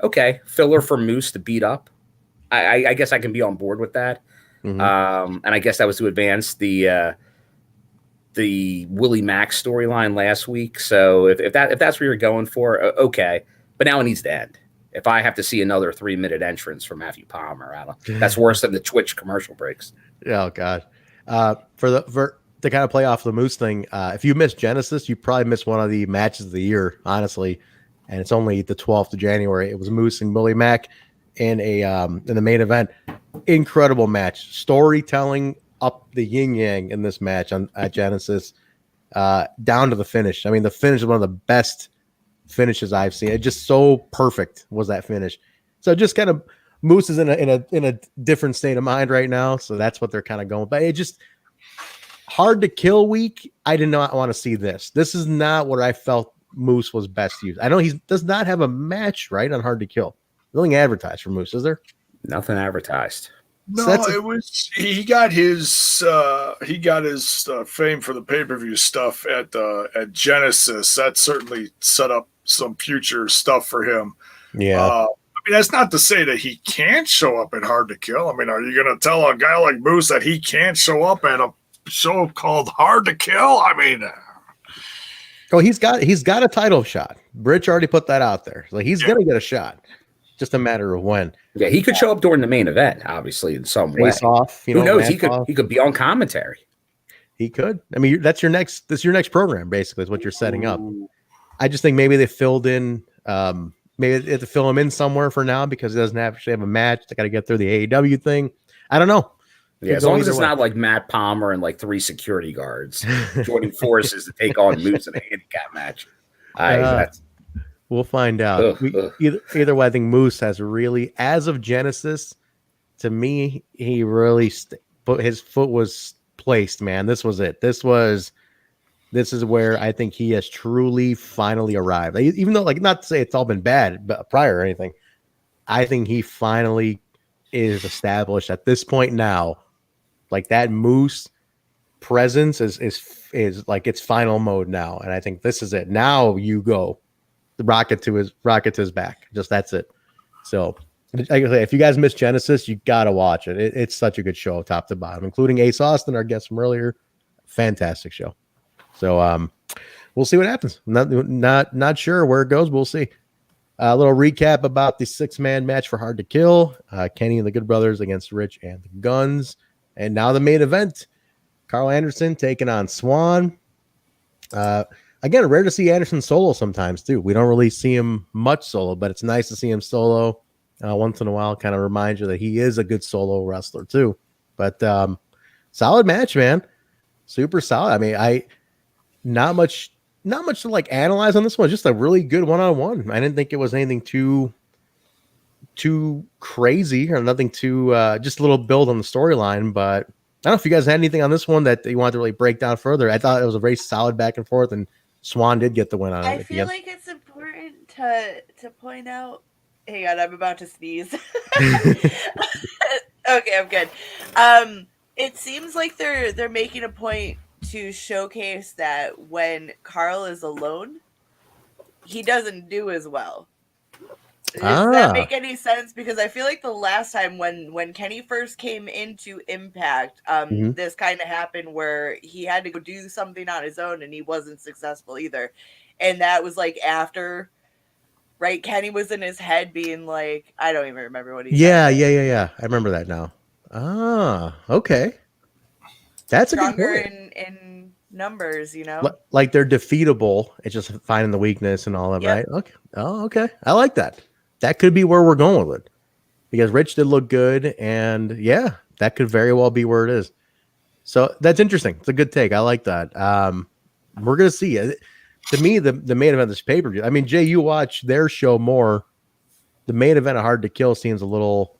Speaker 2: Okay, filler for Moose to beat up. I guess I can be on board with that. And I guess that was to advance the Willie Mack storyline last week. So if that's what you're going for, okay. But now it needs to end. If I have to see another 3-minute entrance from Matthew Palmer, that's worse than the Twitch commercial breaks.
Speaker 1: Oh God. To kind of play off the Moose thing, if you missed Genesis, you probably missed one of the matches of the year, honestly. And it's only the 12th of January. It was Moose and Willie Mack in the main event. Incredible match. Storytelling up the yin yang in this match at Genesis, down to the finish. I mean, the finish is one of the best finishes I've seen. It just so perfect was that finish. So just kind of Moose is in a different state of mind right now. So that's what they're kind of going. But it just hard to kill week. I did not want to see this. This is not what I felt Moose was best used. I know he does not have a match right on Hard to Kill. Nothing advertised for Moose, is there?
Speaker 2: Nothing advertised.
Speaker 3: No, it was he got his fame for the pay-per-view stuff at Genesis. That certainly set up some future stuff for him.
Speaker 1: Yeah.
Speaker 3: I mean, that's not to say that he can't show up at Hard to Kill. I mean, are you going to tell a guy like Moose that he can't show up at a show called Hard to Kill? I mean,
Speaker 1: he's got a title shot. Rich already put that out there. Like he's gonna get a shot. Just a matter of when.
Speaker 2: Yeah, he could show up during the main event, obviously, in some way.
Speaker 1: Off,
Speaker 2: who knows? He could be on commentary.
Speaker 1: He could. I mean, that's your next program, basically, is what you're setting up. I just think maybe they filled in. Maybe they have to fill him in somewhere for now because he doesn't actually have a match. They got to get through the AEW thing. I don't know.
Speaker 2: Yeah, as long as it's not like Matt Palmer and like 3 security guards joining forces to take on Moose in a handicap match.
Speaker 1: We'll find out. Either way, I think Moose has really, as of Genesis, to me, he really his foot was placed, man. This was it. This is where I think he has truly finally arrived. Even though, like, not to say it's all been bad but prior or anything, I think he finally is established at this point now. Like that Moose presence is like its final mode now, and I think this is it. Now you go. The rocket to his back. Just that's it. So, like I say, if you guys missed Genesis, you gotta watch it. It's such a good show, top to bottom, including Ace Austin, our guest from earlier. Fantastic show. So, we'll see what happens. Not sure where it goes. We'll see. A little recap about the 6-man match for Hard to Kill. Kenny and the Good Brothers against Rich and the Guns, and now the main event. Carl Anderson taking on Swan. Again, rare to see Anderson solo sometimes, too. We don't really see him much solo, but it's nice to see him solo once in a while. Kind of reminds you that he is a good solo wrestler, too. But solid match, man. Super solid. I mean, not much to like analyze on this one. Just a really good one-on-one. I didn't think it was anything too crazy or nothing too just a little build on the storyline. But I don't know if you guys had anything on this one that you wanted to really break down further. I thought it was a very solid back and forth, and Swan did get the win on it.
Speaker 4: I feel like it's important important to point out. Hang on, I'm about to sneeze. Okay, I'm good. It seems like they're making a point to showcase that when Carl is alone, he doesn't do as well. Does that make any sense? Because I feel like the last time when Kenny first came into Impact, this kind of happened where he had to go do something on his own and he wasn't successful either. And that was like after, right? Kenny was in his head being like, I don't even remember what he said.
Speaker 1: Yeah. I remember that now. Okay. That's
Speaker 4: stronger
Speaker 1: a good point.
Speaker 4: in numbers, you know?
Speaker 1: Like they're defeatable. It's just finding the weakness and all that, right? Okay. Oh, okay. I like that. That could be where we're going with it. Because Rich did look good, and yeah, that could very well be where it is. So that's interesting. It's a good take. I like that. We're gonna see. To me, the main event of this pay-per-view. I mean, Jay, you watch their show more. The main event of Hard to Kill seems a little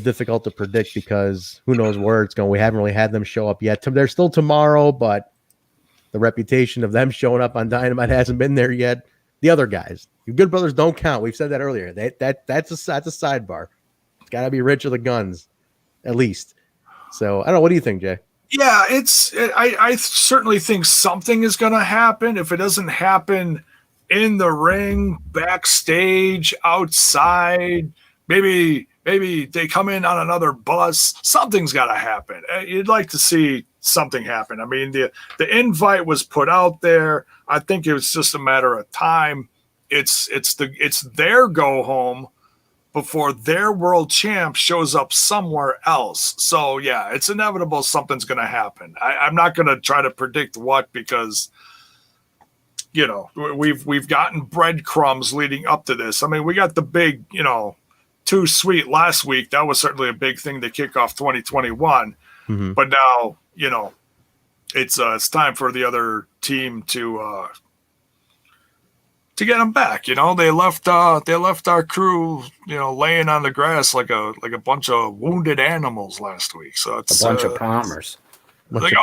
Speaker 1: difficult to predict because who knows where it's going. We haven't really had them show up yet. They're still tomorrow, but the reputation of them showing up on Dynamite hasn't been there yet. The other guys, your Good Brothers don't count. We've said that earlier. That's a sidebar. It's got to be Rich of the Guns, at least. So I don't know. What do you think, Jay?
Speaker 3: Yeah, I certainly think something is going to happen. If it doesn't happen in the ring, backstage, outside, maybe they come in on another bus. Something's got to happen. You'd like to see something happen. I mean, the invite was put out there. I think it was just a matter of time. It's their go home before their world champ shows up somewhere else. So yeah, it's inevitable something's going to happen. I'm not going to try to predict what, because you know we've gotten breadcrumbs leading up to this. I mean, we got the big Too Sweet last week. That was certainly a big thing to kick off 2021. Mm-hmm. But now it's time for the other team to get them back. They left our crew laying on the grass like a bunch of wounded animals last week. So it's
Speaker 2: a bunch of Palmers.
Speaker 3: Like,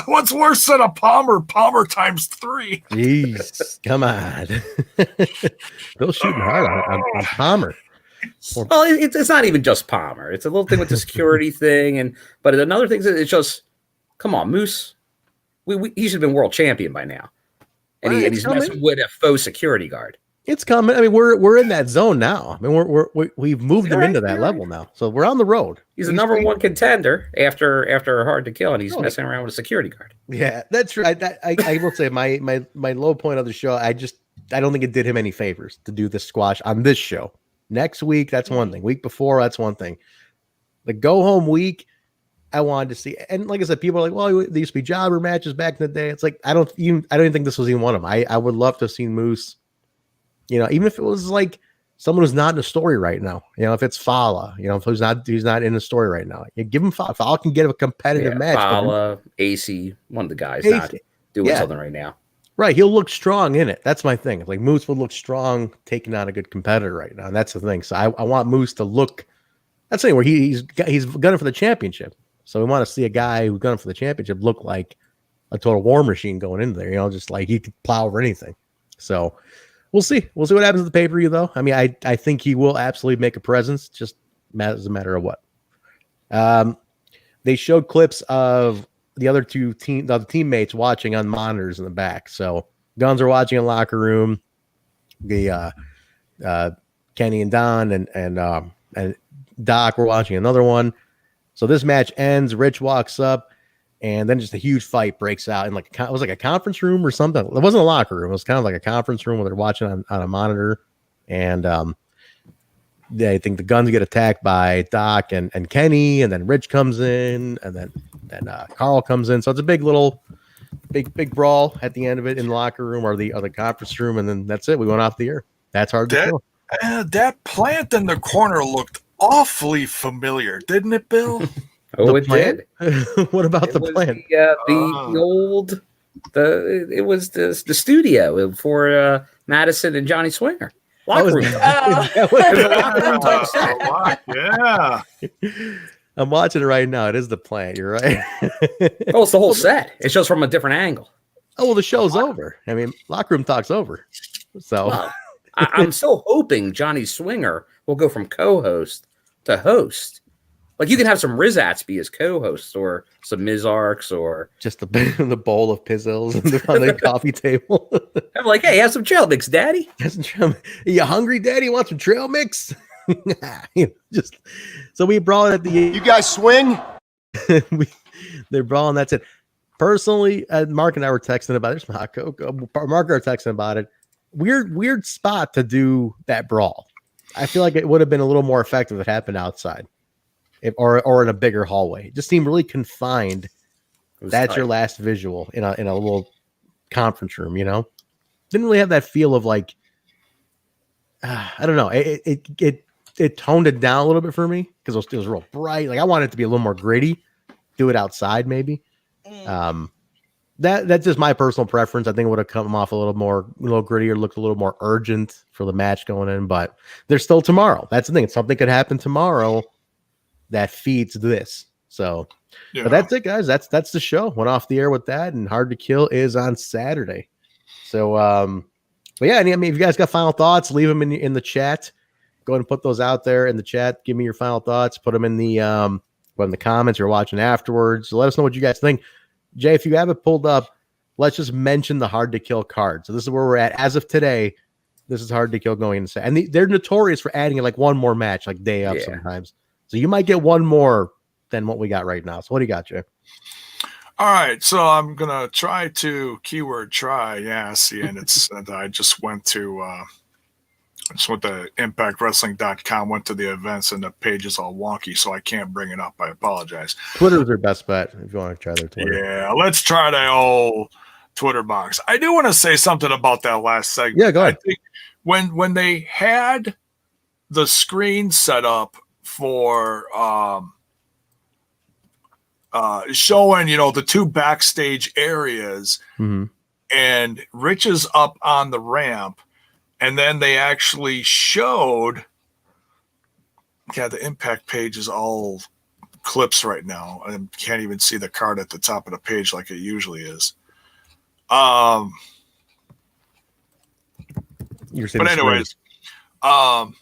Speaker 3: what's worse than a Palmer? Palmer times 3.
Speaker 1: Jeez, come on. They'll shooting hard on Palmer.
Speaker 2: Well, it's not even just Palmer. It's a little thing with the security thing, but another thing is it's just, come on, Moose. He should have been world champion by now, and he's messing with a faux security guard.
Speaker 1: It's coming. I mean, we're in that zone now. I mean, we've moved him into that level now, so we're on the road.
Speaker 2: He's a number one contender after Hard to Kill, and he's messing around with a security guard.
Speaker 1: Yeah, that's right. I will say my low point of the show. I don't think it did him any favors to do the squash on this show. Next week, that's one thing. Week before, that's one thing. The go home week, I wanted to see. And like I said, people are like, well, there used to be jobber matches back in the day. It's like I don't even think this was even one of them. I would love to have seen Moose. Even if it was like someone who's not in a story right now, if it's Fala, if he's not in a story right now, you give him Fala. Fala can get a competitive match.
Speaker 2: Fala, AC, one of the guys not doing something right now.
Speaker 1: Right. He'll look strong in it. That's my thing. Like Moose would look strong taking on a good competitor right now. And that's the thing. So I want Moose to look, that's the thing where he's gunning for the championship. So we want to see a guy who's gunning for the championship look like a total war machine going in there, just like he could plow over anything. So we'll see. We'll see what happens at the pay-per-view, though. I mean, I think he will absolutely make a presence, just as a matter of what. They showed clips of the other the teammates watching on monitors in the back. So Guns are watching in the locker room. The Kenny and Don and Doc were watching another one. So this match ends. Rich walks up. And then just a huge fight breaks out in it was like a conference room or something. It wasn't a locker room. It was kind of like a conference room where they're watching on a monitor. And I think the Guns get attacked by Doc and Kenny, and then Rich comes in, and then Carl comes in. So it's a big brawl at the end of it in the locker room or the conference room, and then that's it. We went off the air. That's hard to kill.
Speaker 3: That plant in the corner looked awfully familiar, didn't it, Bill?
Speaker 2: Oh, it did.
Speaker 1: What about the plant?
Speaker 2: It was the studio for Madison and Johnny Swinger. Locker room.
Speaker 3: Yeah.
Speaker 1: I'm watching it right now. It is the plant. You're right.
Speaker 2: It's the whole set. It's just from a different angle.
Speaker 1: Oh, well, the show's over. I mean, locker room talk's over. So
Speaker 2: Well, I'm still hoping Johnny Swinger will go from co-host to host. Like you can have some Rizats be his co-hosts or some Mizarks or
Speaker 1: just the bowl of pizzles on the coffee table.
Speaker 2: I'm like, hey, have some trail mix, Daddy.
Speaker 1: Are you hungry, Daddy? Want some trail mix? Just so we brought it at the.
Speaker 7: You guys swing?
Speaker 1: They're brawling. That's it. Personally, Mark and I were texting about it. There's my hot cocoa. Mark and I were texting about it. Weird spot to do that brawl. I feel like it would have been a little more effective if it happened outside. Or in a bigger hallway. It just seemed really confined. That's tight. Your last visual in a little conference room, you know? Didn't really have that feel of like I don't know. It toned it down a little bit for me because it was real bright. Like I wanted it to be a little more gritty. Do it outside, maybe. That's just my personal preference. I think it would have come off a little grittier, looked a little more urgent for the match going in, but there's still tomorrow. That's the thing. Something could happen tomorrow that feeds this. So, yeah. But that's it, guys. That's the show. Went off the air with that, and Hard to Kill is on Saturday. So, but yeah, I mean, if you guys got final thoughts, leave them in the chat. Go ahead and put those out there in the chat. Give me your final thoughts. Put them in the comments you're watching afterwards. So let us know what you guys think. Jay, if you have it pulled up, let's just mention the Hard to Kill card. So this is where we're at as of today. This is Hard to Kill going into, and they're notorious for adding like one more match, like day up sometimes. So you might get one more than what we got right now. So what do you got, Jay?
Speaker 3: All right, so I'm gonna try to keyword try. Yeah, see, and it's and I just went to ImpactWrestling.com, went to the events, and the page is all wonky, so I can't bring it up. I apologize.
Speaker 1: Twitter's their best bet if you want to try their Twitter.
Speaker 3: Yeah, let's try the old Twitter box. I do want to say something about that last segment.
Speaker 1: Yeah, go ahead.
Speaker 3: I think when they had the screen set up for showing, the two backstage areas, and Rich is up on the ramp, and then they actually showed, the Impact page is all clips right now. I can't even see the card at the top of the page like it usually is. But anyways, I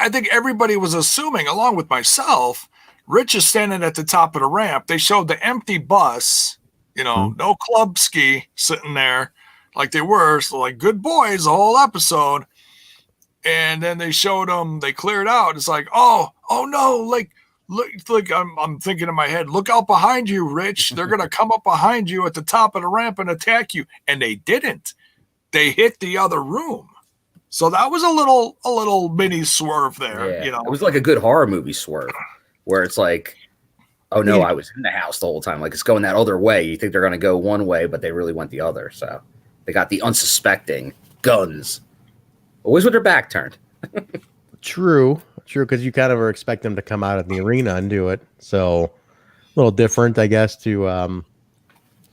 Speaker 3: think everybody was assuming, along with myself, Rich is standing at the top of the ramp. They showed the empty bus, no club ski sitting there like they were. So like good boys, the whole episode. And then they showed them, they cleared out. It's like, oh no, look, I'm thinking in my head, look out behind you, Rich. They're going to come up behind you at the top of the ramp and attack you. And they didn't. They hit the other room. So that was a little mini swerve there.
Speaker 2: Yeah. It was like a good horror movie swerve where it's like, oh no, I was in the house the whole time. Like it's going that other way. You think they're going to go one way, but they really went the other. So they got the unsuspecting guns always with their back turned.
Speaker 1: True. Because you kind of are expecting them to come out of the arena and do it. So a little different, I guess, to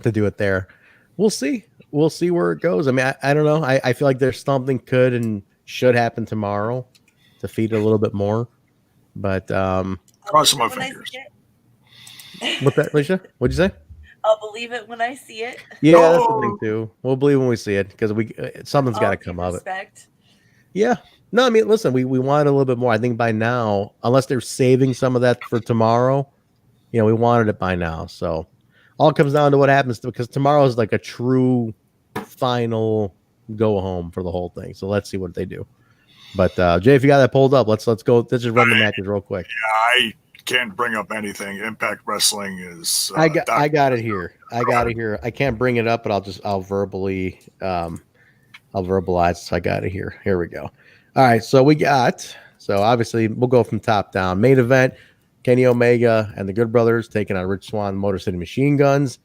Speaker 1: do it there. We'll see. We'll see where it goes. I mean, I don't know. I feel like there's something could and should happen tomorrow to feed it a little bit more. But
Speaker 3: cross my fingers.
Speaker 1: What's that, Alicia? What'd you say?
Speaker 4: I'll believe it when I see it.
Speaker 1: Yeah, that's the thing too. We'll believe when we see it because something's got to come of it. Yeah. No, I mean, listen, we wanted a little bit more. I think by now, unless they're saving some of that for tomorrow, we wanted it by now. So all comes down to what happens because tomorrow is like a true final go home for the whole thing. So let's see what they do. But Jay, if you got that pulled up, let's go. Let's just run the matches real quick.
Speaker 3: Yeah, I can't bring up anything. Impact Wrestling is.
Speaker 1: I got it here. I can't bring it up, but I'll verbally I'll verbalize. So I got it here. Here we go. All right. So obviously we'll go from top down. Main event: Kenny Omega and the Good Brothers taking on Rich Swann, Motor City Machine Guns.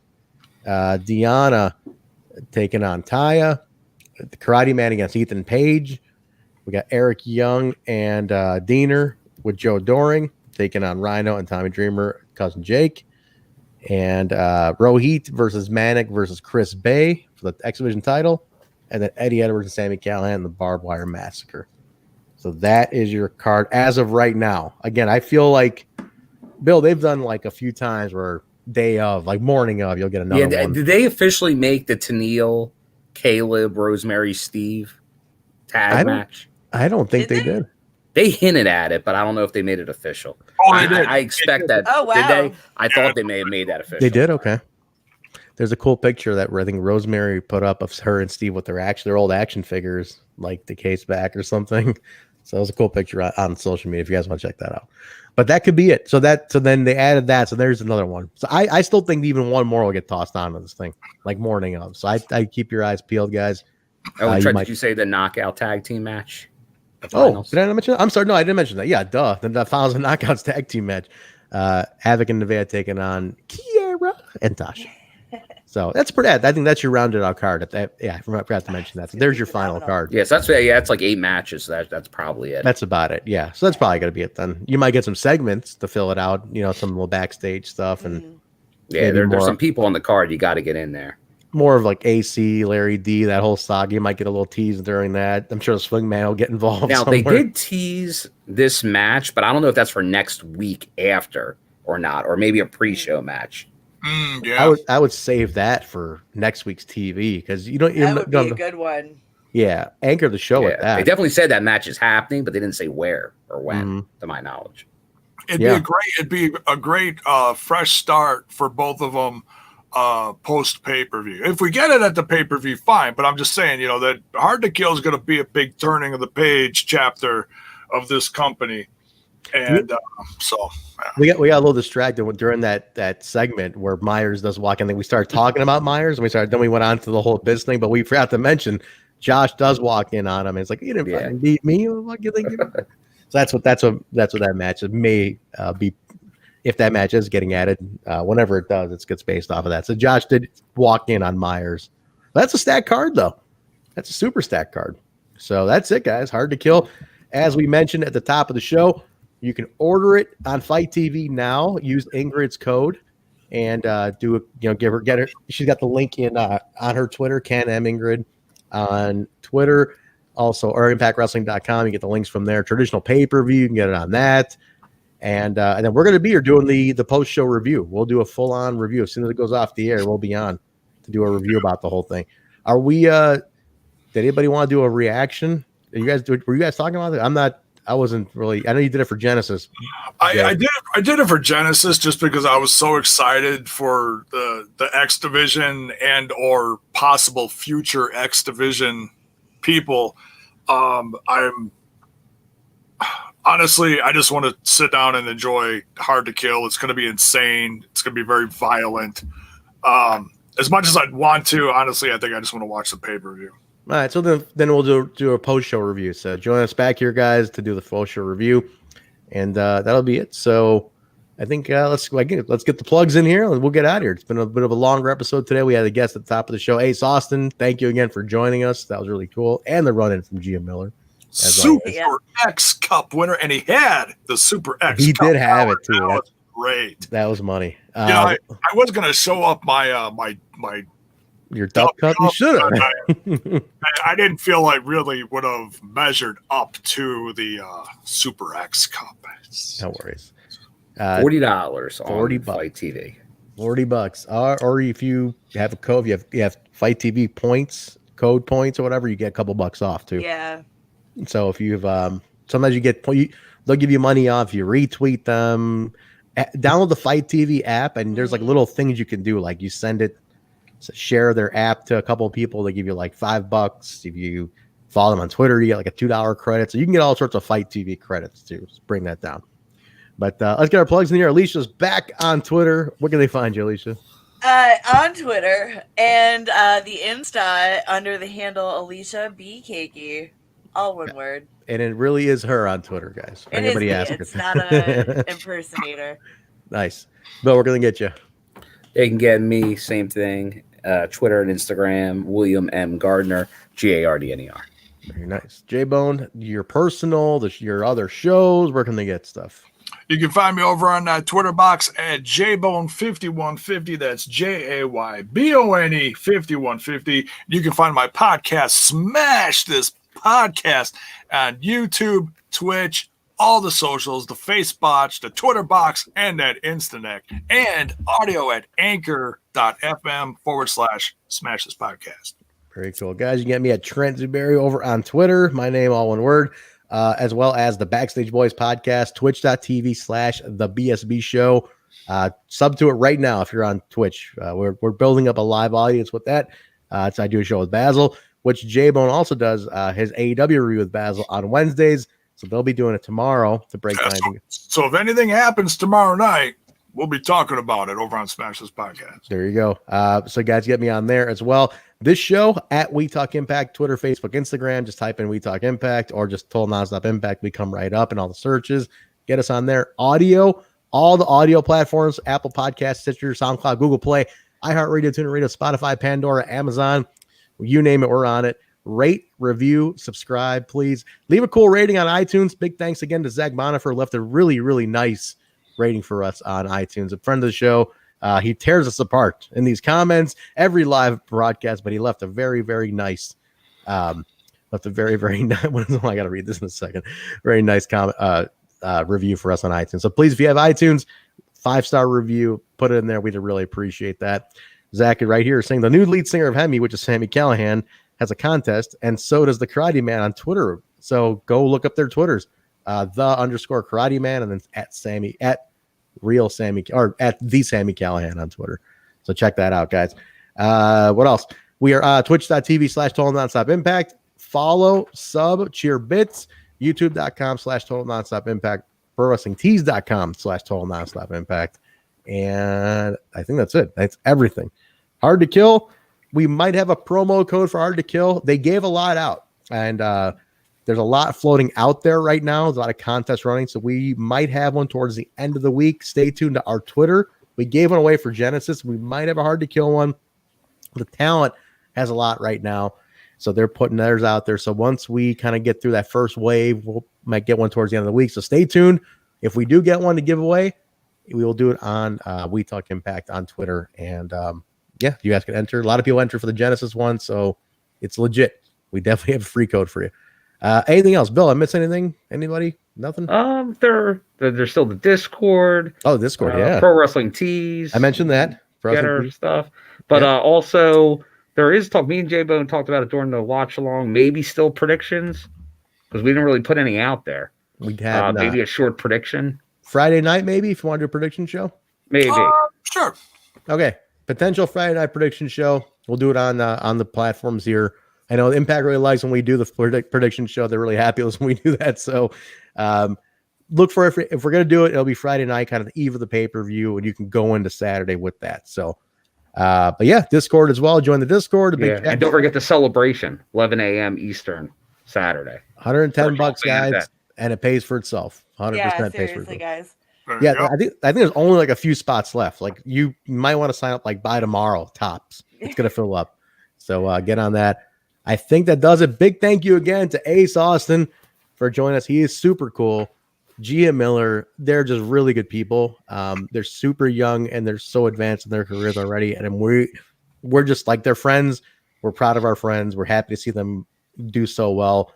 Speaker 1: Deonna taking on Taya. The Karate Man against Ethan Page. We got Eric Young and Diener with Joe Doering taking on Rhino and Tommy Dreamer, Cousin Jake. And Rohit versus Manik versus Chris Bay for the X Division title. And then Eddie Edwards and Sami Callihan, the Barbed Wire Massacre. So that is your card as of right now. Again, I feel like, Bill, they've done like a few times where day of, like morning of, you'll get another one.
Speaker 2: Did they officially make the Tennille, Caleb, Rosemary, Steve tag match?
Speaker 1: I don't think they did.
Speaker 2: They hinted at it, but I don't know if they made it official. I expect that.
Speaker 4: Oh, wow.
Speaker 2: Did they? I thought they may have made that official.
Speaker 1: They did? Okay. There's a cool picture that I think Rosemary put up of her and Steve with their old action figures, like the case back or something. So it was a cool picture on social media if you guys want to check that out. But that could be it. So then they added that. So there's another one. So I still think even one more will get tossed onto this thing, like morning of. So I keep your eyes peeled, guys.
Speaker 2: Oh, Trent, did you say the knockout tag team match?
Speaker 1: Oh, did I not mention that? I'm sorry. No, I didn't mention that. Yeah, duh. The Finals and Knockouts tag team match. Havoc and Nevaeh taking on Kiera and Tasha. So that's pretty. I think that's your rounded out card. I forgot to mention that. So there's your final card.
Speaker 2: Yes, it's like 8 matches. So that's probably it.
Speaker 1: That's about it. Yeah. So that's probably gonna be it then. You might get some segments to fill it out. Some little backstage stuff and
Speaker 2: there's some people on the card you got to get in there.
Speaker 1: More of like AC, Larry D, that whole saga. You might get a little tease during that. I'm sure the Swingman will get involved.
Speaker 2: Now
Speaker 1: somewhere.
Speaker 2: they did tease this match, but I don't know if that's for next week after or not, or maybe a pre-show match.
Speaker 3: Yeah,
Speaker 1: I would save that for next week's TV because
Speaker 4: that would be a good one.
Speaker 1: Yeah, anchor the show with that.
Speaker 2: They definitely said that match is happening, but they didn't say where or when, to my knowledge.
Speaker 3: It'd be a great fresh start for both of them post pay-per-view. If we get it at the pay-per-view, fine. But I'm just saying, that Hard to Kill is going to be a big turning of the page chapter of this company. And
Speaker 1: we got a little distracted during that segment where Myers does walk in. Then we started talking about Myers, and then we went on to the whole biz thing. But we forgot to mention Josh does walk in on him. And it's like, you didn't fucking beat me. What you think? So that's what that match may be. If that match is getting added, whenever it does, it gets based off of that. So Josh did walk in on Myers. That's a stack card though. That's a super stack card. So that's it, guys. Hard to Kill. As we mentioned at the top of the show, you can order it on Fight TV now. Use Ingrid's code and get her. She's got the link in on her Twitter, Can M Ingrid on Twitter, also or ImpactWrestling.com. You get the links from there. Traditional pay-per-view, you can get it on that. And then we're going to be here doing the post-show review. We'll do a full-on review as soon as it goes off the air. We'll be on to do a review about the whole thing. Are we? Did anybody want to do a reaction? Were you guys talking about it? I wasn't really. I know you did it for Genesis.
Speaker 3: I did it for Genesis just because I was so excited for the X Division and or possible future X Division people. Honestly, I just want to sit down and enjoy Hard to Kill. It's going to be insane. It's going to be very violent. As much as I'd want to, honestly, I think I just want to watch the pay-per-view.
Speaker 1: All right, so then we'll do a post-show review. So join us back here, guys, to do the post-show review, and that'll be it. So I think let's get the plugs in here, and we'll get out of here. It's been a bit of a longer episode today. We had a guest at the top of the show, Ace Austin. Thank you again for joining us. That was really cool, and the run-in from Gia Miller.
Speaker 3: Super X Cup winner, and he had the Super X.
Speaker 1: He
Speaker 3: Cup
Speaker 1: did have it too.
Speaker 3: That was great.
Speaker 1: That was money.
Speaker 3: I was going to show up my my
Speaker 1: your duck cup. You should have.
Speaker 3: I didn't feel I really would have measured up to the Super X Cup.
Speaker 1: No worries.
Speaker 2: $40 on
Speaker 1: $40
Speaker 2: Fight TV.
Speaker 1: $40. Or if you have a code, you have Fight TV points, code points, or whatever, you get a couple bucks off too.
Speaker 4: Yeah.
Speaker 1: So if you've sometimes they'll give you money off if you retweet them. Download the Fight TV app, and there's like little things you can do, like you share their app to a couple of people. They give you like $5. If you follow them on Twitter, you get like a $2 credit. So you can get all sorts of Fight TV credits too. Just bring that down. But let's get our plugs in here. Alicia's back on Twitter. Where can they find you, Alicia?
Speaker 4: On Twitter and the Insta under the handle Alicia B. Cakey. All one word.
Speaker 1: And it really is her on Twitter, guys. Anybody asking?
Speaker 4: It's not an impersonator.
Speaker 1: Nice. Bill, we're going to get you.
Speaker 2: They can get me, same thing. Twitter and Instagram, William M. Gardner, Gardner.
Speaker 1: Very nice. Jaybone, your personal, your other shows, where can they get stuff?
Speaker 3: You can find me over on that Twitter box at Jaybone5150. That's Jaybone 5150. You can find my podcast, Smash This Podcast, on YouTube, Twitch, all the socials, the Facebox, the Twitter box, and that Instanet, and audio at anchor.fm/Smash This Podcast.
Speaker 1: Very cool. Guys, you can get me at Trent Zuberry over on Twitter. My name, all one word, as well as the Backstage Boys podcast, twitch.tv/the BSB show. Sub to it right now if you're on Twitch. We're building up a live audience with that. So I do a show with Basil, which Jaybone also does his AEW review with Basil on Wednesdays. So they'll be doing it tomorrow to break down.
Speaker 3: So if anything happens tomorrow night, we'll be talking about it over on Smash This Podcast.
Speaker 1: There you go. So guys, get me on there as well. This show at We Talk Impact, Twitter, Facebook, Instagram. Just type in We Talk Impact or just Total Nonstop Impact. We come right up in all the searches. Get us on there. Audio, all the audio platforms, Apple Podcasts, Stitcher, SoundCloud, Google Play, iHeartRadio, TuneIn Radio, Spotify, Pandora, Amazon. You name it, we're on it. Rate, review, subscribe, please. Leave a cool rating on iTunes. Big thanks again to Zach Bonifer. Left a really, really nice rating for us on iTunes. A friend of the show. He tears us apart in these comments every live broadcast, but he left a very, very nice, very nice. I got to read this in a second. Very nice comment, review for us on iTunes. So please, if you have iTunes, 5-star review, put it in there. We'd really appreciate that. Zach is right here saying the new lead singer of Hemi, which is Sami Callihan, has a contest, and so does the Karate Man on Twitter. So go look up their Twitters, _Karate Man, and then at real Sammy or at the Sami Callihan on Twitter. So check that out, guys. What else? We are twitch.tv/Total Nonstop Impact. Follow, sub, cheer bits, youtube.com/Total Nonstop Impact, ProWrestlingTees.com/Total Nonstop Impact. And I think that's it. That's everything. Hard to Kill. We might have a promo code for Hard to Kill. They gave a lot out, and there's a lot floating out there right now. There's a lot of contests running, so we might have one towards the end of the week. Stay tuned to our Twitter. We gave one away for Genesis. We might have a Hard to Kill one. The talent has a lot right now, so they're putting theirs out there. So once we kind of get through that first wave, we might get one towards the end of the week. So stay tuned. If we do get one to give away, we will do it on We Talk Impact on Twitter. And yeah, you guys can enter. A lot of people enter for the Genesis one, so it's legit. We definitely have a free code for you. Anything else, Bill? I missed anything? Anybody? Nothing?
Speaker 2: There's still the Discord.
Speaker 1: Oh, Discord, yeah.
Speaker 2: Pro Wrestling Tees.
Speaker 1: I mentioned that.
Speaker 2: Getter stuff. But also, there is talk. Me and Jaybone talked about it during the watch along. Maybe still predictions because we didn't really put any out there.
Speaker 1: We had
Speaker 2: maybe a short prediction.
Speaker 1: Friday night, maybe, if you want to do a prediction show.
Speaker 2: Maybe.
Speaker 3: Sure.
Speaker 1: Okay. Potential Friday night prediction show. We'll do it on the platforms here. I know Impact really likes when we do the prediction show. They're really happy when we do that. So look for it. If we're going to do it, it'll be Friday night, kind of the eve of the pay-per-view, and you can go into Saturday with that. So, but yeah, Discord as well. Join the Discord.
Speaker 2: And don't forget the celebration, 11 a.m. Eastern, Saturday.
Speaker 1: $110, guys, and it pays for itself. 100%
Speaker 4: yeah,
Speaker 1: pays for
Speaker 4: seriously,
Speaker 1: itself.
Speaker 4: guys.
Speaker 1: Yeah, I think there's only like a few spots left. Like you might want to sign up like by tomorrow, tops. It's gonna fill up. So get on that. I think that does it. Big thank you again to Ace Austin for joining us. He is super cool. Gia Miller, they're just really good people. They're super young and they're so advanced in their careers already. And we're just like their friends. We're proud of our friends. We're happy to see them do so well.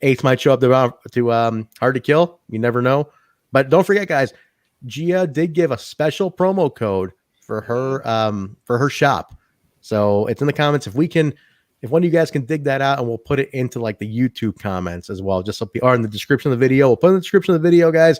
Speaker 1: Ace might show up to Hard to Kill. You never know. But don't forget, guys, Gia did give a special promo code for her shop. So it's in the comments. If one of you guys can dig that out, and we'll put it into like the YouTube comments as well, just so people are in the description of the video. We'll put in the description of the video, guys,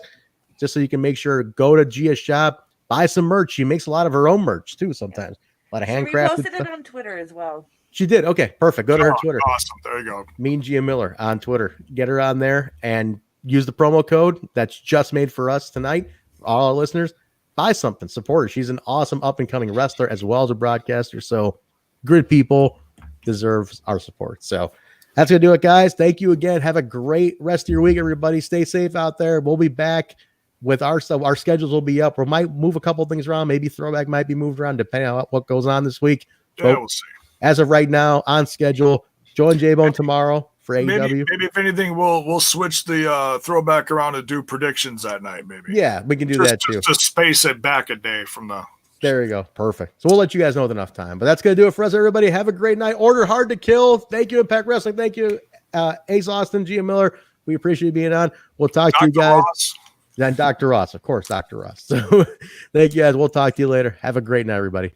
Speaker 1: just so you can make sure go to Gia's shop, buy some merch. She makes a lot of her own merch too. Sometimes a lot of handcrafted.
Speaker 4: She reposted it on Twitter as well.
Speaker 1: She did. Okay, perfect. Go to her Twitter.
Speaker 3: Awesome. There you go.
Speaker 1: Mean Gia Miller on Twitter. Get her on there and use the promo code that's just made for us tonight. For all our listeners, buy something, support her. She's an awesome up and coming wrestler as well as a broadcaster. So good people deserves our support. So that's going to do it, guys. Thank you again. Have a great rest of your week, everybody. Stay safe out there. We'll be back with our stuff. Our schedules will be up. We might move a couple things around. Maybe Throwback might be moved around depending on what goes on this week.
Speaker 3: Yeah, we'll see.
Speaker 1: As of right now, on schedule, join Jaybone tomorrow for AEW.
Speaker 3: Maybe if anything, we'll switch the throwback around and do predictions that night. Maybe.
Speaker 1: Yeah, we can do that too.
Speaker 3: Just space it back a day from the.
Speaker 1: There you go. Perfect. So we'll let you guys know with enough time. But that's going to do it for us, everybody. Have a great night. Order Hard to Kill. Thank you, Impact Wrestling. Thank you, Ace Austin, Gia Miller. We appreciate you being on. We'll talk to you
Speaker 3: Dr.
Speaker 1: guys.
Speaker 3: Ross.
Speaker 1: Then Dr. Ross, of course, Dr. Ross. So thank you guys. We'll talk to you later. Have a great night, everybody.